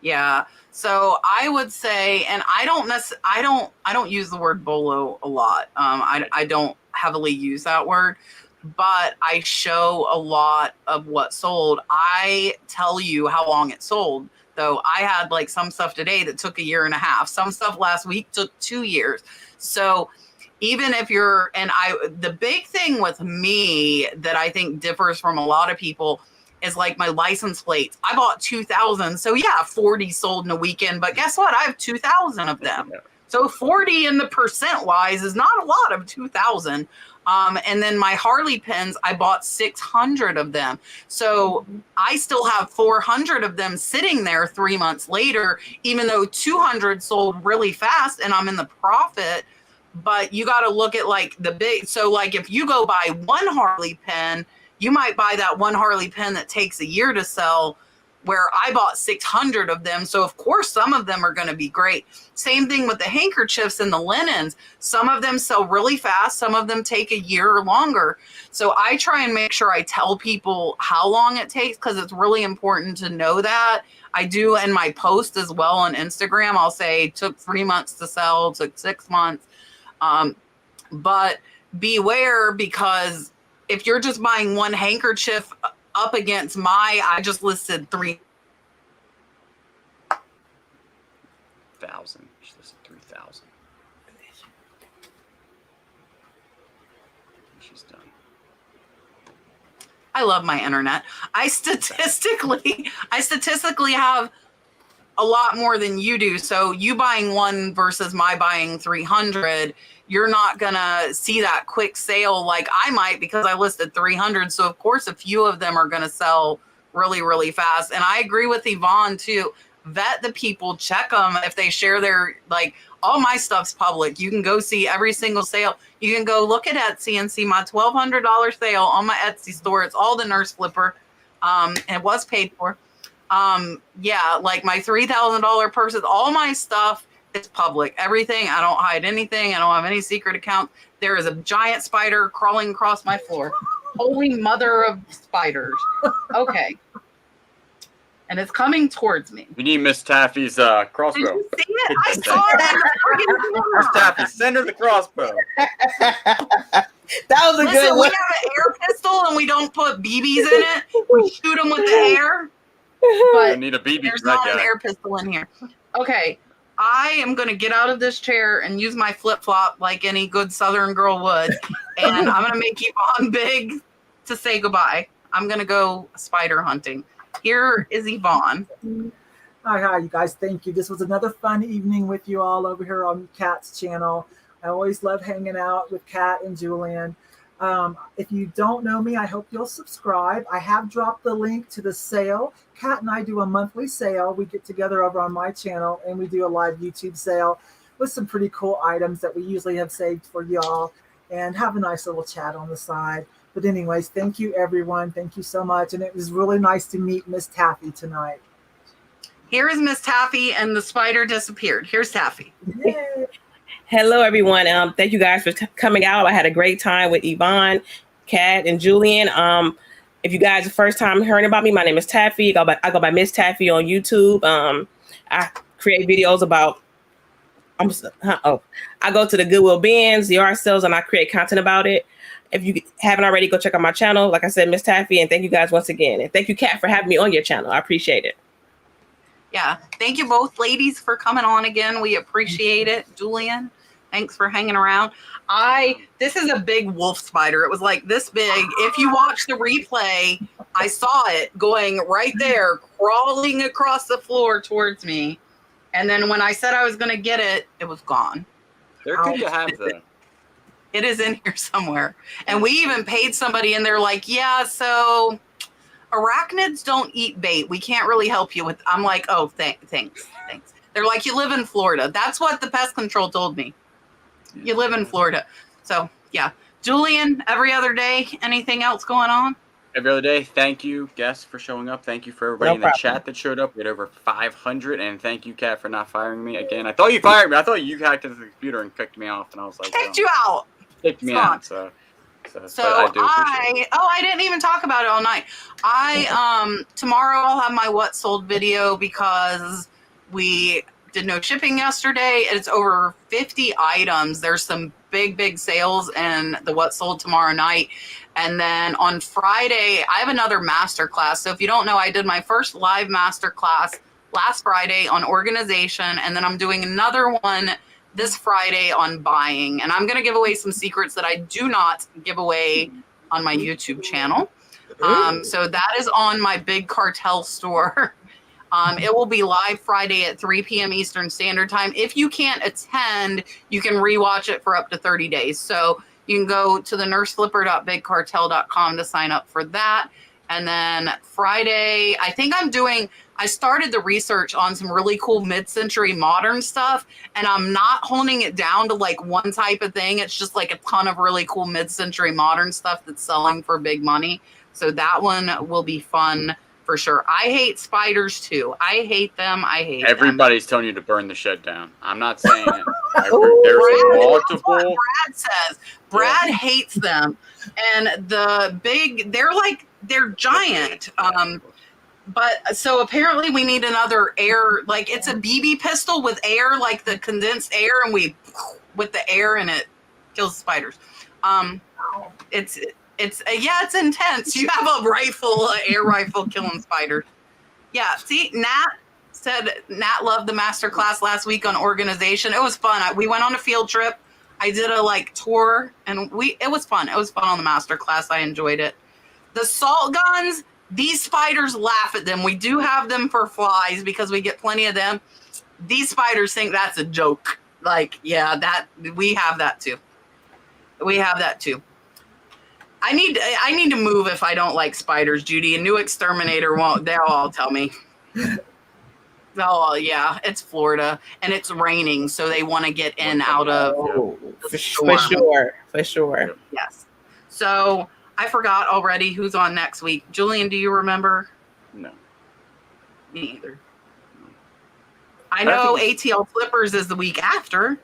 Yeah. So I would say, and I don't use the word BOLO a lot. I don't heavily use that word, but I show a lot of what sold. I tell you how long it sold. Though I had like some stuff today that took 1.5 years. Some stuff last week took 2 years. So even if you're, the big thing with me that I think differs from a lot of people is like my license plates. I bought 2,000. So yeah, 40 sold in a weekend, but guess what? I have 2,000 of them. So 40 in the percent wise is not a lot of 2,000. And then my Harley pens, I bought 600 of them. So I still have 400 of them sitting there 3 months later, even though 200 sold really fast and I'm in the profit. But you got to look at like the big, so like if you go buy one Harley pen, you might buy that one Harley pen that takes 1 year to sell, where I bought 600 of them. So of course, some of them are going to be great. Same thing with the handkerchiefs and the linens. Some of them sell really fast. Some of them take 1 year or longer. So I try and make sure I tell people how long it takes, because it's really important to know that. I do in my post as well on Instagram. I'll say took 3 months to sell, took 6 months. But beware, because if you're just buying one handkerchief up against I just listed 3,000. She listed 3,000. She's done. I love my internet. I statistically have a lot more than you do. So you buying one versus my buying 300, you're not gonna see that quick sale like I might, because I listed 300. So of course, a few of them are gonna sell really, really fast. And I agree with Yvon too. Vet the people, check them. If they share their, like, all my stuff's public. You can go see every single sale. You can go look at Etsy and see my $1,200 sale on my Etsy store. It's all the nurse flipper. And it was paid for. Yeah, like my $3,000 purses, all my stuff is public. Everything. I don't hide anything. I don't have any secret accounts. There is a giant spider crawling across my floor. Holy mother of spiders. Okay. And it's coming towards me. We need Miss Taffy's crossbow. Did you see it? I saw it. Miss Taffy, send her the crossbow. That was a good one. We have an air pistol and we don't put BBs in it. We shoot them with the air. But I need a BB there's for that not an guy. air pistol in here. Okay, I am going to get out of this chair and use my flip-flop like any good Southern girl would, and I'm going to make Yvon big to say goodbye. I'm going to go spider hunting. Here is Yvon. Hi, you guys. Thank you. This was another fun evening with you all over here on Kat's channel. I always love hanging out with Kat and Julian. If you don't know me, I hope you'll subscribe. I have dropped the link to the sale. Kat and I do a monthly sale. We get together over on my channel and we do a live YouTube sale with some pretty cool items that we usually have saved for y'all and have a nice little chat on the side. But anyways, thank you, everyone. Thank you so much. And it was really nice to meet Miss Taffy tonight. Here is Miss Taffy, and the spider disappeared. Here's Taffy. Yay. Hello, everyone. Thank you guys for coming out. I had a great time with Yvon, Kat, and Julian. If you guys are first time hearing about me, my name is Taffy. I go by Miss Taffy on YouTube. I create videos about. I go to the Goodwill bins, the yard sales, and I create content about it. If you haven't already, go check out my channel. Like I said, Miss Taffy, and thank you guys once again. And thank you, Kat, for having me on your channel. I appreciate it. Yeah, thank you both ladies for coming on again. We appreciate it. Julian, thanks for hanging around. This is a big wolf spider. It was like this big. If you watch the replay, I saw it going right there, crawling across the floor towards me. And then when I said I was going to get it, it was gone. They're good to have, though. It is in here somewhere. And we even paid somebody, and they're like, yeah, so arachnids don't eat bait. We can't really help you with. I'm like, oh, thanks. They're like, you live in Florida. That's what the pest control told me. You live in Florida. So, yeah. Julian, every other day, anything else going on? Every other day. Thank you, guests, for showing up. Thank you for everybody in the chat that showed up. We had over 500. And thank you, Kat, for not firing me again. I thought you fired me. I thought you hacked into the computer and kicked me off. And I was like, kicked you out. Kicked me out. So I do appreciate it. I didn't even talk about it all night. Tomorrow I'll have my what sold video because we did no shipping yesterday. It's over 50 items. There's some big sales in the what sold tomorrow night. And then on Friday, I have another master class. So if you don't know, I did my first live master class last Friday on organization. And then I'm doing another one this Friday on buying. And I'm going to give away some secrets that I do not give away on my YouTube channel. So that is on my Big Cartel store. It will be live Friday at 3 p.m. Eastern Standard Time. If you can't attend, you can rewatch it for up to 30 days. So you can go to the nurseflipper.bigcartel.com to sign up for that. And then Friday, I started the research on some really cool mid-century modern stuff, and I'm not honing it down to like one type of thing. It's just like a ton of really cool mid-century modern stuff that's selling for big money. So that one will be fun for sure. I hate spiders too. I hate them. Everybody's telling you to burn the shed down. I'm not saying it. There's multiple. Brad says. Brad hates them. And they're giant. But so apparently we need another air, like it's a BB pistol with air, like the condensed air, and with the air and it kills spiders. It's intense. You have a rifle, an air rifle killing spiders. Yeah. See, Nat loved the master class last week on organization. It was fun. We went on a field trip. I did a tour, and it was fun. It was fun on the master class. I enjoyed it. The salt guns, these spiders laugh at them. We do have them for flies because we get plenty of them. These spiders think that's a joke. We have that too. I need to move if I don't like spiders, Judy. A new exterminator won't. They'll all tell me. Oh yeah, it's Florida and it's raining, so they want to get in out of the storm. For sure. Yes. So I forgot already who's on next week. Julian, do you remember? No. Me either. I know ATL Flippers is the week after.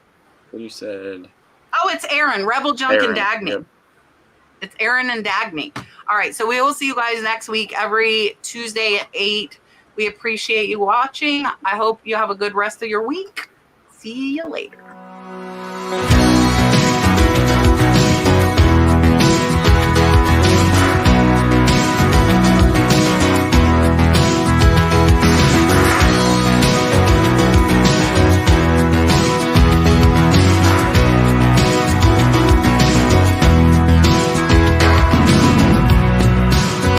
What you said? Oh, it's Aaron, Rebel Junk and Dagme. Yep. It's Aaron and Dagme. All right, so we will see you guys next week, every Tuesday at 8. We appreciate you watching. I hope you have a good rest of your week. See you later.